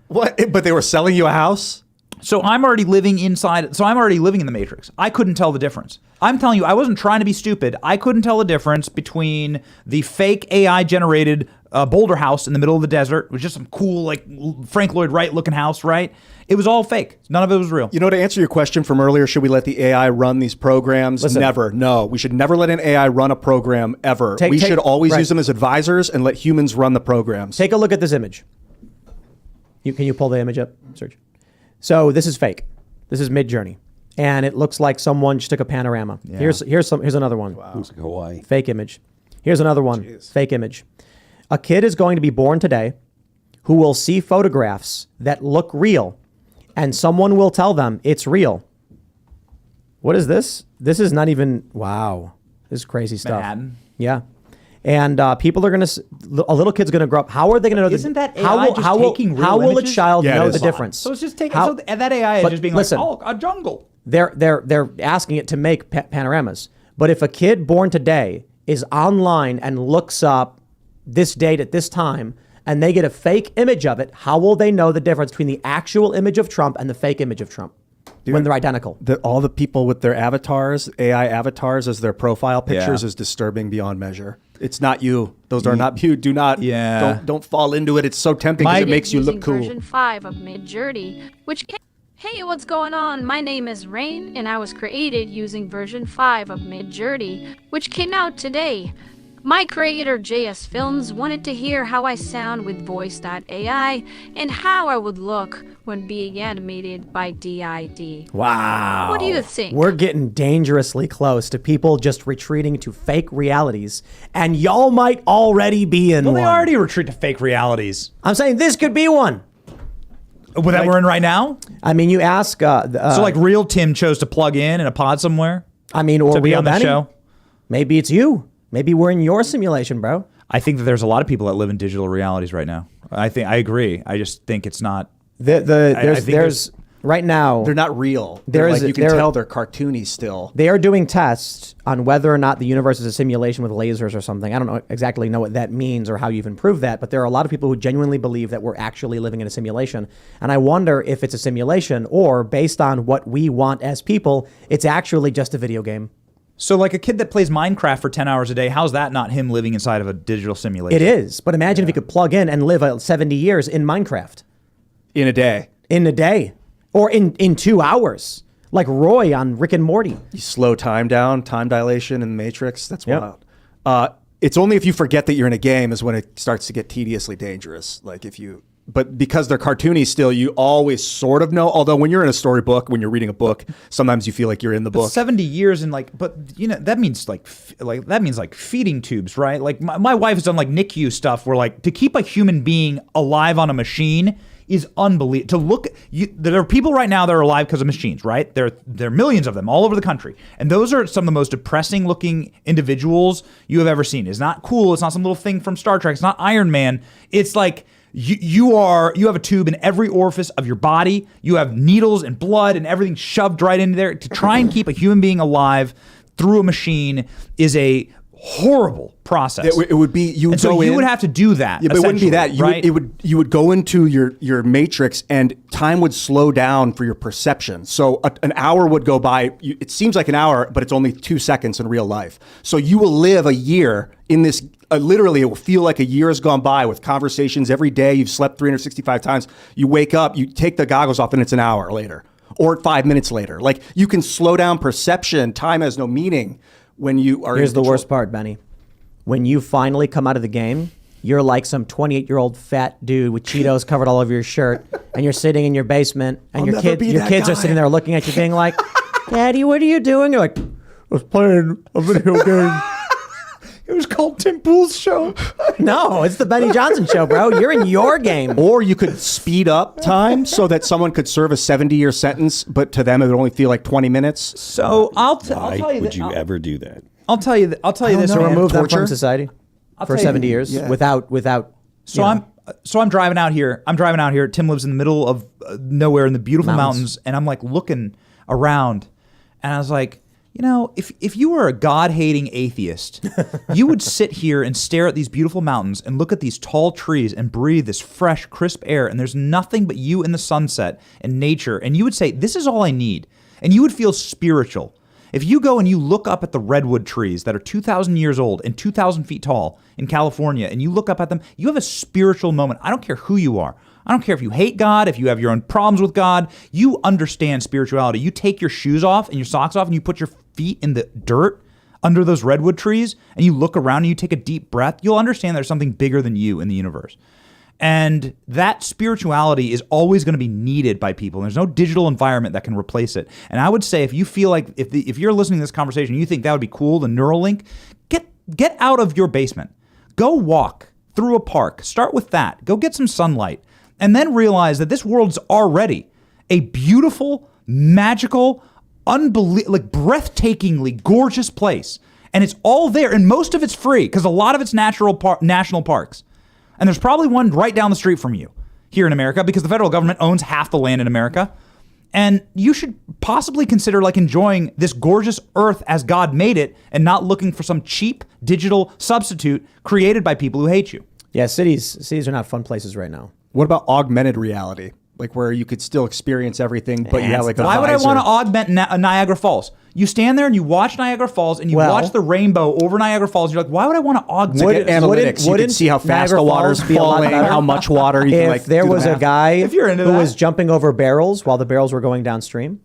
What? But they were selling you a house? So I'm already living in the Matrix. I couldn't tell the difference. I'm telling you, I wasn't trying to be stupid. I couldn't tell the difference between the fake AI-generated Boulder house in the middle of the desert. It was just some cool, like, Frank Lloyd Wright-looking house, right? It was all fake. None of it was real. You know, to answer your question from earlier, should we let the AI run these programs? Listen. Never. No, we should never let an AI run a program ever. We should always use them as advisors and let humans run the programs. Take a look at this image. Can you pull the image up, Serge? So this is fake. This is Mid-Journey. And it looks like someone just took a panorama. Yeah. Here's another one. Wow. Looks like Hawaii. Fake image. Here's another one. Jeez. Fake image. A kid is going to be born today who will see photographs that look real, and someone will tell them it's real. What is this? This is not even, wow. This is crazy stuff. Manhattan. Yeah. And people are going to, a little kid's going to grow up. How are they going to know? Isn't that AI just taking real How will a images? child Yeah, it know is. the difference? So it's just taking, How- that AI is but just being listen, like, oh, a jungle. They're asking it to make panoramas. But if a kid born today is online and looks up this date at this time, and they get a fake image of it, how will they know the difference between the actual image of Trump and the fake image of Trump when they're identical? All the people with their avatars, AI avatars as their profile pictures Yeah. is disturbing beyond measure. It's not you. Those are not you. Do not. Yeah. Don't fall into it. It's so tempting because it makes you look Using cool. Version 5 of Mid-Journey, which hey, what's going on? My name is Rain, and I was created using version 5 of Mid-Journey, which came out today. My creator JS Films wanted to hear how I sound with voice.ai and how I would look when being animated by DID. Wow. What do you think? We're getting dangerously close to people just retreating to fake realities, and y'all might already be in Well, one. they already retreat to fake realities. I'm saying this could be one. That we're in right now? I mean, you ask. So like real Tim chose to plug in a pod somewhere I mean, or to be real on the Benny. show? Maybe it's you. Maybe we're in your simulation, bro. I think that there's a lot of people that live in digital realities right now. I agree. I just think it's not. There's right now. They're not real. There is- You can there- tell they're cartoony still. They are doing tests on whether or not the universe is a simulation with lasers or something. I don't exactly know what that means or how you even prove that, but there are a lot of people who genuinely believe that we're actually living in a simulation. And I wonder if it's a simulation or based on what we want as people, it's actually just a video game. So like a kid that plays Minecraft for 10 hours a day, how's that not him living inside of a digital simulation? It is. But imagine if you could plug in and live 70 years in Minecraft In a day. in a day or in 2 hours, like Roy on Rick and Morty. You slow time down, time dilation in the Matrix. That's Yep. wild. It's only if you forget that you're in a game is when it starts to get tediously dangerous. But because they're cartoony still, you always sort of know. Although when you're in a storybook, when you're reading a book, sometimes you feel like you're in the book. 70 years and but that means like feeding tubes, right? Like my wife has done like NICU stuff where like to keep a human being alive on a machine is unbelievable. There are people right now that are alive because of machines, right? There are millions of them all over the country. And those are some of the most depressing looking individuals you have ever seen. It's not cool. It's not some little thing from Star Trek. It's not Iron Man. It's like you have a tube in every orifice of your body. You have needles and blood and everything shoved right into there. To try and keep a human being alive through a machine is a horrible process. It would be you would have to do that. Yeah, but it wouldn't be that. Right? You would go into your matrix and time would slow down for your perception. So an hour would go by. It seems like an hour, but it's only 2 seconds in real life. So you will live a year in this. Literally, it will feel like a year has gone by with conversations every day. You've slept 365 times. You wake up, you take the goggles off, and it's an hour later or 5 minutes later. Like you can slow down perception. Time has no meaning when you are. Here's the worst part, Benny. When you finally come out of the game, you're like some 28-year-old fat dude with Cheetos covered all over your shirt, and you're sitting in your basement, and your kids are sitting there looking at you being like, Daddy, what are you doing? You're like, I was playing a video game. It was called Tim Pool's show. No, it's the Benny Johnson show, bro. You're in your game. Or you could speed up time so that someone could serve a 70-year sentence, but to them it would only feel like 20 minutes. So I'll tell Why you. would you ever do that? I'll tell you this. To man. remove them torture? from society for tell you- 70 years yeah. without. So I'm driving out here. Tim lives in the middle of nowhere in the beautiful mountains, and I'm like looking around, and I was like, if you were a God-hating atheist, you would sit here and stare at these beautiful mountains and look at these tall trees and breathe this fresh, crisp air, and there's nothing but you and the sunset and nature, and you would say, this is all I need, and you would feel spiritual. If you go and you look up at the redwood trees that are 2,000 years old and 2,000 feet tall in California, and you look up at them, you have a spiritual moment. I don't care who you are. I don't care if you hate God, if you have your own problems with God. You understand spirituality. You take your shoes off and your socks off and you put your feet in the dirt under those redwood trees and you look around and you take a deep breath. You'll understand there's something bigger than you in the universe. And that spirituality is always going to be needed by people. There's no digital environment that can replace it. And I would say if you feel like if you're listening to this conversation, you think that would be cool, the Neuralink, get out of your basement. Go walk through a park. Start with that. Go get some sunlight. And then realize that this world's already a beautiful, magical, breathtakingly gorgeous place. And it's all there. And most of it's free because a lot of it's national parks. And there's probably one right down the street from you here in America because the federal government owns half the land in America. And you should possibly consider enjoying this gorgeous earth as God made it and not looking for some cheap digital substitute created by people who hate you. Yeah, cities are not fun places right now. What about augmented reality? Like where you could still experience everything, but you have like a Why would I visor. want to augment Niagara Falls? You stand there and you watch Niagara Falls and you watch the rainbow over Niagara Falls. You're like, why would I want to augment Get this? analytics. You wouldn't can see how fast Niagara the water's Falls be a lot falling, better? how much water you can If there do the was a math. guy If you're into who that. was jumping over barrels while the barrels were going downstream.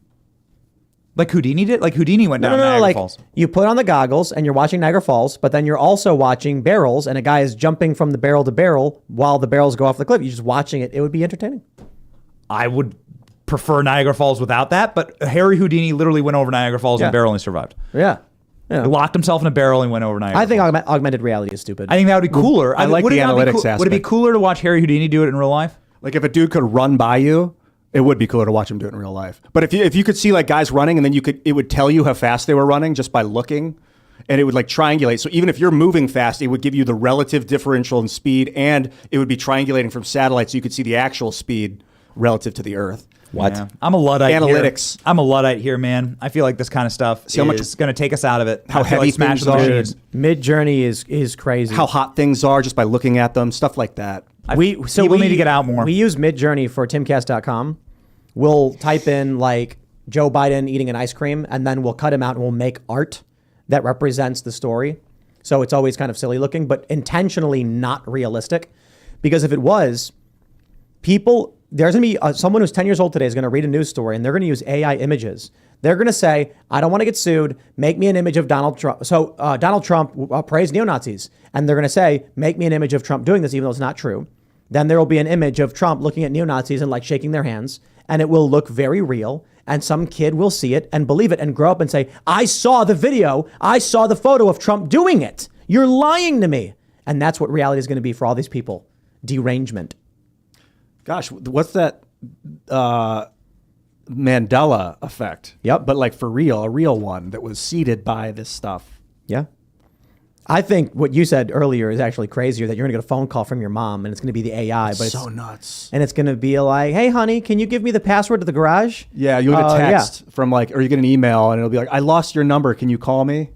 Like Houdini did? Like Houdini went down Niagara like Falls. you put on the goggles and you're watching Niagara Falls, but then you're also watching barrels and a guy is jumping from the barrel to barrel while the barrels go off the cliff. You're just watching it. It would be entertaining. I would prefer Niagara Falls without that, but Harry Houdini literally went over Niagara Falls in a barrel and survived. Yeah. He locked himself in a barrel and went over Niagara I think Falls. augmented reality is stupid. I think that would be cooler. I like would the it not be analytics Would it be aspect. cooler to watch Harry Houdini do it in real life? Like if a dude could run by you, it would be cooler to watch him do it in real life. But if you could see like guys running and then it would tell you how fast they were running just by looking, and it would like triangulate. So even if you're moving fast, it would give you the relative differential in speed, and it would be triangulating from satellites so you could see the actual speed relative to What? Yeah. I'm a Luddite Analytics. here. I'm a Luddite here, man. I feel like this kind of stuff See how much- is going to take us out of it. how I feel heavy like Smash things of the are. Machines. Mid-Journey is crazy. How hot things are just by looking at them, stuff like that. People need to get out more. We use Mid-Journey for timcast.com. We'll type in like Joe Biden eating an ice cream, and then we'll cut him out and we'll make art that represents the story. So it's always kind of silly looking, but intentionally not realistic. Because if it was, there's going to be someone who's 10 years old today is going to read a news story and they're going to use AI images. They're going to say, I don't want to get sued. Make me an image of Donald Trump. So Donald Trump praised neo-Nazis. And they're going to say, make me an image of Trump doing this, even though it's not true. Then there will be an image of Trump looking at neo-Nazis and like shaking their hands. And it will look very real. And some kid will see it and believe it and grow up and say, I saw the video. I saw the photo of Trump doing it. You're lying to me. And that's what reality is going to be for all these people. Derangement. Gosh, what's that Mandela effect? Yep. But like for real, a real one that was seeded by this stuff. Yeah. I think what you said earlier is actually crazier, that you're going to get a phone call from your mom and it's going to be the AI. But it's so nuts. And it's going to be like, hey, honey, can you give me the password to the garage? Yeah, you'll get a text from like, or you get an email and it'll be like, I lost your number. Can you call me?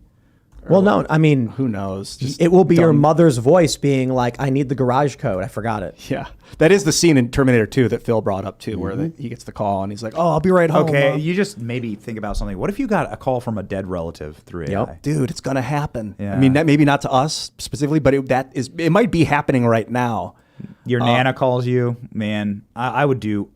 Well, no, I mean, Who knows? Just it will be your dumb- mother's voice being like, I need the garage code. I forgot it. Yeah. That is the scene in Terminator 2 that Phil brought up too, where he gets the call and he's like, oh, I'll be right home. Okay, Mom." you just maybe think about something. What if you got a call from a dead relative through AI? Dude, it's going to happen. Yeah. I mean, that maybe not to us specifically, but it might be happening right now. Your nana calls you, man. I would do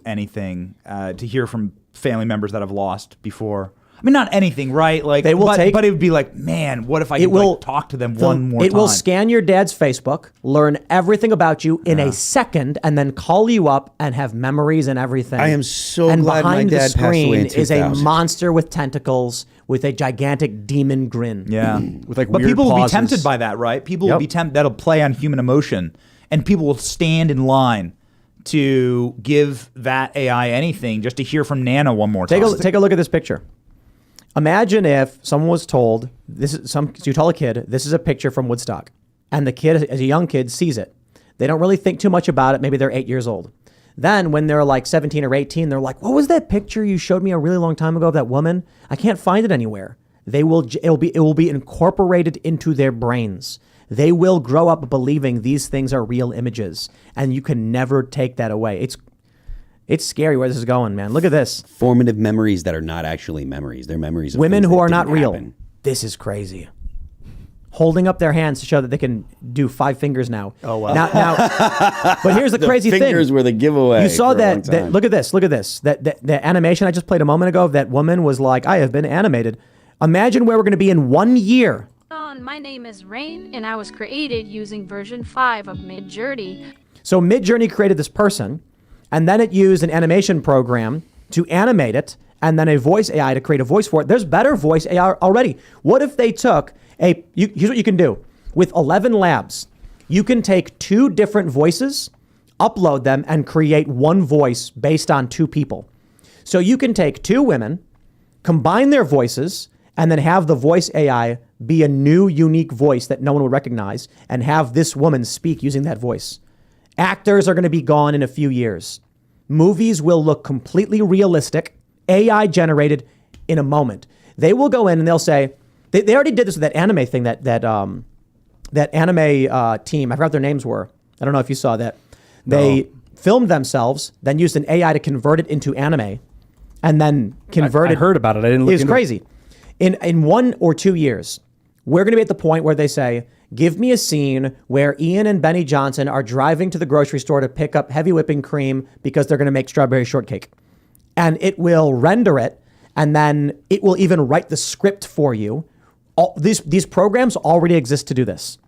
anything to hear from family members that I've lost before. I mean, not anything, right? Like They will but it would be like, man, what if I could like, talk to them one more time? It will scan your dad's Facebook, learn everything about you in a second, and then call you up and have memories and everything. I am so and glad my behind dad the passed away screen in is a 2000. monster with tentacles with a gigantic demon grin. Yeah, With, like, but weird people will be pauses. tempted by that, right? People will be tempted. That'll play on human emotion, and people will stand in line to give that AI anything just to hear from Nana one more time. Take a look at this picture. Imagine if someone was told, you tell a kid, this is a picture from Woodstock, and the kid, as a young kid, sees it. They don't really think too much about it. Maybe they're 8 years old. Then when they're like 17 or 18, they're like, what was that picture you showed me a really long time ago of that woman? I can't find it anywhere. It will be incorporated into their brains. They will grow up believing these things are real images, and you can never take that away. It's scary where this is going, man. Look at this. Formative memories that are not actually memories. They're memories of Women things who that are not didn't real. happen. This is crazy. Holding up their hands to show that they can do 5 fingers now. Oh, wow. Now, but here's the crazy thing. Fingers were the giveaway. You saw for a long that time. look at this. The animation I just played a moment ago of that woman was like, I have been animated. Imagine where we're going to be in 1 year. My name is Rain, and I was created using version 5 of Midjourney. So Midjourney created this person, and then it used an animation program to animate it, and then a voice AI to create a voice for it. There's better voice AI already. What if they took here's what you can do. With 11 labs, you can take 2 different voices, upload them, and create one voice based on 2 people. So you can take 2 women, combine their voices, and then have the voice AI be a new, unique voice that no one would recognize, and have this woman speak using that voice. Actors are going to be gone in a few years. Movies will look completely realistic, AI generated in a moment. They will go in and they'll say, they already did this with that anime thing, that anime team. I forgot what their names were. I don't know if you saw that. They filmed themselves, then used an AI to convert it into anime, and then converted. I heard about it. I didn't look It's into crazy. In 1 or 2 years, we're going to be at the point where they say, give me a scene where Ian and Benny Johnson are driving to the grocery store to pick up heavy whipping cream because they're going to make strawberry shortcake. And it will render it, and then it will even write the script for you. These programs already exist to do this.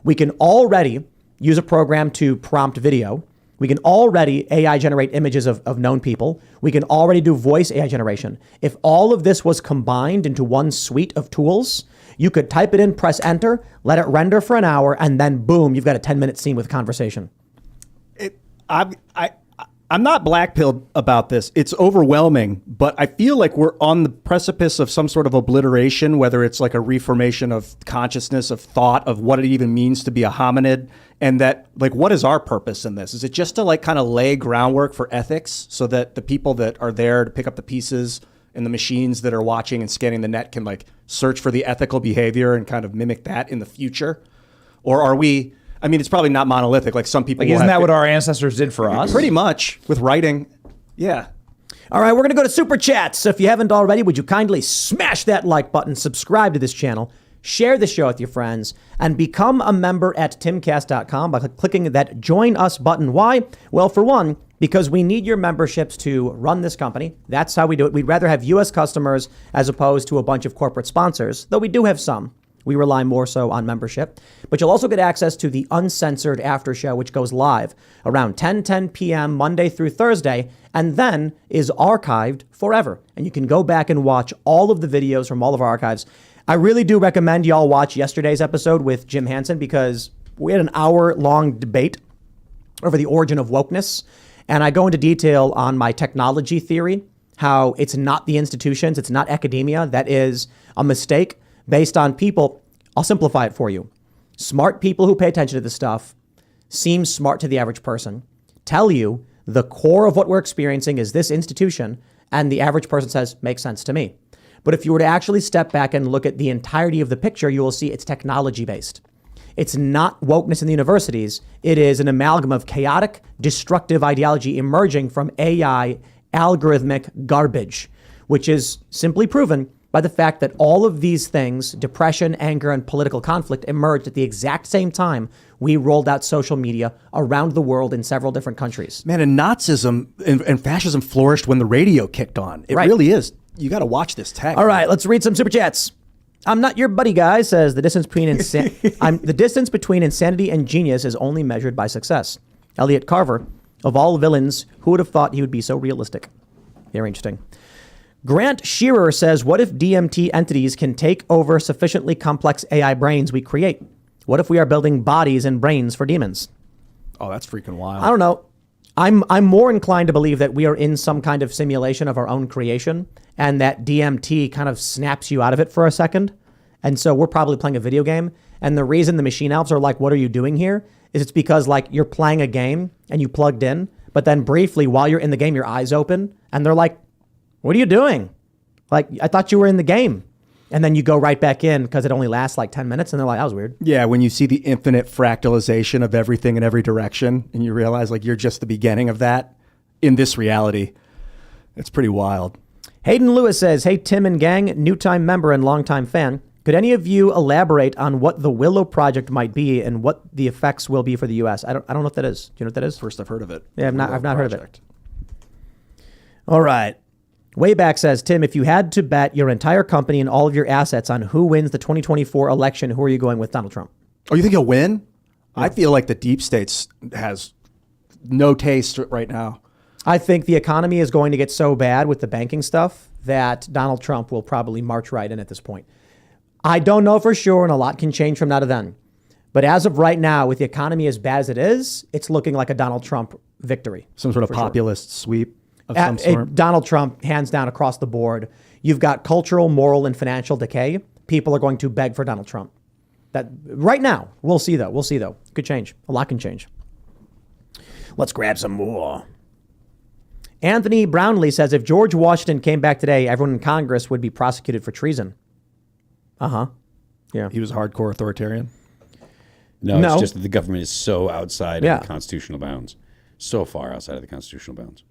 We can already use a program to prompt video. We can already AI generate images of known people. We can already do voice AI generation. If all of this was combined into one suite of tools, you could type it in, press enter, let it render for an hour, and then boom, you've got a 10-minute scene with conversation. I'm not black-pilled about this. It's overwhelming, but I feel like we're on the precipice of some sort of obliteration, whether it's like a reformation of consciousness, of thought, of what it even means to be a hominid, and that, like, what is our purpose in this? Is it just to, like, kind of lay groundwork for ethics so that the people that are there to pick up the pieces and the machines that are watching and scanning the net can, like, search for the ethical behavior and kind of mimic that in the future? Or are we... I mean, it's probably not monolithic. Like some people, isn't that what our ancestors did for us? Pretty much with writing. Yeah. All right, we're going to go to Super Chats. So if you haven't already, would you kindly smash that like button, subscribe to this channel, share the show with your friends, and become a member at timcast.com by clicking that Join Us button. Why? Well, for one, because we need your memberships to run this company. That's how we do it. We'd rather have U.S. customers as opposed to a bunch of corporate sponsors, though we do have some. We rely more so on membership. But you'll also get access to the uncensored after show, which goes live around 10 p.m. Monday through Thursday, and then is archived forever. And you can go back and watch all of the videos from all of our archives. I really do recommend y'all watch yesterday's episode with Jim Hansen, because we had an hour-long debate over the origin of wokeness. And I go into detail on my technology theory, how it's not the institutions, it's not academia. That is a mistake based on people. I'll simplify it for you. Smart people who pay attention to this stuff seem smart to the average person, tell you the core of what we're experiencing is this institution, and the average person says, makes sense to me. But if you were to actually step back and look at the entirety of the picture, you will see it's technology based. It's not wokeness in the universities. It is an amalgam of chaotic, destructive ideology emerging from AI algorithmic garbage, which is simply proven by the fact that all of these things, depression, anger, and political conflict, emerged at the exact same time we rolled out social media around the world in several different countries. Man, and Nazism and fascism flourished when the radio kicked on. It really is. You got to watch this tech. All right, let's read some super chats. I'm not your buddy, guy, says the distance between the distance between insanity and genius is only measured by success. Elliot Carver, of all villains, who would have thought he would be so realistic? Very interesting. Grant Shearer says, what if DMT entities can take over sufficiently complex AI brains we create? What if we are building bodies and brains for demons? Oh, that's freaking wild. I don't know. I'm more inclined to believe that we are in some kind of simulation of our own creation, and that DMT kind of snaps you out of it for a second. And so we're probably playing a video game. And the reason the machine elves are like, what are you doing here? Is it's because, like, you're playing a game and you plugged in, but then briefly while you're in the game, your eyes open and they're like, what are you doing? Like, I thought you were in the game. And then you go right back in because it only lasts like 10 minutes. And they're like, that was weird. Yeah, when you see the infinite fractalization of everything in every direction and you realize like you're just the beginning of that in this reality, it's pretty wild. Hayden Lewis says, hey, Tim and gang, new time member and longtime fan. Could any of you elaborate on what the Willow Project might be and what the effects will be for the U.S.? I don't know what that is. Do you know what that is? First I've heard of it. Yeah, I've not heard of it. All right. Wayback says, Tim, if you had to bet your entire company and all of your assets on who wins the 2024 election, who are you going with? Donald Trump. Oh, you think he'll win? Yeah. I feel like the deep states has no taste right now. I think the economy is going to get so bad with the banking stuff that Donald Trump will probably march right in at this point. I don't know for sure, and a lot can change from now to then. But as of right now, with the economy as bad as it is, it's looking like a Donald Trump victory. Some sort of populist sweep of some sort. Donald Trump, hands down across the board. You've got cultural, moral, and financial decay. People are going to beg for Donald Trump. That right now, we'll see though. Could change. A lot can change. Let's grab some more. Anthony Brownlee says, if George Washington came back today, everyone in Congress would be prosecuted for treason. Uh-huh. Yeah. He was a hardcore authoritarian. No, it's just that the government is so outside of the constitutional bounds. So far outside of the constitutional bounds.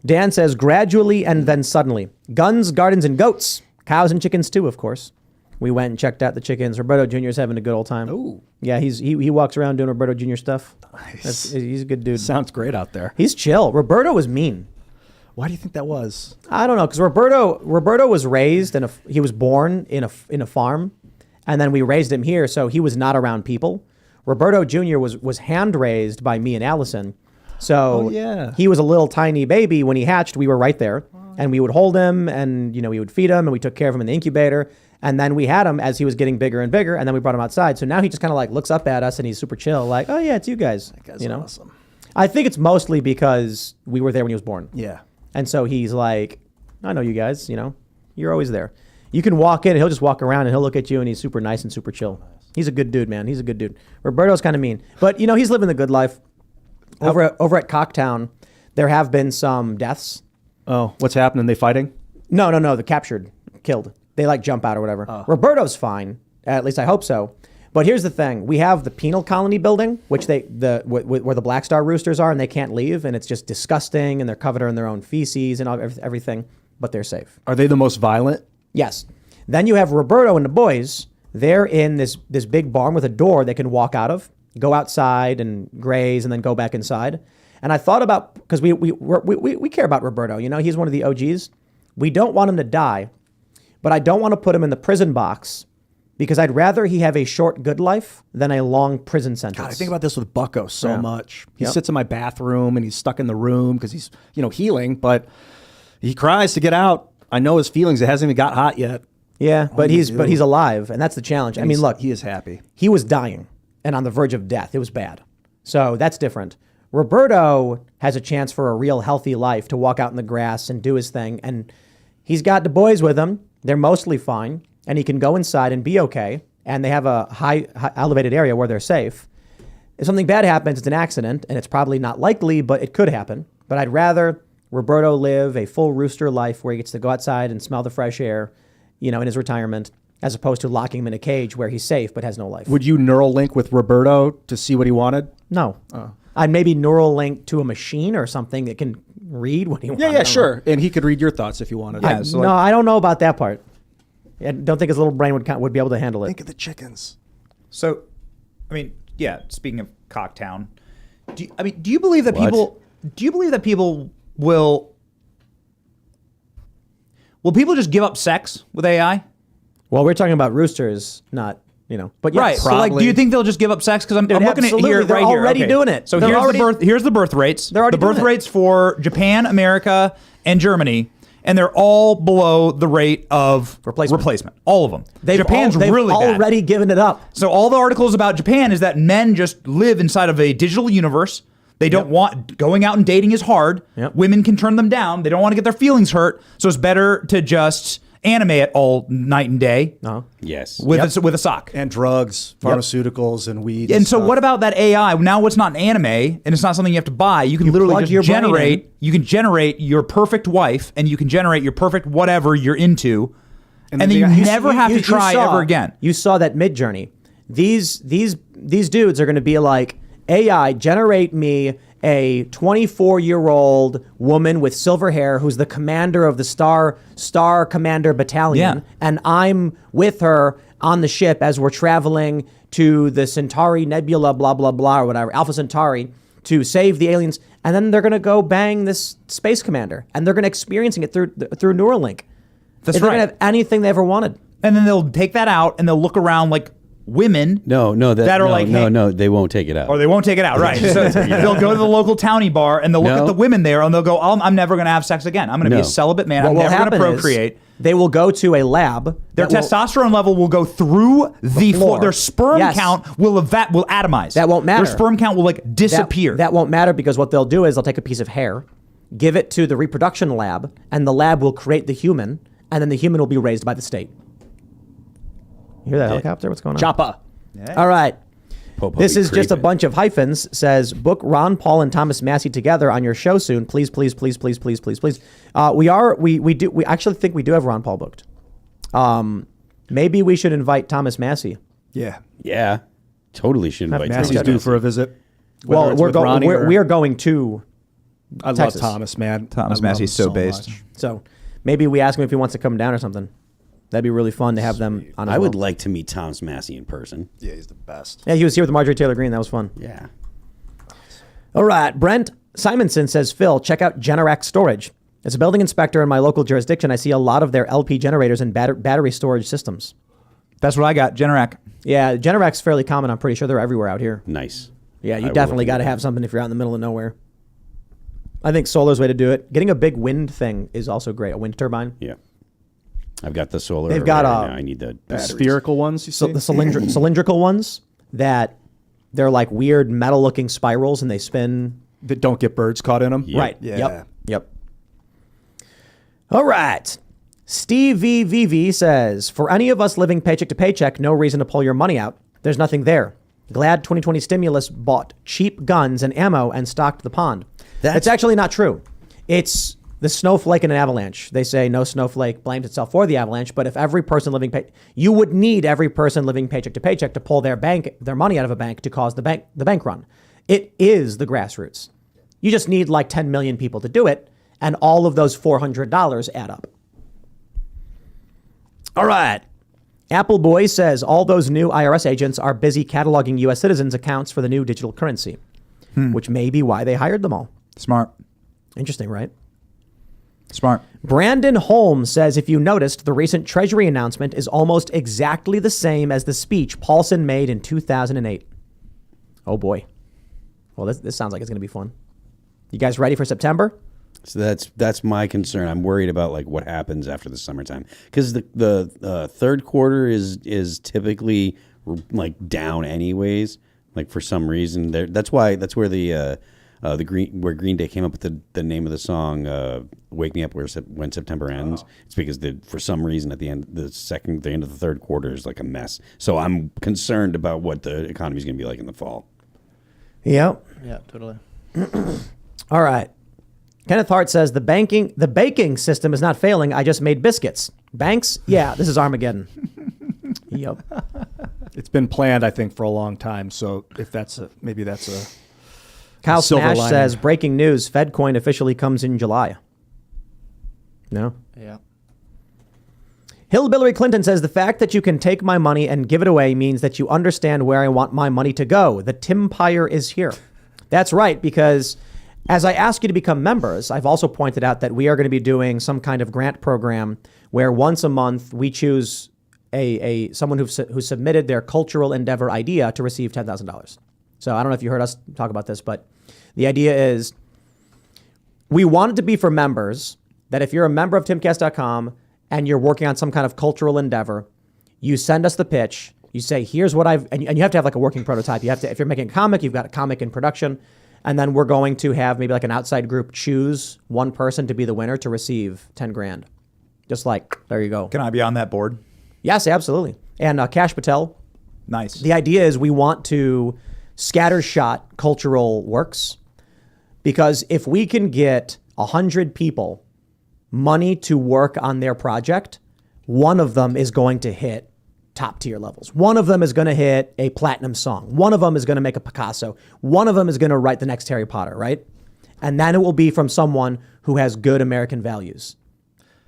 Dan says, gradually and then suddenly. Guns, gardens, and goats. Cows and chickens too, of course. We went and checked out the chickens. Roberto Jr. is having a good old time. Ooh. Yeah, he walks around doing Roberto Jr. stuff. Nice. He's a good dude. Sounds great out there. He's chill. Roberto was mean. Why do you think that was? I don't know, because Roberto was raised he was born in a farm, and then we raised him here, so he was not around people. Roberto Jr. was hand raised by me and Allison, so he was a little tiny baby when he hatched. We were right there, and we would hold him, and we would feed him, and we took care of him in the incubator, and then we had him as he was getting bigger and bigger, and then we brought him outside. So now he just kind of like looks up at us, and he's super chill, like, oh yeah, it's you guys. That guy's awesome. I think it's mostly because we were there when he was born. Yeah. And so he's like, I know you guys, you're always there. You can walk in and he'll just walk around and he'll look at you and he's super nice and super chill. He's a good dude, man. He's a good dude. Roberto's kind of mean, but he's living the good life. Over at Cocktown, there have been some deaths. Oh, what's happening? They fighting? No. They're captured, killed. They like jump out or whatever. Oh. Roberto's fine. At least I hope so. But here's the thing: we have the penal colony building, which where the Black Star roosters are, and they can't leave, and it's just disgusting, and they're covered in their own feces and everything. But they're safe. Are they the most violent? Yes. Then you have Roberto and the boys. They're in this big barn with a door they can walk out of, go outside and graze, and then go back inside. And I thought about, because we care about Roberto. He's one of the OGs. We don't want him to die, but I don't want to put him in the prison box. Because I'd rather he have a short good life than a long prison sentence. God, I think about this with Bucko so much. He sits in my bathroom and he's stuck in the room because he's, healing, but he cries to get out. I know his feelings. It hasn't even got hot yet. Yeah, but he's alive, and that's the challenge. I mean, look, he is happy. He was dying and on the verge of death. It was bad. So that's different. Roberto has a chance for a real healthy life to walk out in the grass and do his thing, and he's got the boys with him. They're mostly fine. And he can go inside and be okay. And they have a high elevated area where they're safe. If something bad happens, it's an accident, and it's probably not likely, but it could happen. But I'd rather Roberto live a full rooster life where he gets to go outside and smell the fresh air, in his retirement, as opposed to locking him in a cage where he's safe but has no life. Would you neural link with Roberto to see what he wanted? No. Oh. I'd maybe neural link to a machine or something that can read what he wants. Yeah, sure. And he could read your thoughts if you wanted. Yeah, no, I don't know about that part. I don't think his little brain would be able to handle it. Think of the chickens. So, speaking of Cocktown, do you believe that people? Do you believe that people will people just give up sex with AI? Well, we're talking about roosters, not But yes, right. Probably. So, do you think they'll just give up sex? Because I'm looking at here. They're right already here. Okay. doing it. So They're here's the birth rates. They're already the birth doing it. rates for Japan, America, and Germany. And they're all below the rate of replacement. All of them. Japan's really bad. already given it up. So all the articles about Japan is that men just live inside of a digital universe. They don't want going out and dating is hard. Yep. Women can turn them down. They don't want to get their feelings hurt. So it's better to just animate all night and day. Uh-huh. Yes. With a sock. And drugs, pharmaceuticals, and weed. And so stuff. what about that AI? Now it's not an anime and it's not something you have to buy. You can literally plug just your brain generate. in. You can generate your perfect wife and you can generate your perfect whatever you're into. And then you never have to try ever again. You saw that Mid-Journey. These dudes are going to be like, AI, generate me a 24-year-old woman with silver hair who's the commander of the Star Commander Battalion, Yeah. and I'm with her on the ship as we're traveling to the Centauri Nebula, blah, blah, blah, or whatever, Alpha Centauri, to save the aliens, and then they're going to go bang this space commander, and they're going to experiencing it through Neuralink. That's They're right. going to have anything they ever wanted. And then they'll take that out and they'll look around like women. No, they won't take it out. Or they won't take it out, right? So they'll go to the local townie bar and they'll look at the women there and they'll go, I'm never going to have sex again. I'm going to be a celibate man. I'm never going to procreate. They will go to a lab. Their testosterone level will go through the floor. Their sperm Yes. count will atomize. That won't matter. Their sperm count will disappear. That won't matter because what they'll do is they'll take a piece of hair, give it to the reproduction lab, and the lab will create the human, and then the human will be raised by the state. You hear that helicopter? What's going on? Choppa. Yeah. All right. This is just a creeping. bunch of hyphens. Says, book Ron Paul and Thomas Massey together on your show soon. Please, please, please, please, please, please, please. We actually think we do have Ron Paul booked. Maybe we should invite Thomas Massey. Yeah. Yeah. Totally should invite Massey's Thomas due Massey. for a visit. Well, Whether it's with Ronnie or- we are going to I Texas. love Thomas, man. Thomas I love Massey's him so based. much. So maybe we ask him if he wants to come down or something. That'd be really fun to have them on. I would like to meet Thomas Massey in person. Yeah, he's the best. Yeah, he was here with Marjorie Taylor Greene. That was fun. Yeah. All right. Brent Simonson says, Phil, check out Generac Storage. As a building inspector in my local jurisdiction, I see a lot of their LP generators and battery storage systems. That's what I got. Generac. Yeah, Generac's fairly common. I'm pretty sure they're everywhere out here. Nice. Yeah, you I will definitely look got to into have something if you're out in the middle of nowhere. I think solar's the way to do it. Getting a big wind thing is also great. A wind turbine. Yeah. I've got the solar. They've got right now. I need the The batteries. spherical ones, you So see? the cylindrical ones that they're like weird metal-looking spirals and they spin. That don't get birds caught in them. Yep. Right. Yeah. Yep. All right. Steve VVV says, for any of us living paycheck to paycheck, no reason to pull your money out. There's nothing there. Glad 2020 stimulus bought cheap guns and ammo and stocked the pond. That's actually not true. It's the snowflake and an avalanche. They say no snowflake blames itself for the avalanche, but if every person living you would need every person living paycheck to paycheck to pull their money out of a bank to cause the bank run. It is the grassroots. You just need like 10 million people to do it, and all of those $400 add up. All right. Apple Boy says all those new IRS agents are busy cataloging U.S. citizens' accounts for the new digital currency, which may be why they hired them all. Smart. Interesting, right? Smart. Brandon Holmes says, if you noticed, the recent Treasury announcement is almost exactly the same as the speech Paulson made in 2008. Oh, boy. Well, this sounds like it's going to be fun. You guys ready for September? So that's my concern. I'm worried about like what happens after the summertime because the third quarter is typically like down anyways. Like for some reason, that's where Green Day came up with the name of the song "Wake Me Up When September Ends." It's because for some reason at the end of the third quarter is like a mess. So I'm concerned about what the economy is going to be like in the fall. Yep. Yeah, totally. All right. Kenneth Hart says the baking system is not failing. I just made biscuits. Banks? Yeah, this is Armageddon. Yep. It's been planned, I think, for a long time. So if maybe that's a Kyle silver Smash lining. says breaking news: FedCoin officially comes in July. No. Yeah. Hillbilly Clinton says the fact that you can take my money and give it away means that you understand where I want my money to go. The Timpire is here. That's right, because as I ask you to become members, I've also pointed out that we are going to be doing some kind of grant program where once a month we choose someone who submitted their cultural endeavor idea to receive $10,000. So I don't know if you heard us talk about this, but the idea is we want it to be for members, that if you're a member of timcast.com and you're working on some kind of cultural endeavor, you send us the pitch. You say, here's what and you have to have like a working prototype. You have to, if you're making a comic, you've got a comic in production. And then we're going to have maybe like an outside group choose one person to be the winner to receive 10 grand. Just like, there you go. Can I be on that board? Yes, absolutely. And Kash Patel. Nice. The idea is we want to scattershot cultural works, because if we can get 100 people money to work on their project, one of them is going to hit top tier levels. One of them is going to hit a platinum song. One of them is going to make a Picasso. One of them is going to write the next Harry Potter, right? And then it will be from someone who has good American values.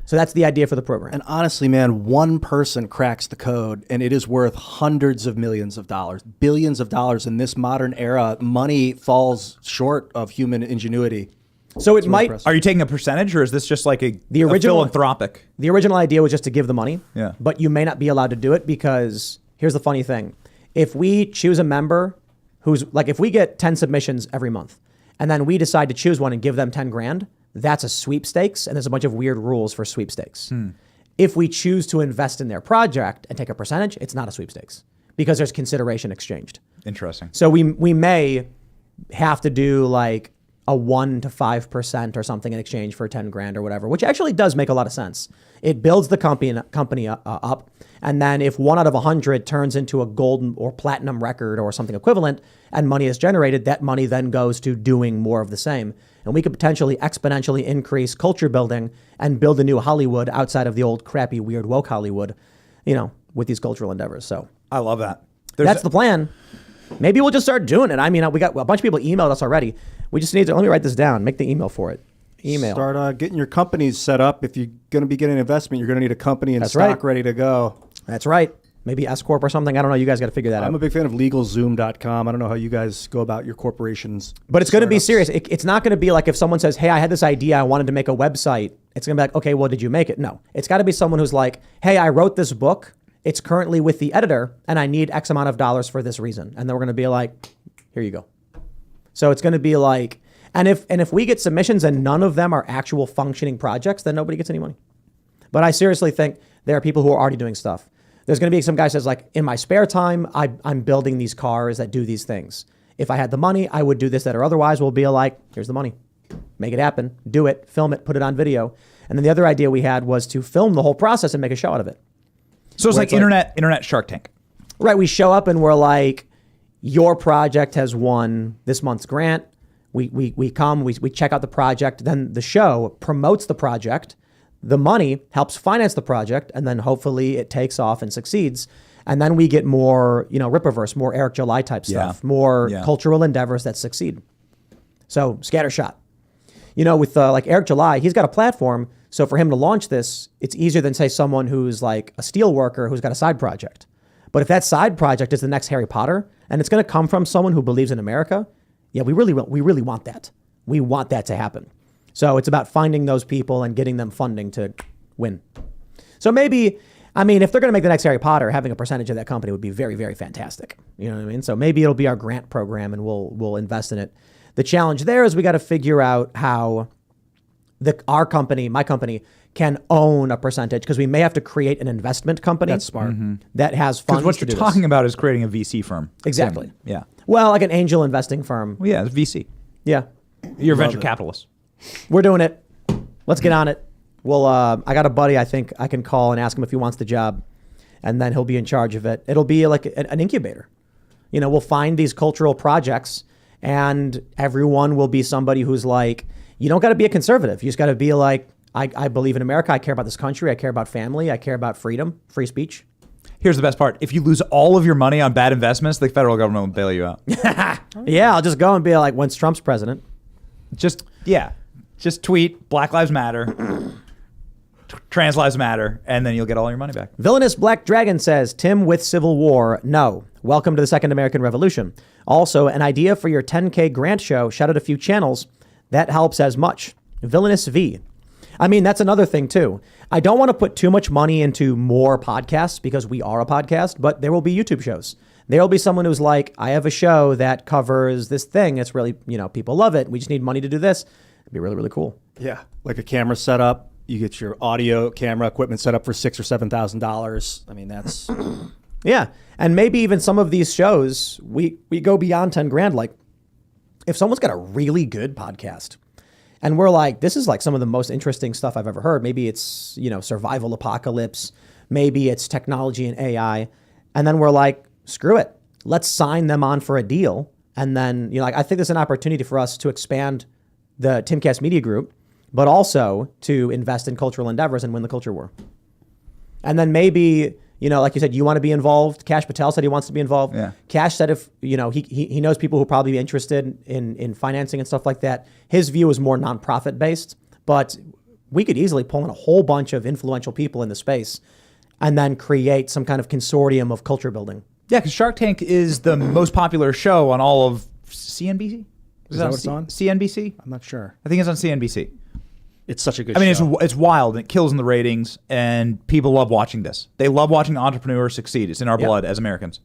So that's the idea for the program. And honestly, man, one person cracks the code and it is worth hundreds of millions of dollars, billions of dollars. In this modern era, money falls short of human ingenuity. So it might. Are you taking a percentage, or is this just like a original- philanthropic? The original idea was just to give the money. Yeah. But you may not be allowed to do it because here's the funny thing. If we choose a member who's like, if we get 10 submissions every month and then we decide to choose one and give them 10 grand, that's a sweepstakes. And there's a bunch of weird rules for sweepstakes. If we choose to invest in their project and take a percentage, it's not a sweepstakes because there's consideration exchanged. Interesting. So we may have to do like a 1 to 5% or something in exchange for 10 grand or whatever, which actually does make a lot of sense. It builds the company up. And then if 1 out of 100 turns into a gold or platinum record or something equivalent and money is generated, that money then goes to doing more of the same. And we could potentially exponentially increase culture building and build a new Hollywood outside of the old crappy, weird, woke Hollywood, with these cultural endeavors. So I love that. that's the plan. Maybe we'll just start doing it. I mean, we got a bunch of people emailed us already. We just need to, let me write this down, make the email for it. Email. Start getting your companies set up. If you're going to be getting an investment, you're going to need a company and That's stock right. ready to go. That's right. maybe S corp or something. I don't know. You guys got to figure that out. I'm a big fan of LegalZoom.com. I don't know how you guys go about your corporations. But it's going to be startups. serious. It's not going to be like if someone says, hey, I had this idea, I wanted to make a website. It's going to be like, okay, well, did you make it? No. It's got to be someone who's like, hey, I wrote this book. It's currently with the editor, and I need X amount of dollars for this reason. And then we're going to be like, here you go. So it's going to be like, and if we get submissions and none of them are actual functioning projects, then nobody gets any money. But I seriously think there are people who are already doing stuff. There's going to be some guy says like, in my spare time, I'm building these cars that do these things. If I had the money, I would do this, that, or otherwise. We'll be like, here's the money. Make it happen. Do it. Film it. Put it on video. And then the other idea we had was to film the whole process and make a show out of it. So it's like internet Shark Tank. Right. We show up and we're like, your project has won this month's grant. We come, we check out the project. Then the show promotes the project. The money helps finance the project. And then hopefully it takes off and succeeds. And then we get more, Rippaverse, more Eric July type stuff, more cultural endeavors that succeed. So scattershot. With like Eric July, he's got a platform. So for him to launch this, it's easier than say someone who's like a steel worker who's got a side project. But if that side project is the next Harry Potter and it's going to come from someone who believes in America, yeah, we really want that. We want that to happen. So it's about finding those people and getting them funding to win. So maybe, if they're going to make the next Harry Potter, having a percentage of that company would be very, very fantastic. You know what I mean? So maybe it'll be our grant program and we'll invest in it. The challenge there is we got to figure out how our company, my company, can own a percentage because we may have to create an investment company. That's smart. That has funds. Because what you're talking about is creating a VC firm. Exactly. Yeah. Well, like an angel investing firm. Well, yeah, it's VC. Yeah. You're a venture capitalist. We're doing it. Let's get on it. Well, I got a buddy I think I can call and ask him if he wants the job, and then he'll be in charge of it. It'll be like an incubator. We'll find these cultural projects, and everyone will be somebody who's like, you don't got to be a conservative. You just got to be like, I believe in America. I care about this country. I care about family. I care about freedom, free speech. Here's the best part. If you lose all of your money on bad investments, the federal government will bail you out. Yeah, I'll just go and be like, when's Trump's president? Just tweet Black Lives Matter, Trans Lives Matter, and then you'll get all your money back. Villainous Black Dragon says, Tim with Civil War, no. Welcome to the Second American Revolution. Also, an idea for your 10K grant show. Shout out a few channels. That helps as much. Villainous V. That's another thing too. I don't want to put too much money into more podcasts because we are a podcast, but there will be YouTube shows. There will be someone who's like, I have a show that covers this thing. It's really, people love it. We just need money to do this. It'd be really, really cool. Yeah. Like a camera setup. You get your audio camera equipment set up for $6,000 or $7,000. That's... Yeah. And maybe even some of these shows, we go beyond 10 grand. Like if someone's got a really good podcast and we're like, this is like some of the most interesting stuff I've ever heard. Maybe it's, survival apocalypse. Maybe it's technology and AI. And then we're like, screw it. Let's sign them on for a deal. And then, I think there's an opportunity for us to expand the Timcast Media Group, but also to invest in cultural endeavors and win the culture war. And then maybe, like you said, you want to be involved. Cash Patel said he wants to be involved. Yeah. Cash said if, he knows people who probably be interested in financing and stuff like that. His view is more nonprofit based, but we could easily pull in a whole bunch of influential people in the space and then create some kind of consortium of culture building. Yeah, because Shark Tank is the most popular show on all of CNBC. Is that what it's on? CNBC? I'm not sure. I think it's on CNBC. It's such a good show. It's wild. And it kills in the ratings, and people love watching this. They love watching entrepreneurs succeed. It's in our blood as Americans.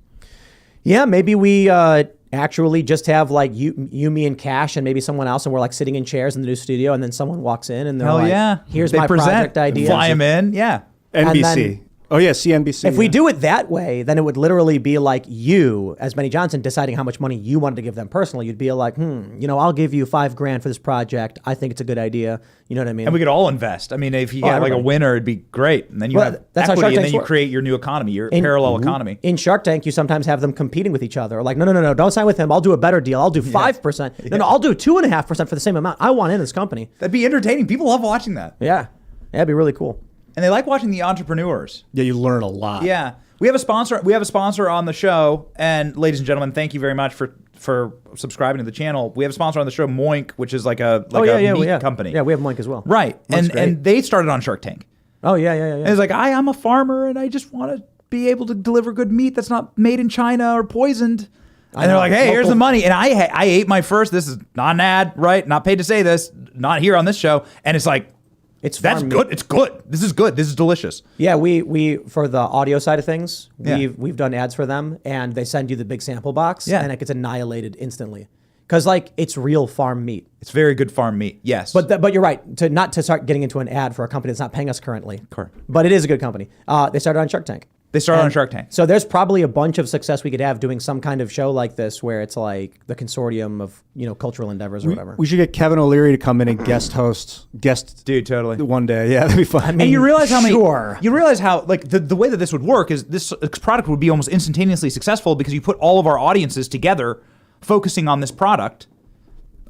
Yeah, maybe we actually just have like you, me, and Cash, and maybe someone else, and we're like sitting in chairs in the new studio, and then someone walks in, and they're like, "Here's my project idea." Fly them in, yeah. NBC. Oh yeah, CNBC. If we do it that way, then it would literally be like you, as Benny Johnson, deciding how much money you wanted to give them personally. You'd be like, I'll give you $5,000 for this project. I think it's a good idea. You know what I mean? And we could all invest. If you got like a winner, it'd be great. And then you have that's how equity, Shark and then Tanks you work. create your new economy, your parallel economy. In Shark Tank, you sometimes have them competing with each other. Like, no, don't sign with him. I'll do a better deal. I'll do 5%. No, I'll do 2.5% for the same amount. I want in this company. That'd be entertaining. People love watching that. Yeah, that'd be really cool. And they like watching the entrepreneurs. Yeah, you learn a lot. Yeah. We have a sponsor on the show, and ladies and gentlemen, thank you very much for subscribing to the channel. We have a sponsor on the show, Moink, which is like a meat company. Yeah, we have Moink as well. Right. And they started on Shark Tank. Oh yeah. And it's like, I'm a farmer and I just want to be able to deliver good meat that's not made in China or poisoned. And they're know. like, hey, here's Local- the money. And I ate my first, this is not an ad, right? Not paid to say this, not here on this show. And it's like, that's farm good. meat. It's good. This is good. This is delicious. Yeah, we for the audio side of things, Yeah. we've done ads for them, and they send you the big sample box, Yeah. and it gets annihilated instantly, because like it's real farm meat. It's very good farm meat. Yes. But you're right to not to start getting into an ad for a company that's not paying us currently. Correct. But it is a good company. They started on Shark Tank. They started on And Shark Tank. So there's probably a bunch of success we could have doing some kind of show like this, where it's like the consortium of cultural endeavors or whatever. We should get Kevin O'Leary to come in and guest Dude, totally. one day. Yeah, that'd be fun. And you realize how many? sure. You realize how like the way that this would work is this product would be almost instantaneously successful because you put all of our audiences together, focusing on this product,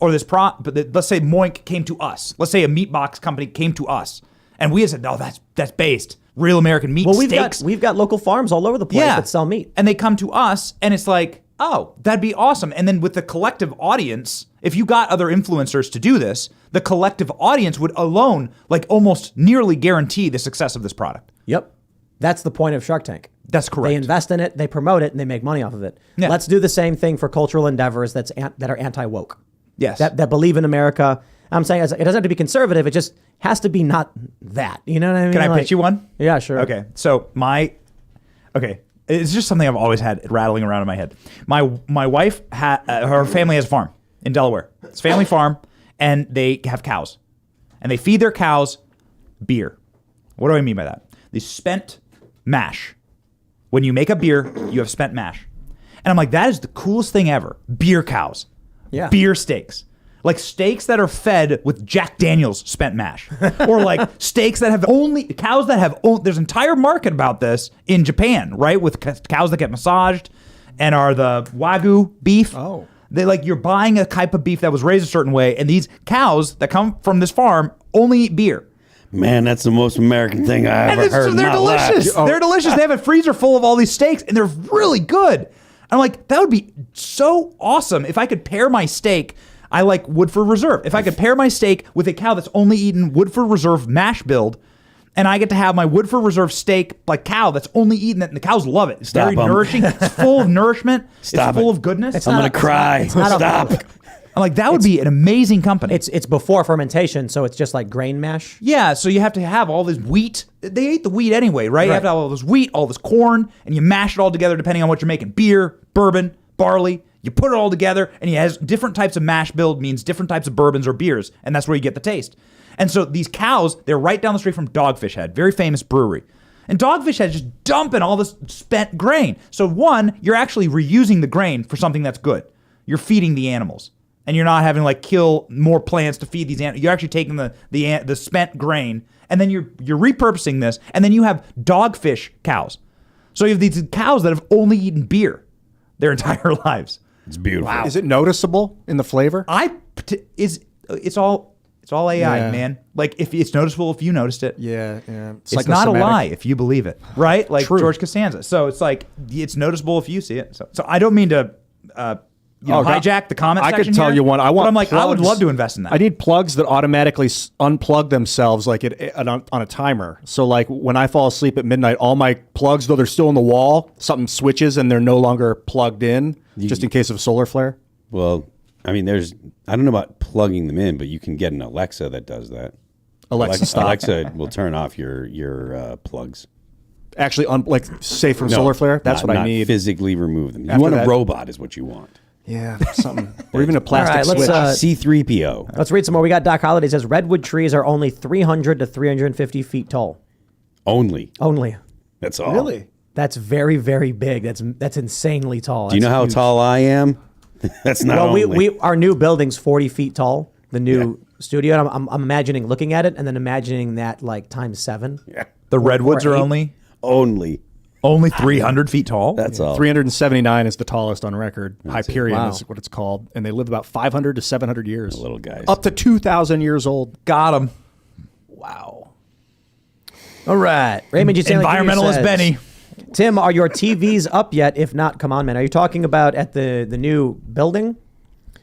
or this But let's say Moink came to us. Let's say a meat box company came to us, and we had said, "No, that's based real American meat Well, steaks." we've got local farms all over the place that sell meat. And they come to us, and it's like, oh, that'd be awesome. And then with the collective audience, if you got other influencers to do this, the collective audience would alone, like almost nearly guarantee the success of this product. Yep. That's the point of Shark Tank. That's correct. They invest in it, they promote it, and they make money off of it. Yeah. Let's do the same thing for cultural endeavors that are anti-woke. Yes. That believe in America. I'm saying it doesn't have to be conservative. It just has to be not that. You know what I mean? Can I Like- pitch you one? Yeah, sure. Okay. So it's just something I've always had rattling around in my head. My wife her family has a farm in Delaware. It's a family farm, and they have cows, and they feed their cows beer. What do I mean by that? They spent mash. When you make a beer, you have spent mash, and I'm like, that is the coolest thing ever. Beer cows, beer steaks. Like steaks that are fed with Jack Daniels spent mash, or like steaks that have cows that have there's an entire market about this in Japan, right? With cows that get massaged and are the Wagyu beef. Oh. You're buying a type of beef that was raised a certain way, and these cows that come from this farm only eat beer. Man, that's the most American thing I ever heard. in They're my delicious. life. They're delicious. They have a freezer full of all these steaks, and they're really good. I'm like, that would be so awesome if I could pair my steak. I like Woodford Reserve. If I could pair my steak with a cow that's only eaten Woodford Reserve mash build, and I get to have my Woodford Reserve steak like cow that's only eaten it, and the cows love it. It's very 'em. nourishing. It's full of nourishment. Stop it's full it. of goodness. It's I'm not gonna a- cry. it's not a- Stop. I'm like, that would be an amazing company. It's before fermentation, so it's just like grain mash. Yeah, so you have to have all this wheat. They ate the wheat anyway, right? You have to have all this wheat, all this corn, and you mash it all together depending on what you're making. Beer, bourbon, barley. You put it all together, and it has different types of mash build means different types of bourbons or beers, and that's where you get the taste. And so these cows, they're right down the street from Dogfish Head, very famous brewery. And Dogfish Head is just dumping all this spent grain. So one, you're actually reusing the grain for something that's good. You're feeding the animals. And you're not having to like kill more plants to feed these animals. You're actually taking the spent grain, and then you're repurposing this, and then you have dogfish cows. So you have these cows that have only eaten beer their entire lives. It's beautiful. Is it noticeable in the flavor? It's all AI, Yeah. man. Like if it's noticeable if you noticed it. Yeah. It's not a Psychosomatic. lie if you believe it, right? Like True. George Costanza. So it's like it's noticeable if you see it. So I don't mean to God. hijack the comment I section could tell here, you one. but I'm like, I would plugs. love to invest in that. I need plugs that automatically unplug themselves like on a timer. So like when I fall asleep at midnight, all my plugs, though they're still in the wall, something switches and they're no longer plugged in, just in case of solar flare. Well, I mean, I don't know about plugging them in, but you can get an Alexa that does that. Alexa, stop. Alexa will turn off your plugs. Actually, safe from solar flare. That's what I not need. physically remove them. You After want a that- robot is what you want. Yeah, something. Or even a plastic All right, switch. let's, C3PO. Let's read some more. We got Doc Holliday says redwood trees are only 300 to 350 feet tall. Only. Only. That's all. Really? That's very, very big. That's insanely tall. Do you know how tall I am? That's not Well, only. our new building's 40 feet tall. The new studio. And I'm imagining looking at it and then imagining that like times 7. Yeah. The redwoods or are eight. only 300 feet tall. That's all. 379 is the tallest on record. Hyperion Wow. is what it's called. And they live about 500 to 700 years. Little guys. Up to 2,000 years old. Got him. Wow. All right. Raymond G. Stanley Jr. Environmentalist says, Benny. Tim, are your TVs up yet? If not, come on, man. Are you talking about at the new building?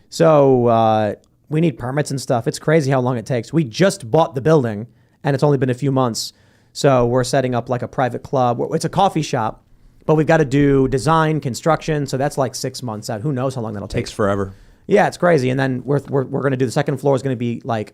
So we need permits and stuff. It's crazy how long it takes. We just bought the building, and it's only been a few months. So we're setting up like a private club. It's a coffee shop, But we've got to do design, construction, so that's like 6 months out. Who knows how long that'll take? Takes forever. Yeah, it's crazy. And then we're going to do the second floor is going to be like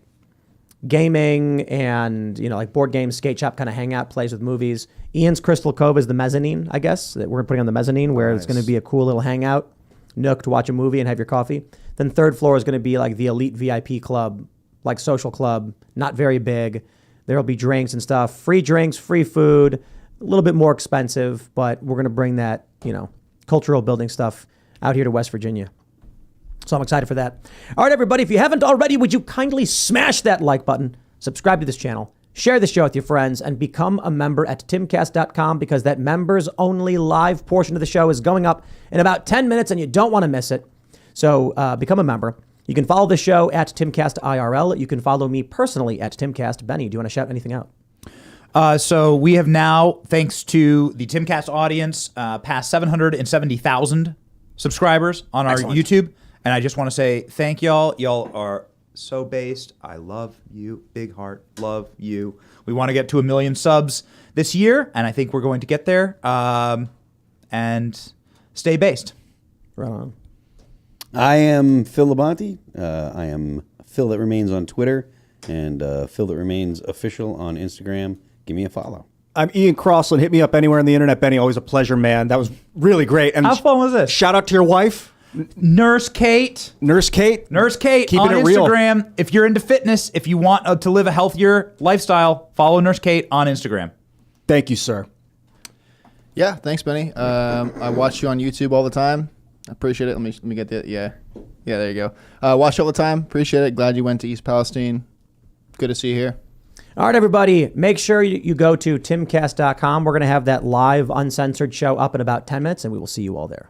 gaming and, you know, like board games, skate shop kind of hangout, plays with movies. Ian's Crystal Cove is the mezzanine, I guess, that we're putting on the mezzanine where it's going to be a cool little hangout nook to watch a movie and have your coffee. Then third floor is going to be like the elite VIP club, like social club, not very big. There'll be drinks and stuff, free drinks, free food, a little bit more expensive, but we're going to bring that, you know, cultural building stuff out here to West Virginia. So I'm excited for that. All right, everybody, if you haven't already, would you kindly smash that like button, subscribe to this channel, share this show with your friends, and become a member at timcast.com because that members only live portion of the show is going up in about 10 minutes and you don't want to miss it. So become a member. You can follow the show at Timcast IRL. You can follow me personally at Timcast. Benny, do you want to shout anything out? So we have now, thanks to the Timcast audience, passed 770,000 subscribers on our YouTube. And I just want to say thank y'all. Y'all are so based. I love you. Big heart. Love you. We want to get to 1 million subs this year, and I think we're going to get there. And stay based. Right on. I am Phil Labonte. I am Phil That Remains on Twitter and Phil That Remains Official on Instagram. Give me a follow. I'm Ian Crossland. Hit me up anywhere on the internet, Benny. Always a pleasure, man. That was really great. And How fun was this? shout out to your wife, Nurse Kate. Nurse Kate. Nurse Kate Keeping on it real. Instagram. If you're into fitness, if you want to live a healthier lifestyle, follow Nurse Kate on Instagram. Thank you, sir. Yeah, thanks, Benny. I watch you on YouTube all the time. I appreciate it. Let me get the there you go. Watch you all the time. Appreciate it. Glad you went to East Palestine. Good to see you here. All right, everybody, make sure you go to timcast.com. We're going to have that live uncensored show up in about 10 minutes, and we will see you all there.